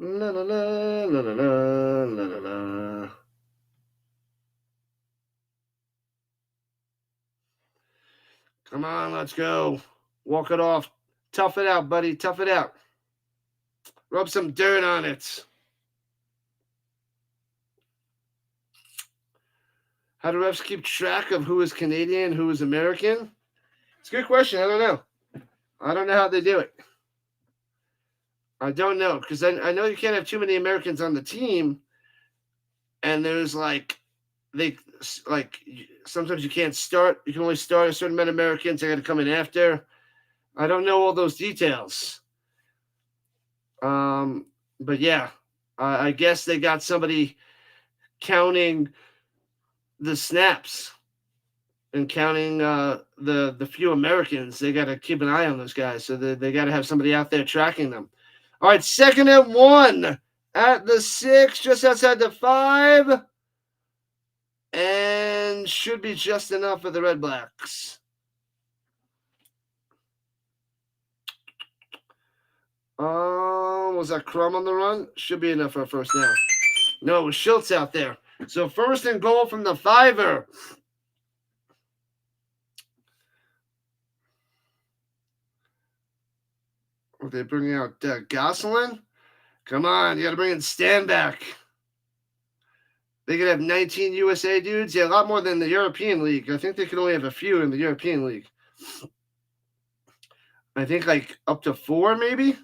La la la la la la la la la. Come on, let's go. Walk it off. Tough it out, buddy. Tough it out. Rub some dirt on it. How do refs keep track of who is Canadian, who is American? It's a good question. I don't know. I don't know how they do it. I don't know, because I know you can't have too many Americans on the team, and there's sometimes you can't start. You can only start a certain amount of Americans. They got to come in after. I don't know all those details. But yeah, I guess they got somebody counting the snaps and counting the few Americans. They got to keep an eye on those guys, so they got to have somebody out there tracking them. All right, 2nd and 1 at the 6, just outside the 5, and should be just enough for the Redblacks. Was that Crum on the run? Should be enough for a first down. No, it was Shiltz out there. So 1st and goal from the 5er. Are they bringing out Gosselin? Come on, you got to bring in Stanback. They could have 19 USA dudes. Yeah, a lot more than the European League. I think they could only have a few in the European League. I think like up to 4 maybe.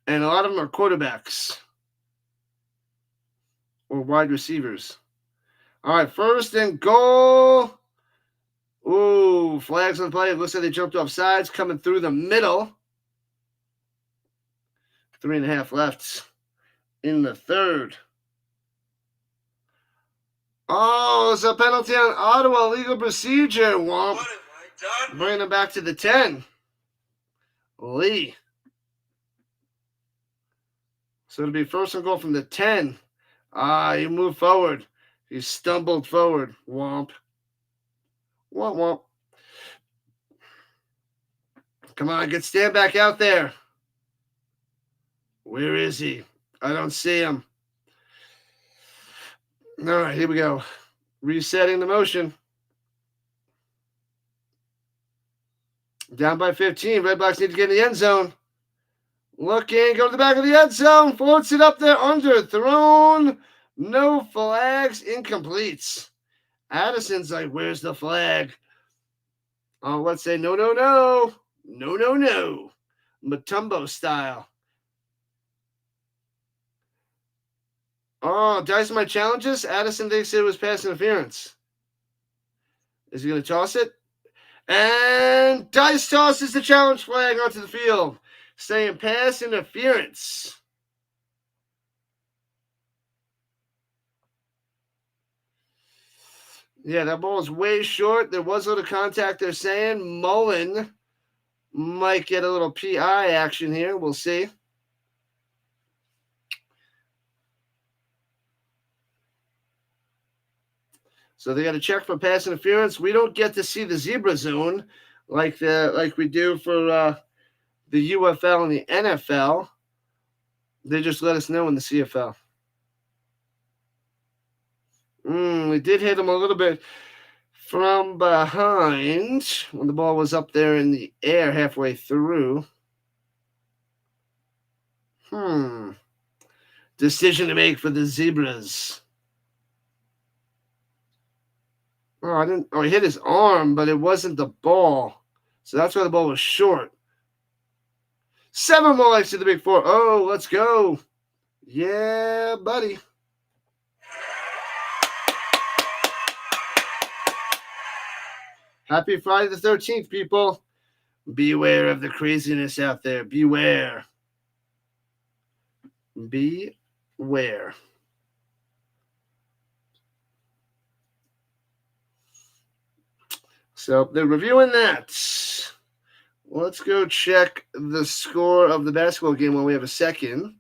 And a lot of them are quarterbacks or wide receivers. All right, 1st and goal. Ooh, flags on play. It looks like they jumped off sides, coming through the middle. 3.5 left in the 3rd. Oh, it's a penalty on Ottawa. Legal procedure. Womp. What have I done? Bringing them back to the 10. Lee. So it'll be 1st and goal from the 10. He moved forward. He stumbled forward. Womp. Womp, womp. Come on, get Stanback out there. Where is he? I don't see him. All right, here we go. Resetting the motion. Down by 15. Redblacks need to get in the end zone. Looking, go to the back of the end zone. Floats it up there, underthrown. No flags, incomplete. Addison's like, where's the flag? Oh, let's say no, no, no. No, no, no. Mutombo style. Oh, dice my challenges. Addison thinks it was pass interference. Is he going to toss it? And Dice tosses the challenge flag onto the field, saying pass interference. Yeah, that ball is way short. There was a little contact, they're saying. Mullen might get a little PI action here. We'll see. So they got to check for pass interference. We don't get to see the zebra zone like we do for the UFL and the NFL. They just let us know in the CFL. We did hit him a little bit from behind when the ball was up there in the air halfway through. Decision to make for the Zebras. Oh, he hit his arm, but it wasn't the ball. So that's why the ball was short. 7 more lights to the Big 4. Oh, let's go. Yeah, buddy. Happy Friday the 13th, people. Beware of the craziness out there. Beware. Beware. So they're reviewing that. Let's go check the score of the basketball game while we have a second.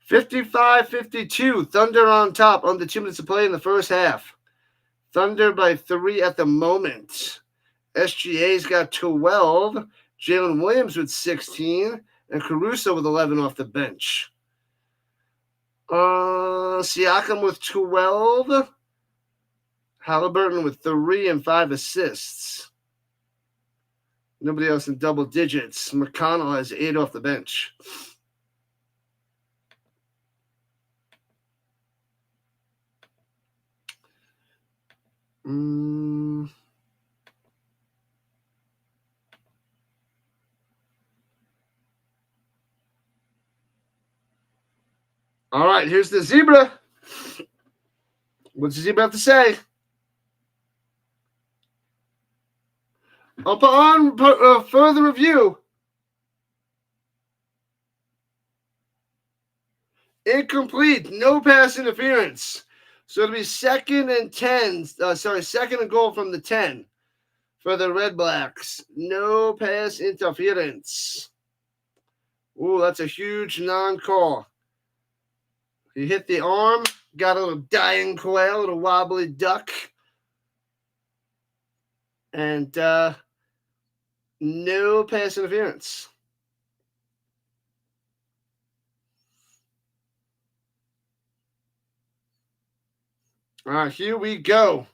55-52. Thunder on top. Under 2 minutes to play in the first half. Thunder by 3 at the moment. SGA's got 12. Jalen Williams with 16. and Caruso with 11 off the bench. Siakam with 12. Halliburton with 3 and 5 assists. Nobody else in double digits. McConnell has 8 off the bench. All right, here's the zebra. What's the zebra have to say? Upon further review, incomplete, no pass interference. So it'll be second and goal from the 10 for the Redblacks. No pass interference. Ooh, that's a huge non-call. He hit the arm, got a little dying quail, a little wobbly duck. And no pass interference. All right, here we go.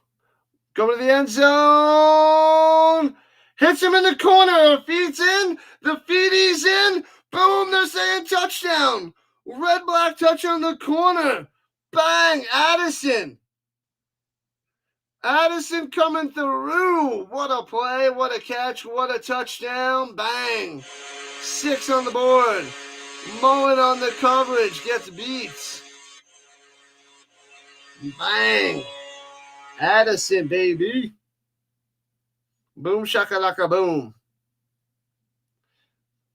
Go to the end zone. Hits him in the corner. Feeds in. The feedy's in. Boom, they're saying touchdown. Red Black touch on the corner. Bang, Addison. Addison coming through. What a play, what a catch, what a touchdown. Bang. 6 on the board. Mullen on the coverage. Gets beat. Bang. Addison, baby. Boom, shakalaka, boom.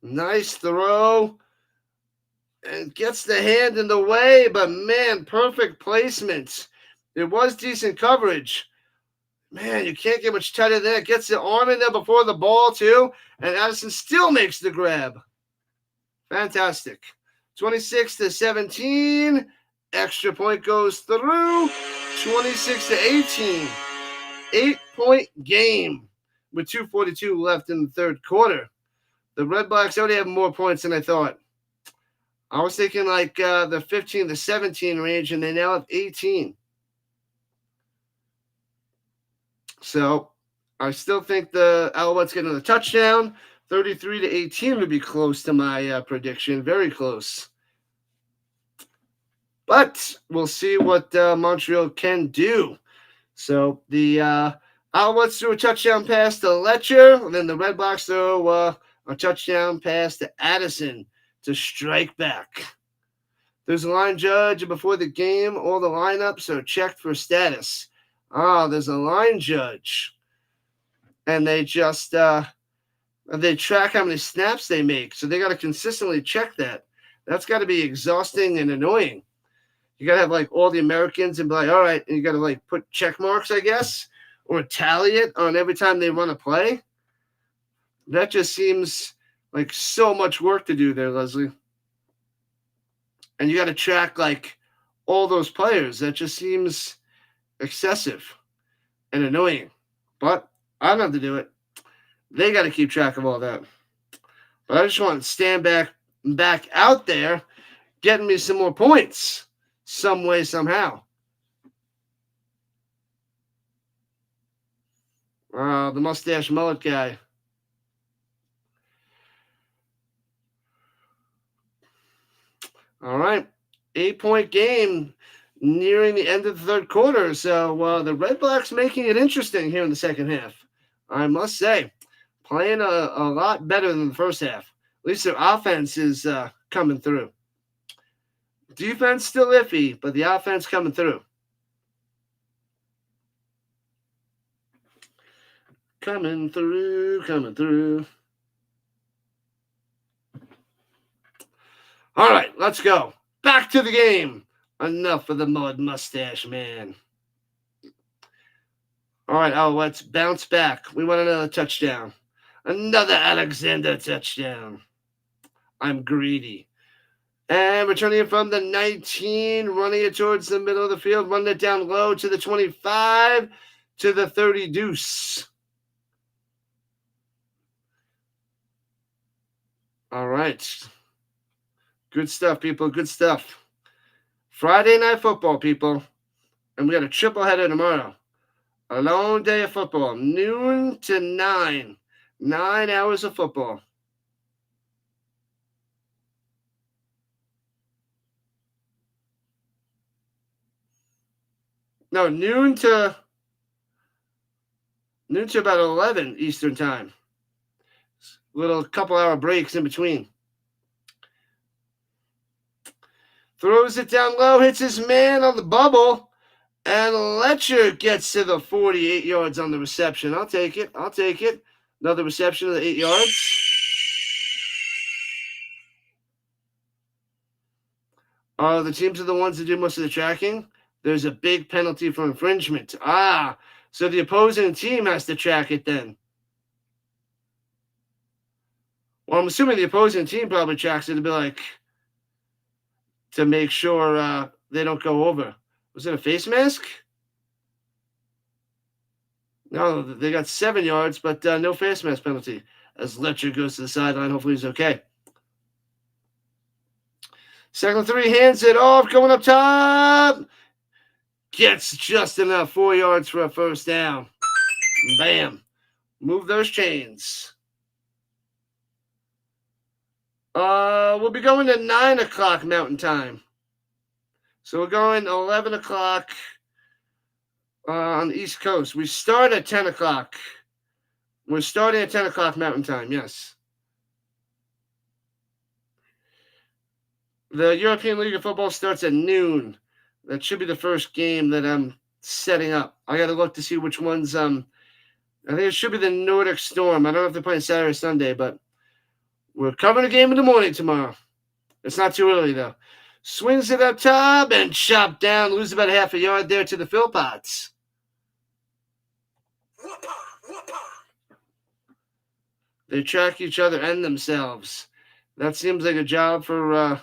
Nice throw. And gets the hand in the way, but man, perfect placement. It was decent coverage. Man, you can't get much tighter than that. Gets the arm in there before the ball, too. And Addison still makes the grab. Fantastic. 26-17. Extra point goes through. 26-18. 8-point game with 2:42 left in the third quarter. The Redblacks already have more points than I thought. I was thinking like the 15-17 range, and they now have 18. So I still think the Alouettes get another touchdown. 33-18 would be close to my prediction. Very close. But we'll see what Montreal can do. So the Alouettes threw a touchdown pass to Letcher, and then the Redblacks throw a touchdown pass to Addison to strike back. There's a line judge before the game. All the lineups are checked for status. There's a line judge. And they just they track how many snaps they make. So they got to consistently check that. That's got to be exhausting and annoying. You got to have like all the Americans and be like, all right, and you got to like put check marks, I guess, or tally it on every time they run a play. That just seems like so much work to do there, Leslie. And you got to track like all those players. That just seems excessive and annoying. But I don't have to do it. They got to keep track of all that. But I just want to stand back out there, getting me some more points some way, somehow. The mustache mullet guy. All right. 8-point game nearing the end of the third quarter. So the Redblacks making it interesting here in the second half. I must say, playing a lot better than the first half. At least their offense is coming through. Defense still iffy, but the offense coming through. Coming through. All right, let's go. Back to the game. Enough of the mud mustache, man. All right, let's bounce back. We want another touchdown. Another Alexander touchdown. I'm greedy. And returning it from the 19, running it towards the middle of the field, running it down low to the 25, to the 30 deuce. All right. Good stuff, people. Good stuff. Friday night football, people. And we got a triple header tomorrow. A long day of football. Noon to 9. 9 hours of football. No, noon to about 11 Eastern time. Little couple hour breaks in between. Throws it down low, hits his man on the bubble, and Letcher gets to the 48 yards on the reception. I'll take it. Another reception of the 8 yards. The teams are the ones that do most of the tracking. There's a big penalty for infringement. So the opposing team has to track it then. Well, I'm assuming the opposing team probably tracks it to be like, to make sure they don't go over. Was it a face mask? No, they got 7 yards, but no face mask penalty. As Letcher goes to the sideline, hopefully he's okay. 2nd 3, hands it off, going up top. Gets just enough, 4 yards for a first down. Bam. Move those chains. We'll be going to 9 o'clock Mountain Time. So we're going 11 o'clock on the East Coast. We start at 10 o'clock. We're starting at 10 o'clock Mountain Time, yes. The European League of Football starts at noon. That should be the first game that I'm setting up. I got to look to see which ones. I think it should be the Nordic Storm. I don't know if they're playing Saturday or Sunday, but we're covering a game in the morning tomorrow. It's not too early, though. Swings it up top and chopped down. Lose about half a yard there to the Philpots. They track each other and themselves. That seems like a job for,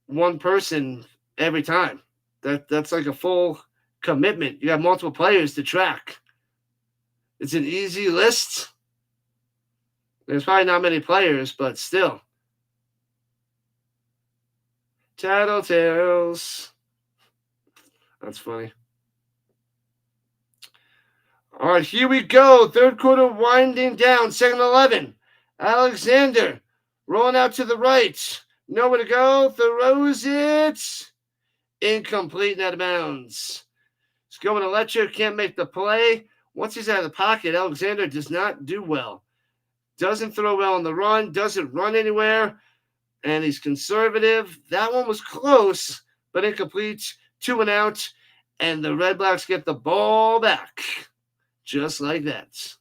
one person every time. That's like a full commitment. You got multiple players to track. It's an easy list. There's probably not many players, but still. Tattletales. That's funny. All right, here we go. Third quarter winding down. 2nd 11. Alexander rolling out to the right. Nowhere to go. Throws it. Incomplete and out of bounds. He's going to Letcher. Can't make the play. Once he's out of the pocket, Alexander does not do well. Doesn't throw well on the run. Doesn't run anywhere. And he's conservative. That one was close, but incomplete. 2 and out. And the Redblacks get the ball back. Just like that.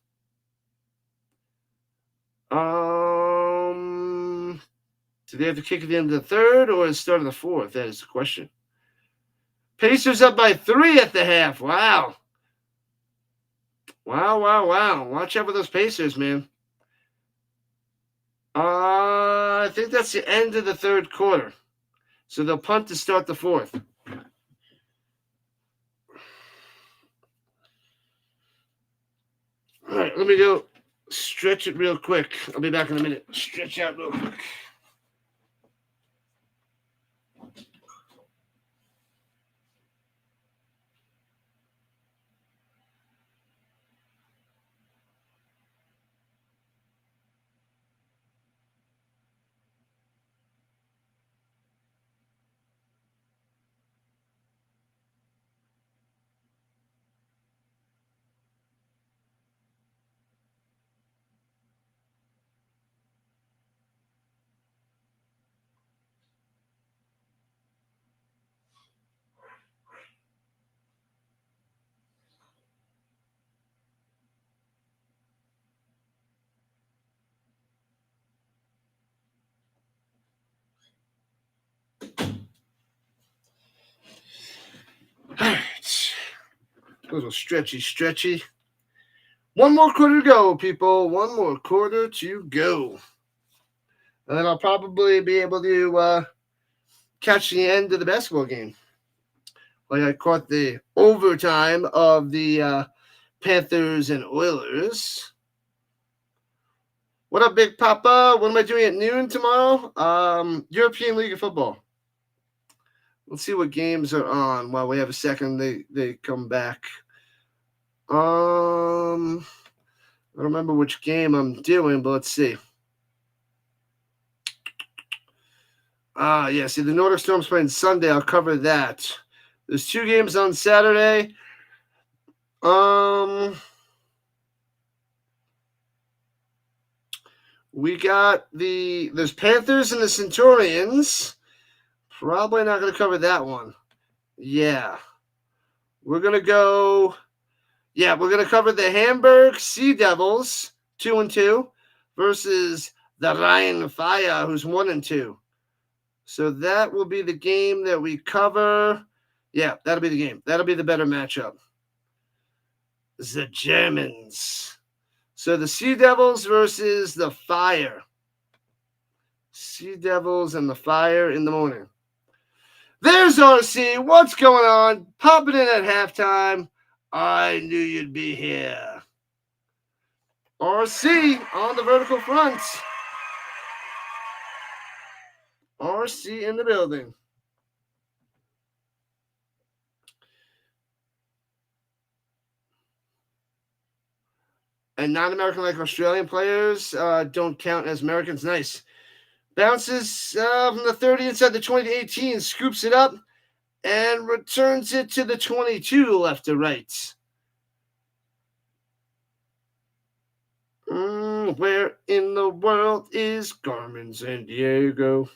Do they have to kick at the end of the 3rd or the start of the 4th? That is the question. Pacers up by 3 at the half. Wow. Watch out for those Pacers, man. I think that's the end of the 3rd quarter. So they'll punt to start the 4th. All right, let me go stretch it real quick. I'll be back in a minute. Stretch out real quick. All right. A little stretchy. One more quarter to go, people. One more quarter to go. And then I'll probably be able to catch the end of the basketball game. Like I caught the overtime of the Panthers and Oilers. What up, Big Papa? What am I doing at noon tomorrow? European League of Football. Let's see what games are on while we have a second. They come back. I don't remember which game I'm doing, but let's see. See, the Nordic Storm's playing Sunday. I'll cover that. There's 2 games on Saturday. We got there's Panthers and the Centurions. Probably not going to cover that one. Yeah. We're going to cover the Hamburg Sea Devils, 2-2, versus the Rhine Fire, who's 1-2. So that will be the game that we cover. Yeah, that'll be the game. That'll be the better matchup. The Germans. So the Sea Devils versus the Fire. Sea Devils and the Fire in the morning. There's RC. What's going on? Popping in at halftime. I knew you'd be here. RC on the vertical front. RC in the building. And non-American like Australian players don't count as Americans. Nice. Bounces from the 30 inside the 20 to 18. Scoops it up and returns it to the 22 left to right. Where in the world is Carmen Sandiego?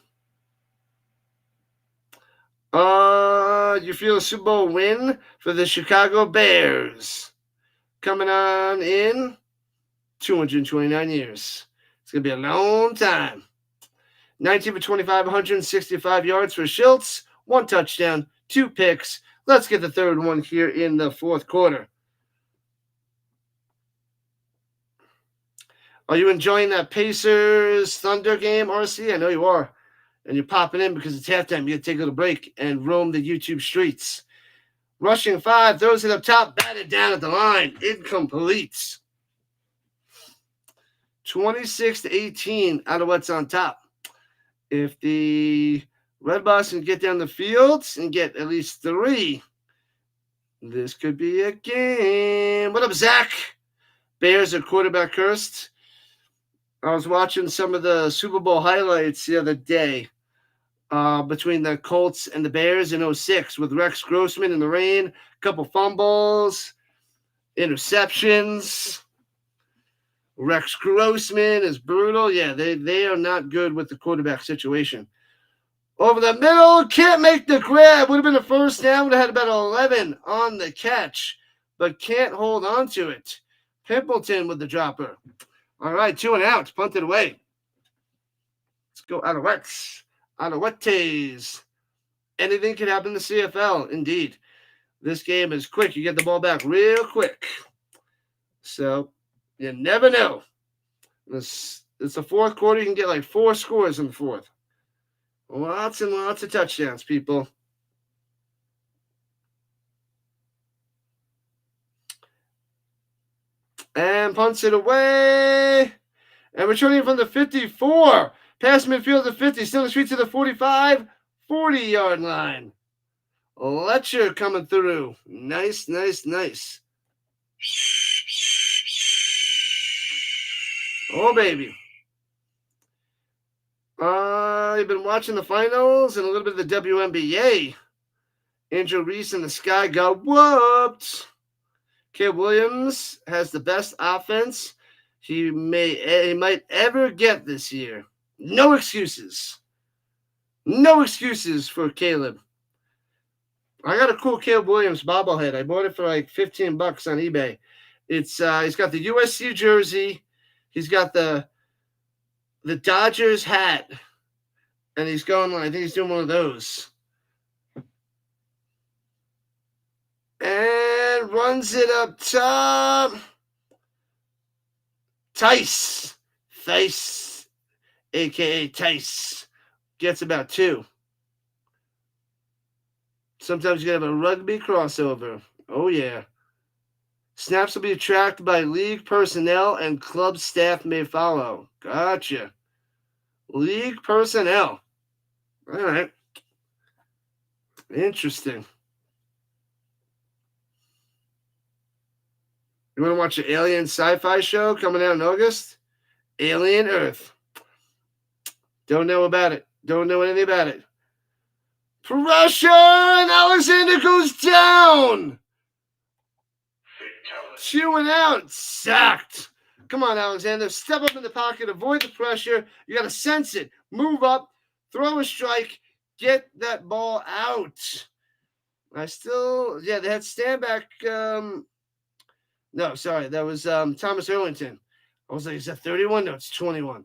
You feel a Super Bowl win for the Chicago Bears. Coming on in 229 years. It's going to be a long time. 19 for 25, 165 yards for Shiltz. 1 touchdown, 2 picks. Let's get the third one here in the fourth quarter. Are you enjoying that Pacers Thunder game, RC? I know you are. And you're popping in because it's halftime. You got to take a little break and roam the YouTube streets. Rushing 5, throws it up top, batted down at the line. Incomplete. 26-18, Alouettes on top. If the Redblacks can get down the field and get at least 3, this could be a game. What up, Zach? Bears are quarterback cursed. I was watching some of the Super Bowl highlights the other day between the Colts and the Bears in 06 with Rex Grossman in the rain, a couple fumbles, interceptions. Rex Grossman is brutal. Yeah, they are not good with the quarterback situation. Over the middle, can't make the grab. Would have been a first down. Would have had about 11 on the catch, but can't hold on to it. Pimpleton with the dropper. All right, 2 and out. Punted away. Let's go Alouettes. Alouettes. Anything can happen in the CFL, indeed. This game is quick. You get the ball back real quick. So you never know. It's the fourth quarter. You can get like 4 scores in the fourth. Lots and lots of touchdowns, people. And punts it away. And returning from the 54. Past midfield to 50. Still in the street to the 45. 40-yard line. Letcher coming through. Nice, nice, nice. Oh, baby. You've been watching the finals and a little bit of the WNBA. Angel Reese in the sky got whooped. Caleb Williams has the best offense he might ever get this year. No excuses. No excuses for Caleb. I got a cool Caleb Williams bobblehead. I bought it for like $15 on eBay. It's he's got the USC jersey. He's got the Dodgers hat. And he's going, I think he's doing one of those. And runs it up top. Tice, a.k.a. Tice, gets about 2. Sometimes you have a rugby crossover. Oh, yeah. Snaps will be tracked by league personnel and club staff may follow. Gotcha. League personnel. All right. Interesting. You want to watch an alien sci-fi show coming out in August? Alien Earth. Don't know about it. Don't know anything about it. Pressure, and Alexander goes down. 2 and out. Sacked. Come on, Alexander. Step up in the pocket. Avoid the pressure. You got to sense it. Move up. Throw a strike. Get that ball out. They had Stanback. No, sorry. That was Thomas-Erlington. I was like, is that 31? No, it's 21.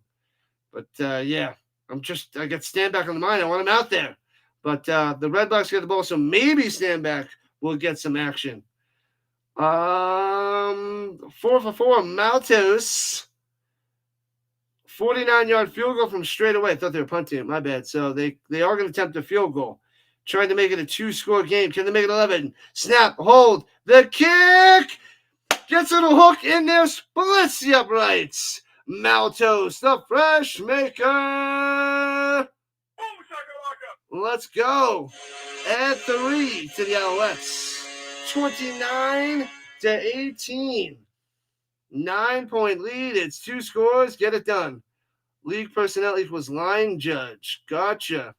But, yeah. I got Stanback on the mind. I want him out there. But the Redblacks get the ball, so maybe Stanback will get some action. 4 for 4, Maltos. 49-yard field goal from straight away. I thought they were punting it. My bad. So they are going to attempt a field goal. Trying to make it a 2-score game. Can they make it 11? Snap, hold, the kick. Gets on a hook in there. Splits the uprights. Maltos, the fresh maker. Let's go. Add 3 to the Alouettes. 29-18. 9-point lead. It's 2 scores. Get it done. League personnel equals line judge. Gotcha.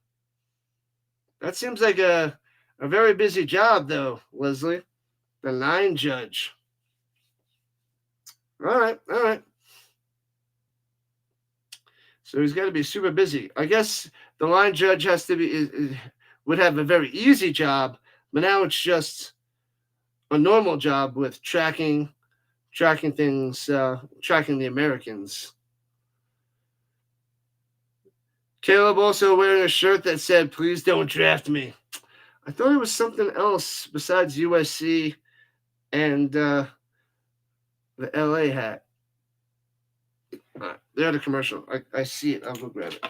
That seems like a very busy job, though, Leslie. The line judge. All right. So he's got to be super busy. I guess the line judge would have a very easy job, but now it's just a normal job with tracking things, tracking the Americans. Caleb also wearing a shirt that said, "Please don't draft me." I thought it was something else besides USC and the LA hat. They're the commercial. I see it. I'll go grab it.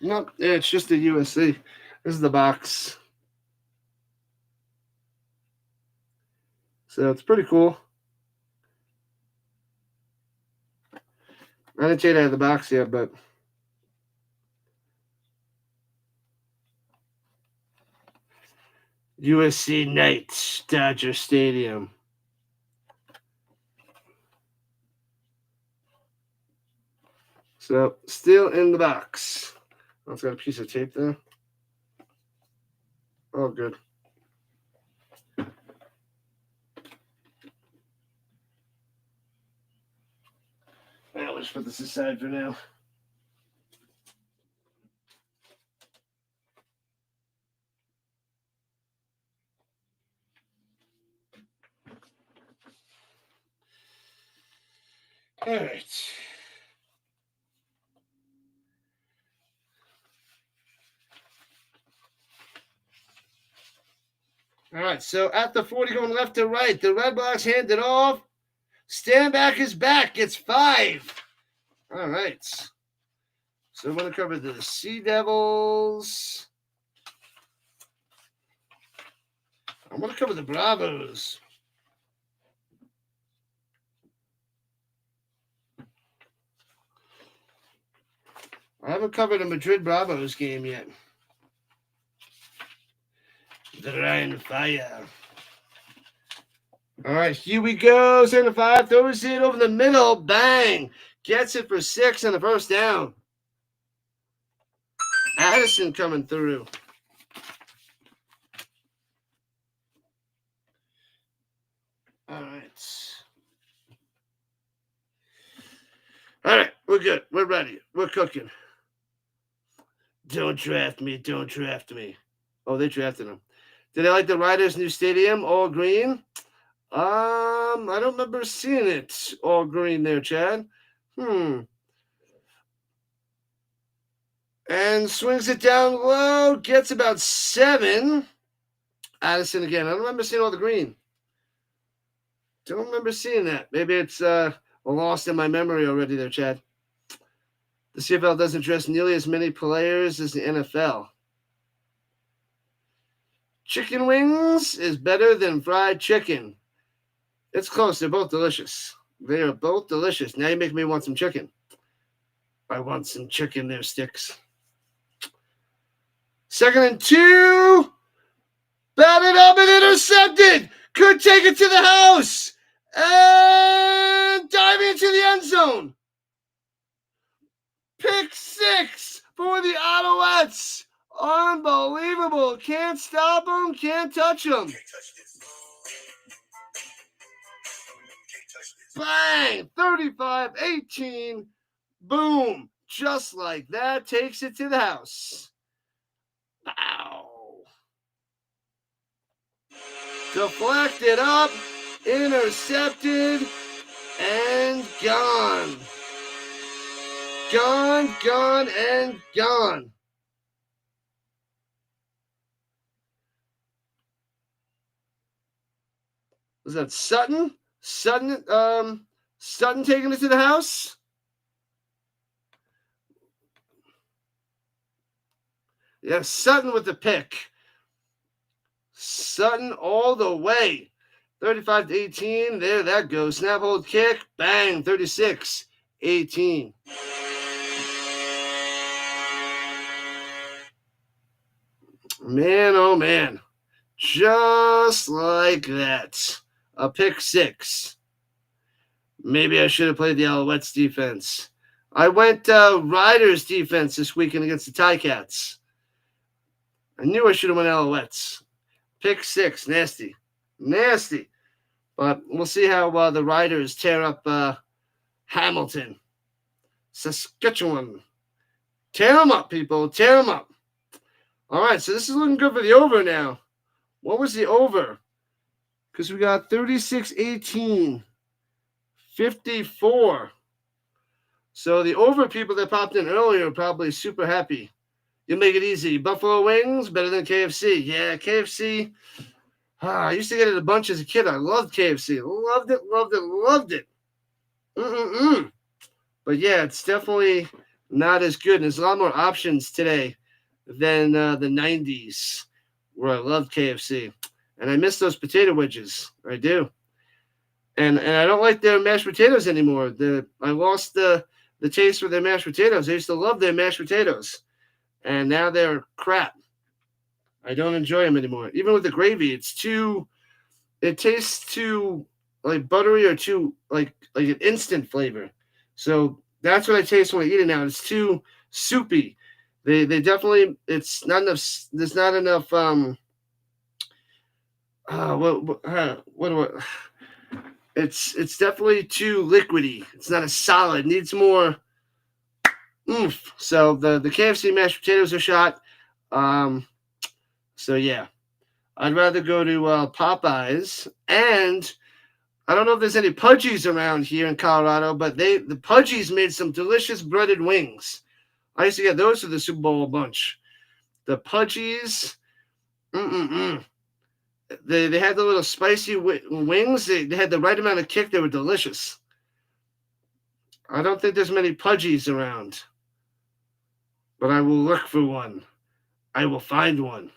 Nope, yeah, it's just the USC. This is the box. So it's pretty cool. I didn't say I had the box yet, but USC Knights, Dodger Stadium. So still in the box. Oh, it's got a piece of tape there. Oh, good. I'll just put this aside for now. All right. All right, so at the 40 going left to right, the Redblacks hand it off. Stanback is back. It's 5. All right. So I'm going to cover the Sea Devils. I'm going to cover the Bravos. I haven't covered a Madrid Bravos game yet. The Rhino fire. All right, here we go. Center 5 throws it over the middle. Bang. Gets it for 6 on the first down. Addison coming through. All right, we're good. We're ready. We're cooking. Don't draft me. Don't draft me. Oh, they drafted him. Did I like the Riders' new stadium, all green? I don't remember seeing it all green there, Chad. And swings it down low, gets about 7. Addison again. I don't remember seeing all the green. Don't remember seeing that. Maybe it's lost in my memory already there, Chad. The CFL doesn't dress nearly as many players as the NFL. Chicken wings is better than fried chicken. It's close. They're both delicious. They are both delicious. Now you make me want some chicken. I want some chicken there, Sticks. 2nd and 2. Batted up and intercepted. Could take it to the house. And diving into the end zone. Pick 6 for the Alouettes. Unbelievable. Can't stop them. Can't touch them. Can't touch this. Bang! 35-18. Boom. Just like that. Takes it to the house. Wow. Deflected up. Intercepted. And gone. Gone, and gone. Was that Sutton? Sutton taking it to the house? Yeah, Sutton with the pick. Sutton all the way. 35-18. There that goes. Snap, hold, kick. Bang. 36-18. Man, oh man. Just like that. A pick 6. Maybe I should have played the Alouettes defense. I went Riders defense this weekend against the Ticats. I knew I should have went Alouettes. Pick 6. Nasty. Nasty. But we'll see how the Riders tear up Hamilton. Saskatchewan. Tear them up, people. Tear them up. All right, so this is looking good for the over now. What was the over? Because we got 36-18, 54. So the over people that popped in earlier are probably super happy. You make it easy. Buffalo wings, better than KFC. Yeah, KFC. I used to get it a bunch as a kid. I loved KFC. Loved it. But yeah, it's definitely not as good. And there's a lot more options today than the 90s where I loved KFC. And I miss those potato wedges. I do. And I don't like their mashed potatoes anymore. I lost the taste for their mashed potatoes. I used to love their mashed potatoes. And now they're crap. I don't enjoy them anymore. Even with the gravy, it tastes too like buttery or too like an instant flavor. So that's what I taste when I eat it now. It's too soupy. They definitely, it's not enough. There's not enough. It's definitely too liquidy. It's not as solid. It needs more oomph. So the KFC mashed potatoes are shot. So yeah, I'd rather go to Popeyes. And I don't know if there's any Pudgies around here in Colorado, but the Pudgies made some delicious breaded wings. I used to get those for the Super Bowl a bunch. The Pudgies, They had the little spicy wings. They had the right amount of kick. They were delicious. I don't think there's many Pudgies around, but I will look for one. I will find one,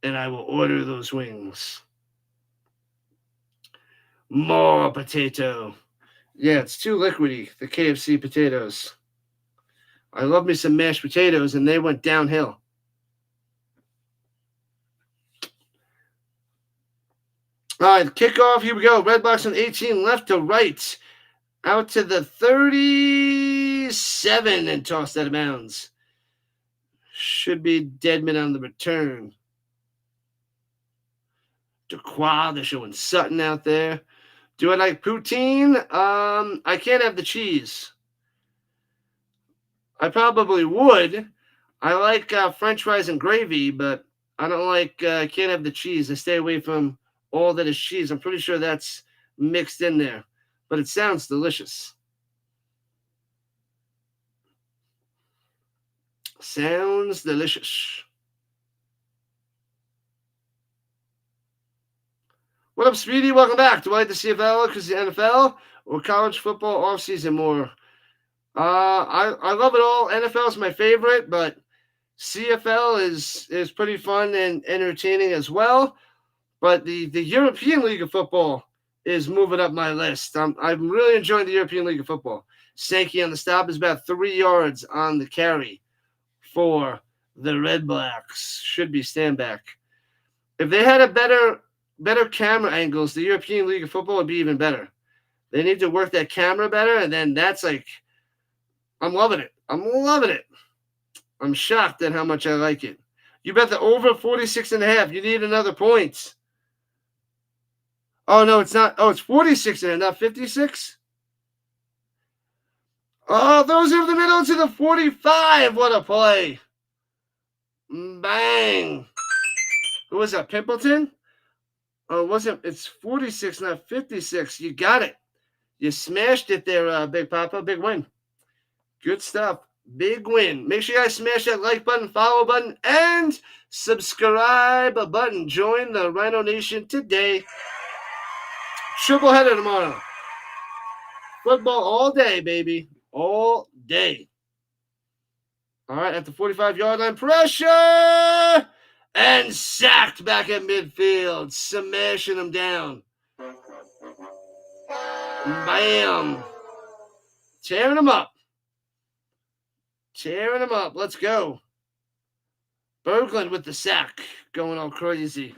and I will order those wings. More potato. Yeah, it's too liquidy, the KFC potatoes. I love me some mashed potatoes, and they went downhill. All right, kickoff. Here we go. Redblacks on 18, left to right. Out to the 37 and tossed out of bounds. Should be Deadman on the return. Dequoy, they're showing Sutton out there. Do I like poutine? I can't have the cheese. I probably would. I like French fries and gravy, but I don't like. I can't have the cheese. I stay away from all that is cheese. I'm pretty sure that's mixed in there, but it sounds delicious. Sounds delicious. What up, Speedy? Welcome back. Do I like the CFL because the NFL or college football offseason more? I love it all. NFL is my favorite, but CFL is pretty fun and entertaining as well. But the European League of Football is moving up my list. I'm really enjoying the European League of Football. Sankey on the stop is about 3 yards on the carry for the Redblacks. Should be stand back. If they had a better camera angles, the European League of Football would be even better. They need to work that camera better, and then that's like, I'm loving it. I'm loving it. I'm shocked at how much I like it. You bet the over 46.5. You need another point. Oh, no, it's not. Oh, it's 46.5, not 56. Oh, those over the middle to the 45. What a play. Bang. Who was that, Pimpleton? Oh, it wasn't. It's 46, not 56. You got it. You smashed it there, Big Papa. Big win. Good stuff. Big win. Make sure you guys smash that like button, follow button, and subscribe button. Join the Rhino Nation today. Triple header tomorrow. Football all day, baby. All day. All right, at the 45-yard line, pressure! And sacked back at midfield, smashing him down. Bam. Tearing him up. Tearing him up. Let's go. Berglund with the sack. Going all crazy.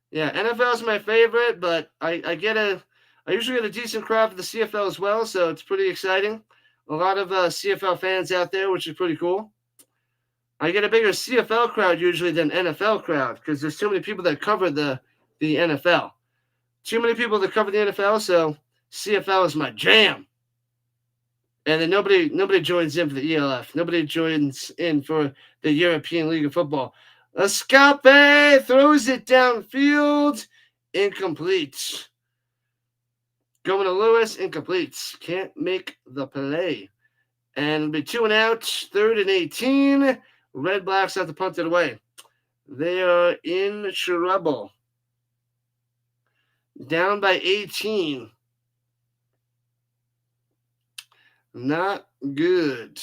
Yeah, NFL is my favorite, but I usually get a decent crowd for the CFL as well, so it's pretty exciting. A lot of CFL fans out there, which is pretty cool. I get a bigger CFL crowd usually than NFL crowd because there's too many people that cover the NFL. Too many people that cover the NFL, so CFL is my jam. And then nobody joins in for the ELF. Nobody joins in for the European League of Football. Escape throws it downfield. Incomplete. Going to Lewis. Incomplete. Can't make the play. And it'll be 2 and out. 3rd and 18. Redblacks have to punt it away. They are in trouble. Down by 18. Not good.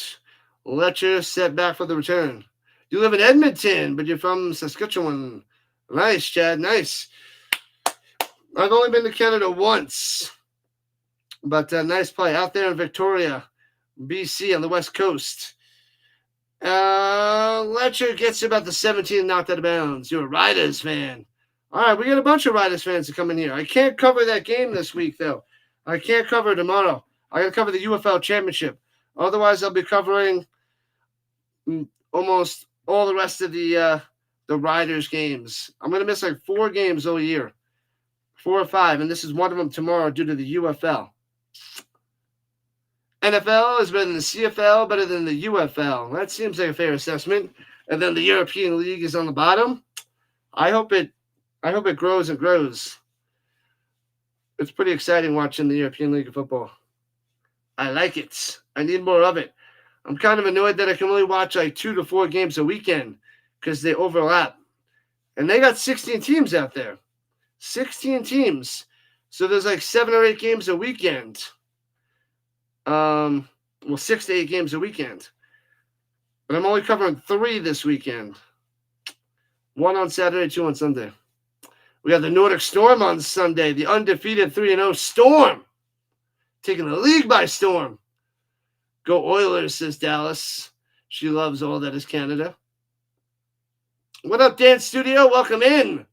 Letcher set back for the return. You live in Edmonton, but you're from Saskatchewan. Nice, Chad. Nice. I've only been to Canada once. But nice play. Out there in Victoria, BC on the West Coast. Letcher gets about the 17 knocked out of bounds. You're a Riders fan. All right, we got a bunch of Riders fans to come in here. I can't cover that game this week, though. I can't cover it tomorrow. I got to cover the UFL Championship. Otherwise, I'll be covering almost all the rest of the Riders games. I'm going to miss like 4 games all year. 4 or 5, and this is one of them tomorrow due to the UFL. NFL is better than the CFL, better than the UFL. That seems like a fair assessment. And then the European League is on the bottom. I hope it grows and grows. It's pretty exciting watching the European League of Football. I like it. I need more of it. I'm kind of annoyed that I can only watch like 2 to 4 games a weekend because they overlap. And they got 16 teams out there. 16 teams. So there's like 7 or 8 games a weekend. 6 to 8 games a weekend. But I'm only covering 3 this weekend. 1 on Saturday, 2 on Sunday. We got the Nordic Storm on Sunday. The undefeated 3-0 Storm. Taking the league by storm. Go Oilers, says Dallas. She loves all that is Canada. What up, Dance Studio? Welcome in.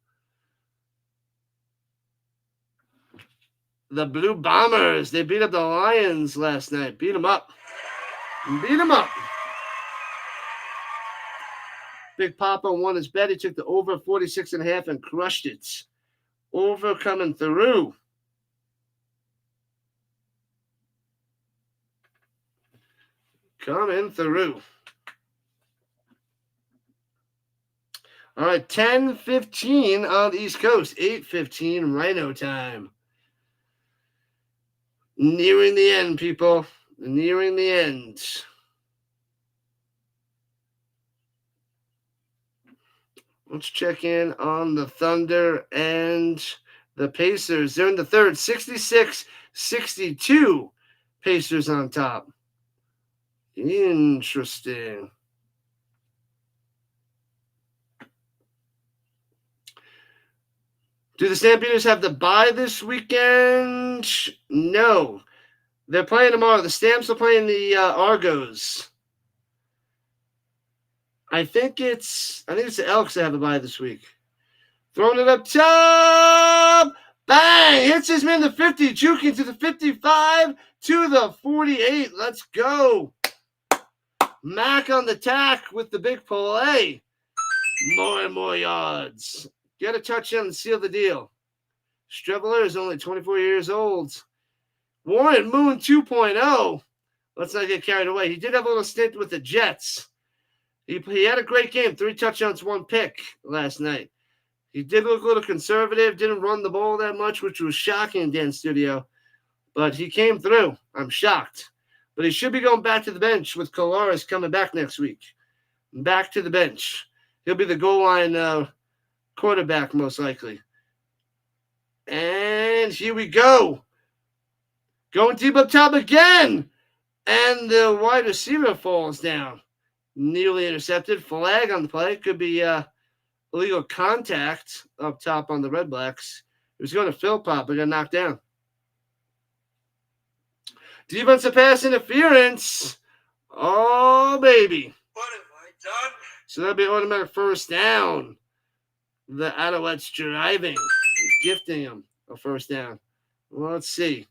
The Blue Bombers. They beat up the Lions last night. Beat them up. Beat them up. Big Papa won his bet. He took the over 46.5 and crushed it. Over coming through. Coming through. All right, 10:15 on the East Coast. 8:15 Rhino time. Nearing the end, people. Nearing the end. Let's check in on the Thunder and the Pacers. They're in the third. 66-62. Pacers on top. Interesting. Do the Stampeders have the bye this weekend? No. They're playing tomorrow. The Stamps are playing the Argos. I think it's the Elks that have a bye this week. Throwing it up top. Bang! Hits his man the 50, juking to the 55, to the 48. Let's go. Mac on the tack with the big play. More and more yards. Get a touchdown and seal the deal. Streveler is only 24 years old. Warren Moon 2.0. Let's not get carried away. He did have a little stint with the Jets. He had a great game. 3 touchdowns, 1 pick last night. He did look a little conservative. Didn't run the ball that much, which was shocking in Dan's studio. But he came through. I'm shocked. But he should be going back to the bench with Colares coming back next week. Back to the bench. He'll be the goal line quarterback most likely. And here we go. Going deep up top again. And the wide receiver falls down. Nearly intercepted. Flag on the play. Could be illegal contact up top on the Redblacks. He was going to Philpot, but got knocked down. Defensive pass interference. Oh, baby. What have I done? So that'll be automatic first down. The Alouettes driving. Gifting him a first down. Well, let's see.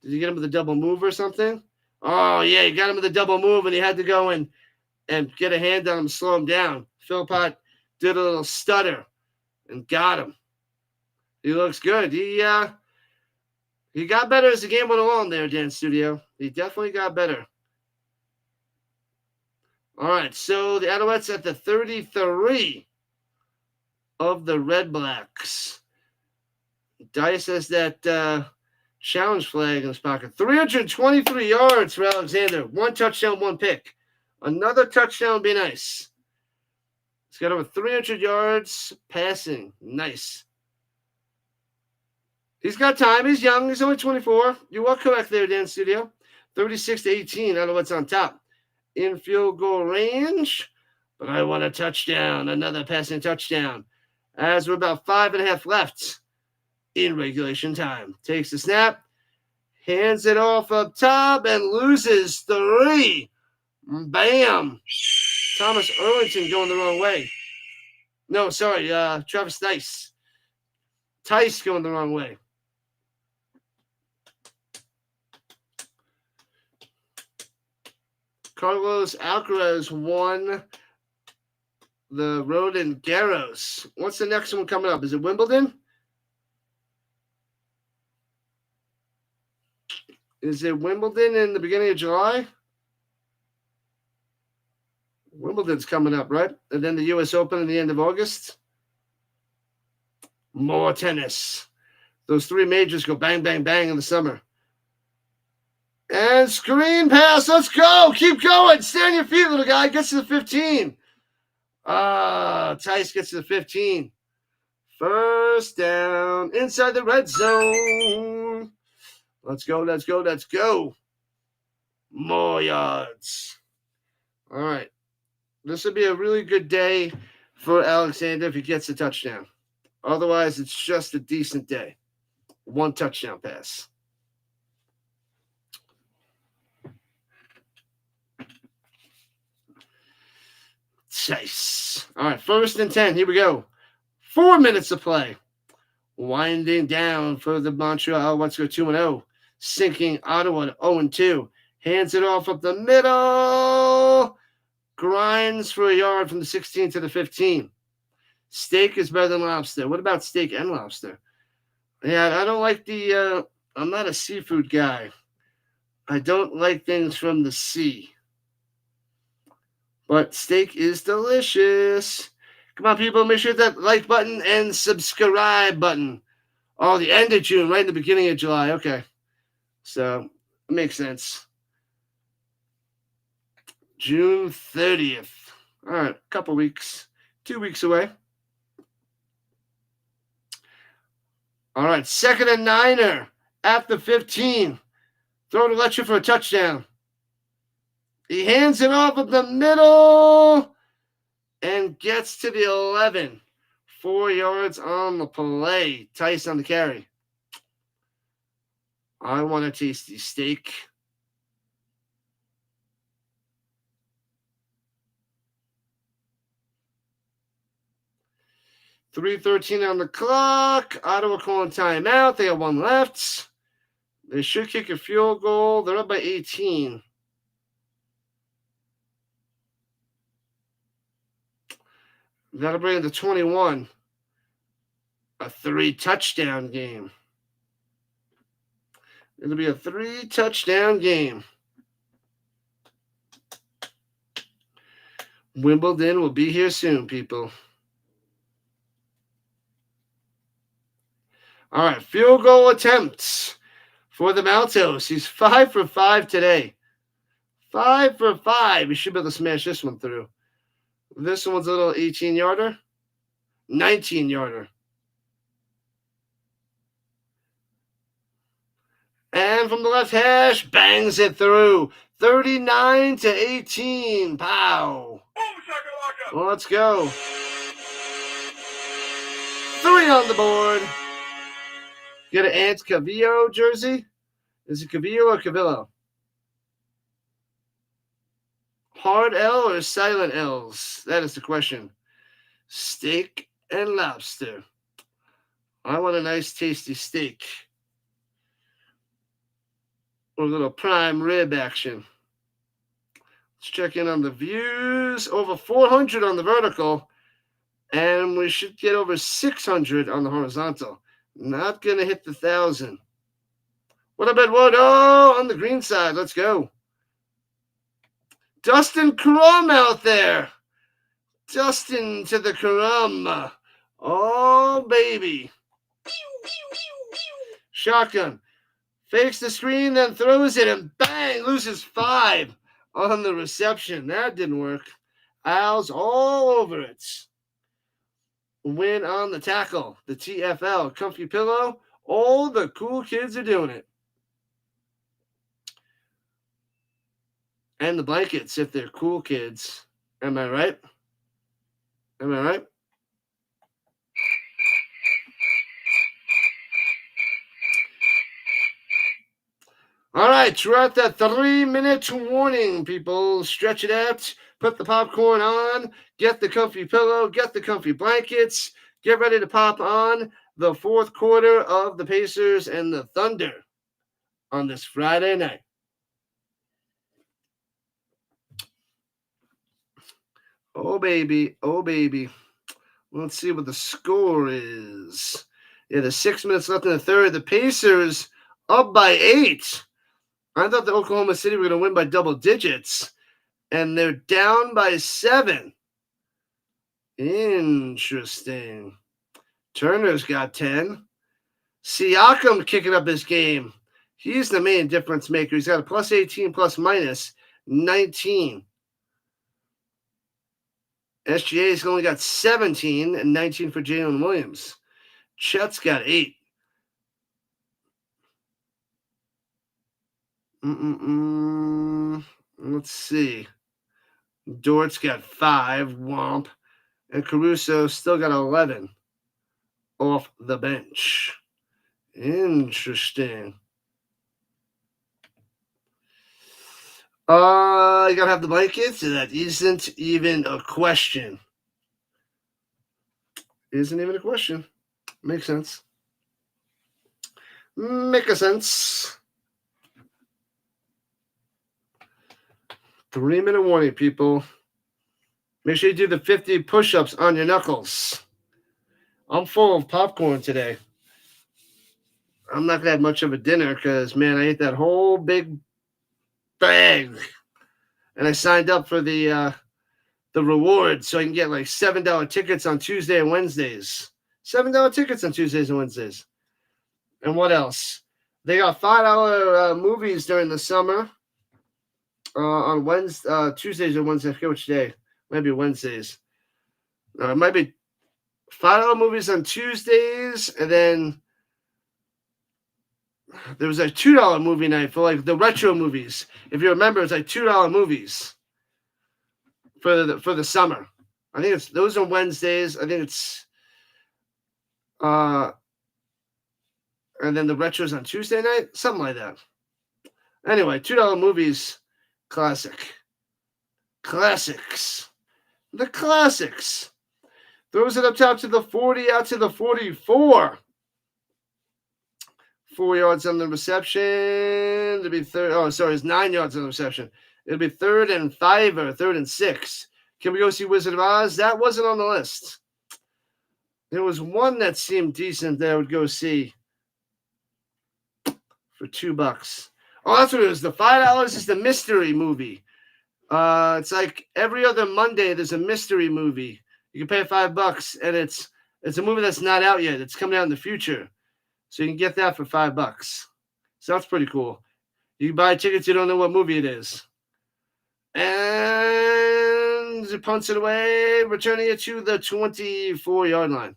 Did you get him with a double move or something? Oh, yeah, you got him with a double move, and he had to go and get a hand on him and slow him down. Philpot did a little stutter and got him. He looks good. He got better as the game went along there, Dan Studio. He definitely got better. All right, so the Alouettes at the 33 of the Redblacks. Dice has that challenge flag in his pocket. 323 yards for Alexander. 1 touchdown, 1 pick. Another touchdown would be nice. He's got over 300 yards passing. Nice. He's got time. He's young. He's only 24. You are correct there, Dan Studio. 36-18. Alouettes on top. In field goal range. But I want a touchdown. Another passing touchdown. As we're about 5.5 left in regulation time. Takes the snap. Hands it off up top and loses 3. Bam. Thomas-Erlington going the wrong way. No, sorry. Travis Tice. Tice going the wrong way. Carlos Alcaraz won the Roland Garros. What's the next one coming up? Is it Wimbledon? Is it Wimbledon in the beginning of July? Wimbledon's coming up, right? And then the U.S. Open in the end of August. More tennis. Those 3 majors go bang, bang, bang in the summer. And screen pass. Let's go. Keep going. Stay on your feet, little guy. Gets to the 15. Tice gets to the 15. First down inside the red zone. Let's go. Let's go. Let's go. More yards. All right. This will be a really good day for Alexander if he gets a touchdown. Otherwise, it's just a decent day. 1 touchdown pass. Chase. All right, 1st and 10. Here we go. 4 minutes to play. Winding down for the Montreal Alouettes. Go 2-0. Sinking Ottawa to 0-2. Hands it off up the middle. Grinds for a yard from the 16 to the 15. Steak is better than lobster. What about steak and lobster? Yeah, I don't like I'm not a seafood guy. I don't like things from the sea. But steak is delicious. Come on, people. Make sure that like button and subscribe button. Oh, the end of June, right in the beginning of July. Okay. So, it makes sense. June 30th. All right, a couple weeks. 2 weeks away. All right, 2nd and 9 at the 15. Throw to Letcher for a touchdown. He hands it off at the middle and gets to the 11. 4 yards on the play. Tice on the carry. I want a tasty steak. $3:13 on the clock. Ottawa calling timeout. They have 1 left. They should kick a field goal. They're up by 18. That'll bring it to 21. A 3-touchdown game. It'll be a 3-touchdown game. Wimbledon will be here soon, people. All right, field goal attempts for the Maltos. He's 5 for 5 today. 5 for 5. He should be able to smash this one through. This one's a little 18-yarder. 19-yarder. And from the left hash, bangs it through. 39-18. Pow. Well, let's go. 3 on the board. Get an Ant Cavillo jersey? Is it Cavillo or Cavillo? Hard L or silent L's? That is the question. Steak and lobster. I want a nice tasty steak. Or a little prime rib action. Let's check in on the views. Over 400 on the vertical. And we should get over 600 on the horizontal. Not going to hit the 1,000. What about what? Oh, on the green side. Let's go. Dustin Crum out there. Dustin to the Crum. Oh, baby. Shotgun. Fakes the screen, then throws it, and bang, loses 5 on the reception. That didn't work. Owls all over it. Win on the tackle. The TFL. Comfy pillow. All the cool kids are doing it. And the blankets, if they're cool kids. Am I right? Am I right? All right, we're at that 3-minute warning, people. Stretch it out. Put the popcorn on. Get the comfy pillow. Get the comfy blankets. Get ready to pop on the 4th quarter of the Pacers and the Thunder on this Friday night. Oh, baby. Oh, baby. Let's see what the score is. Yeah, there's 6 minutes left in the third. The Pacers up by 8. I thought the Oklahoma City were going to win by double digits, and they're down by 7. Interesting. Turner's got 10. Siakam kicking up his game. He's the main difference maker. He's got a plus 18, plus minus 19. SGA's only got 17 and 19 for Jalen Williams. Chet's got 8. Let's see. Dort's got 5. Womp. And Caruso still got 11 off the bench. Interesting. You gotta have the blankets, and that isn't even a question. Isn't even a question. Makes sense. Make a sense. 3-minute warning, people. Make sure you do the 50 push-ups on your knuckles. I'm full of popcorn today. I'm not going to have much of a dinner because, man, I ate that whole big bag. And I signed up for the reward so I can get like $7 tickets on Tuesday and Wednesdays. $7 tickets on Tuesdays and Wednesdays. And what else? They got $5 movies during the summer. On Wednesday, Tuesdays or Wednesdays, I forget which day. Might be Wednesdays. It might be $5 movies on Tuesdays, and then there was a $2 movie night for like the retro movies. If you remember, it's like $2 movies for the summer. I think those are Wednesdays. I think it's and then the retros on Tuesday night, something like that. Anyway, $2 movies, classics. The classics. Throws it up top to the 40, out to the 44. 4 yards on the reception. It'll be third. Oh, sorry, it's 9 yards on the reception. It'll be 3rd and 5 or 3rd and 6. Can we go see Wizard of Oz? That wasn't on the list. There was one that seemed decent that I would go see for $2. Oh, that's what it was. The $5 is the mystery movie. It's like every other Monday there's a mystery movie. You can pay $5, and it's a movie that's not out yet. It's coming out in the future, so you can get that for $5. So that's pretty cool. You can buy tickets, you don't know what movie it is, and it punts it away, returning it to the 24-yard line.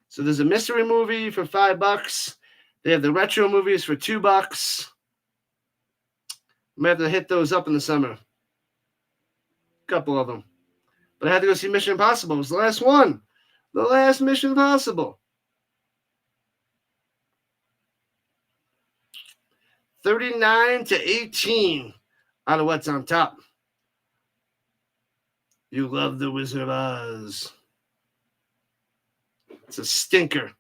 So there's a mystery movie for $5. They have the retro movies for $2. I might have to hit those up in the summer. A couple of them. But I had to go see Mission Impossible. It was the last one. The last Mission Impossible. 39-18. Alouettes on top. You love the Wizard of Oz. It's a stinker.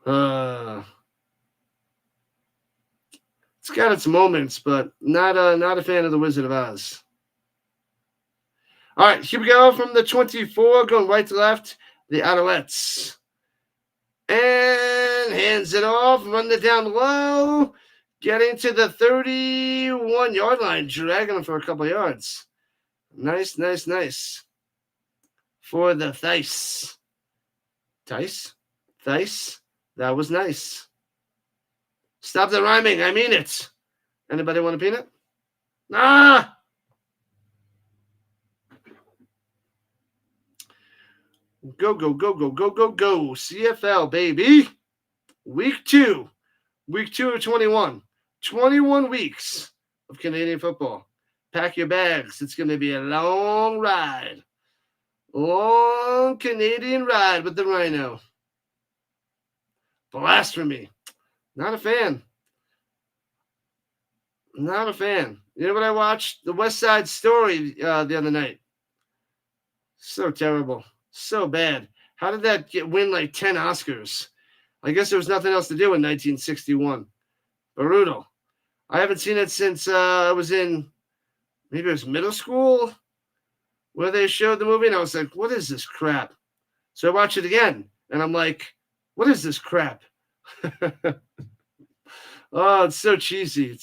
It's got its moments, but not a fan of the Wizard of Oz. All right, here we go from the 24, going right to left, the Alouettes. And hands it off, run it down low, getting to the 31-yard line, dragging them for a couple yards. Nice. For the Thice. Thice? That was nice. Stop the rhyming, I mean it. Anybody want a peanut? Ah! Go. CFL, baby. Week 2 of 21. 21 weeks of Canadian football. Pack your bags. It's going to be a long ride. Long Canadian ride with the Rhino. Blasphemy. Not a fan. You know what I watched? The West Side Story the other night. So terrible. So bad. How did that win like 10 Oscars? I guess there was nothing else to do in 1961. Brutal. I haven't seen it since I was in, maybe it was middle school, where they showed the movie, and I was like, what is this crap? So I watched it again, and I'm like, what is this crap? Oh, it's so cheesy.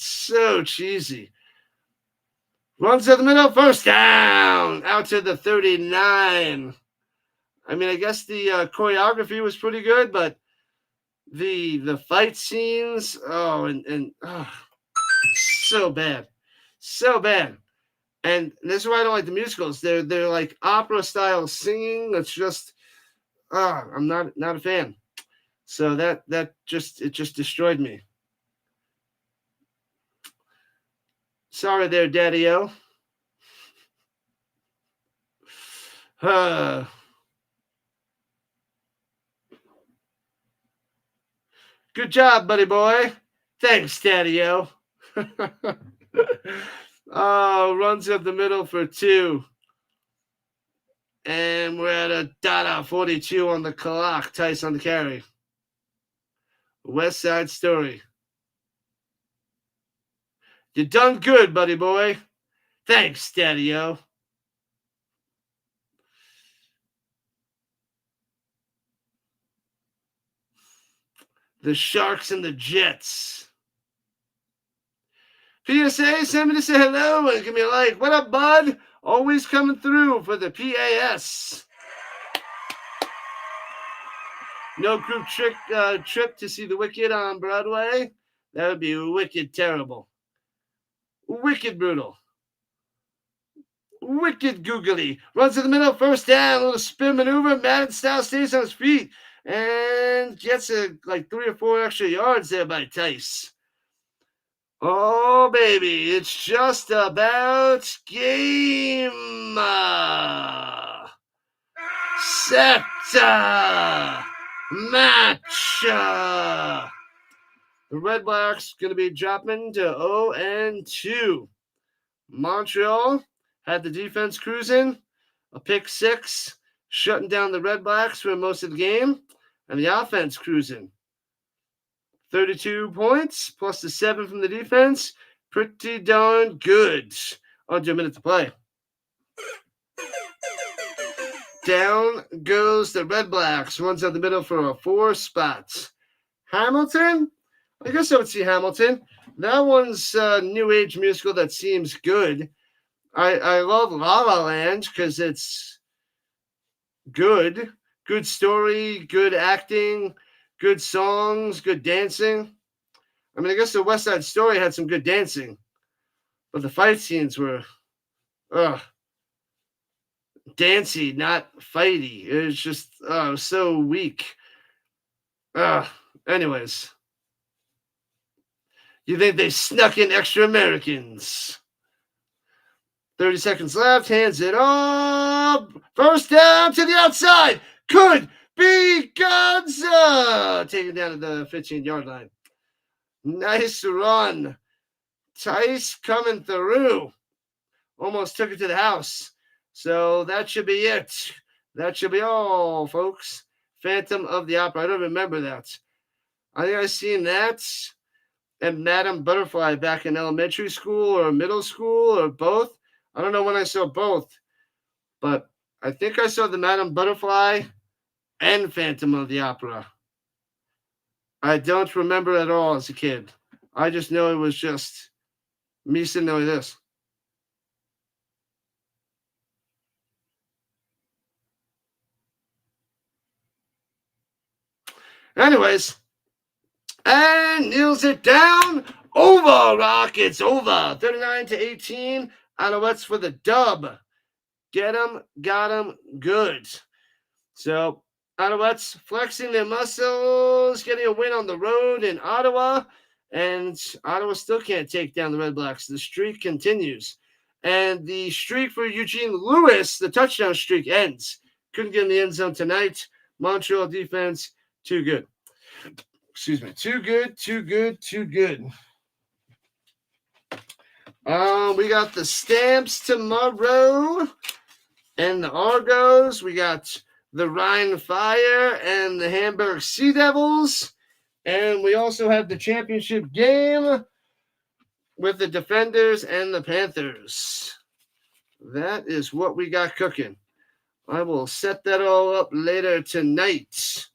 Runs to the middle, first down, out to the 39. I mean, I guess the choreography was pretty good, but the fight scenes, so bad. And this is why I don't like the musicals. They're like opera style singing. That's just, I'm not a fan. So that just destroyed me. Sorry there, Daddy-O. Good job, buddy boy. Thanks, Daddy-O. Runs up the middle for 2. And we're at a .42 on the clock. Tice on the carry. West Side Story. You done good, buddy boy. Thanks, Daddy-O. The Sharks and the Jets. PSA, send me to say hello and give me a like. What up, bud? Always coming through for the PAS. No group trip to see the Wicked on Broadway. That would be wicked terrible. Wicked brutal. Wicked googly. Runs to the middle, first down, a little spin maneuver. Madden style, stays on his feet. and gets like 3 or 4 extra yards there by Tice. Oh, baby, it's just about game. Set. Match. The Redblacks going to be dropping to 0-2. Montreal had the defense cruising, a pick 6, shutting down the Redblacks for most of the game, and the offense cruising. 32 points plus the 7 from the defense. Pretty darn good. Under a minute to play. Down goes the Redblacks. Runs out the middle for a 4 spots. Hamilton? I guess I would see Hamilton. That one's a new age musical that seems good. I love La La Land because it's good. Good story, good acting, good songs, good dancing. I mean, I guess the West Side Story had some good dancing, but the fight scenes were dancey, not fighty. It was just so weak. Anyways. You think they snuck in extra Americans? 30 seconds left. Hands it up. First down to the outside. Could be Gonza. Taken down to the 15-yard line. Nice run. Tice coming through. Almost took it to the house. So that should be it. That should be all, folks. Phantom of the Opera. I don't remember that. I think I've seen that and Madame Butterfly back in elementary school or middle school or both. I don't know when I saw both, but I think I saw the Madame Butterfly and Phantom of the Opera. I don't remember at all as a kid. I just know it was just me sitting there like this. Anyways, and kneels it down. Over, Rockets, over. 39-18. Alouettes for the dub. Get them, got them, good. So, Alouettes flexing their muscles, getting a win on the road in Ottawa. And Ottawa still can't take down the Redblacks. The streak continues. And the streak for Eugene Lewis, the touchdown streak, ends. Couldn't get in the end zone tonight. Montreal defense, too good. Excuse me. Too good, too good, too good. We got the Stamps tomorrow and the Argos. We got the Rhine Fire and the Hamburg Sea Devils. And we also have the championship game with the Defenders and the Panthers. That is what we got cooking. I will set that all up later tonight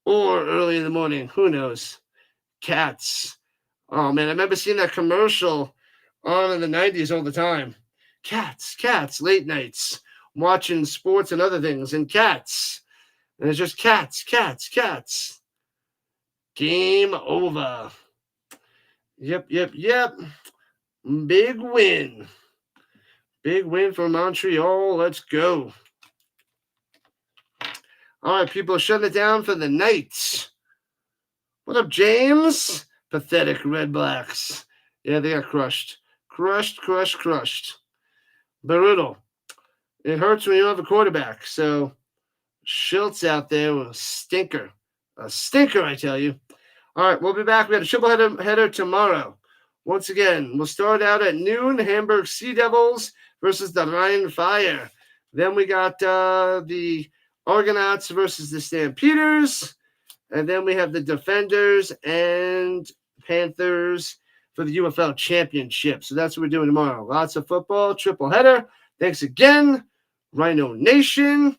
or early in the morning. Who knows? Cats. Oh, man, I remember seeing that commercial on in the 90s all the time. Cats, late nights, watching sports and other things, and cats. And it's just cats. Game over. Yep. Big win. Big win for Montreal. Let's go. All right, people, shutting it down for the night. What up, James? Pathetic Redblacks. Yeah, they got crushed. Crushed. Brutal. It hurts when you don't have a quarterback. So, Shiltz out there was a stinker. A stinker, I tell you. All right, we'll be back. We got a triple header tomorrow. Once again, we'll start out at noon. Hamburg Sea Devils versus the Rhine Fire. Then we got the Argonauts versus the Stampeders. And then we have the Defenders and Panthers for the UFL Championship. So that's what we're doing tomorrow. Lots of football, triple header. Thanks again, Rhino Nation.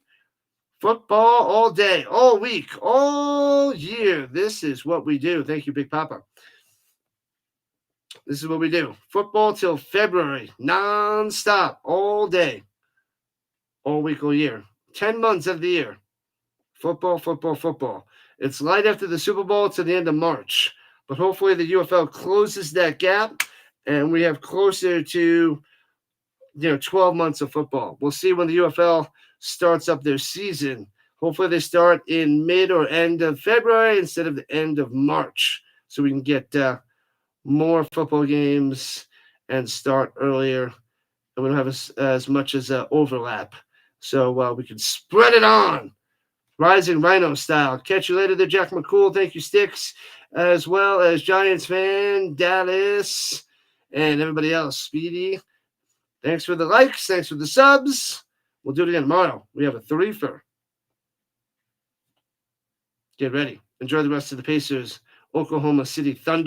Football all day, all week, all year. This is what we do. Thank you, Big Papa. This is what we do. Football till February, non-stop, all day, all week, all year. 10 months of the year. Football. It's light after the Super Bowl to the end of March. But hopefully the UFL closes that gap and we have closer to 12 months of football. We'll see when the UFL starts up their season. Hopefully they start in mid or end of February instead of the end of March, so we can get more football games and start earlier, and we don't have as much as overlap. So we can spread it on, rising Rhino style. Catch you later there, Jack McCool. Thank you, Sticks, as well as Giants fan, Dallas, and everybody else. Speedy, thanks for the likes. Thanks for the subs. We'll do it again tomorrow. We have a 3-fer. Get ready. Enjoy the rest of the Pacers, Oklahoma City Thunder.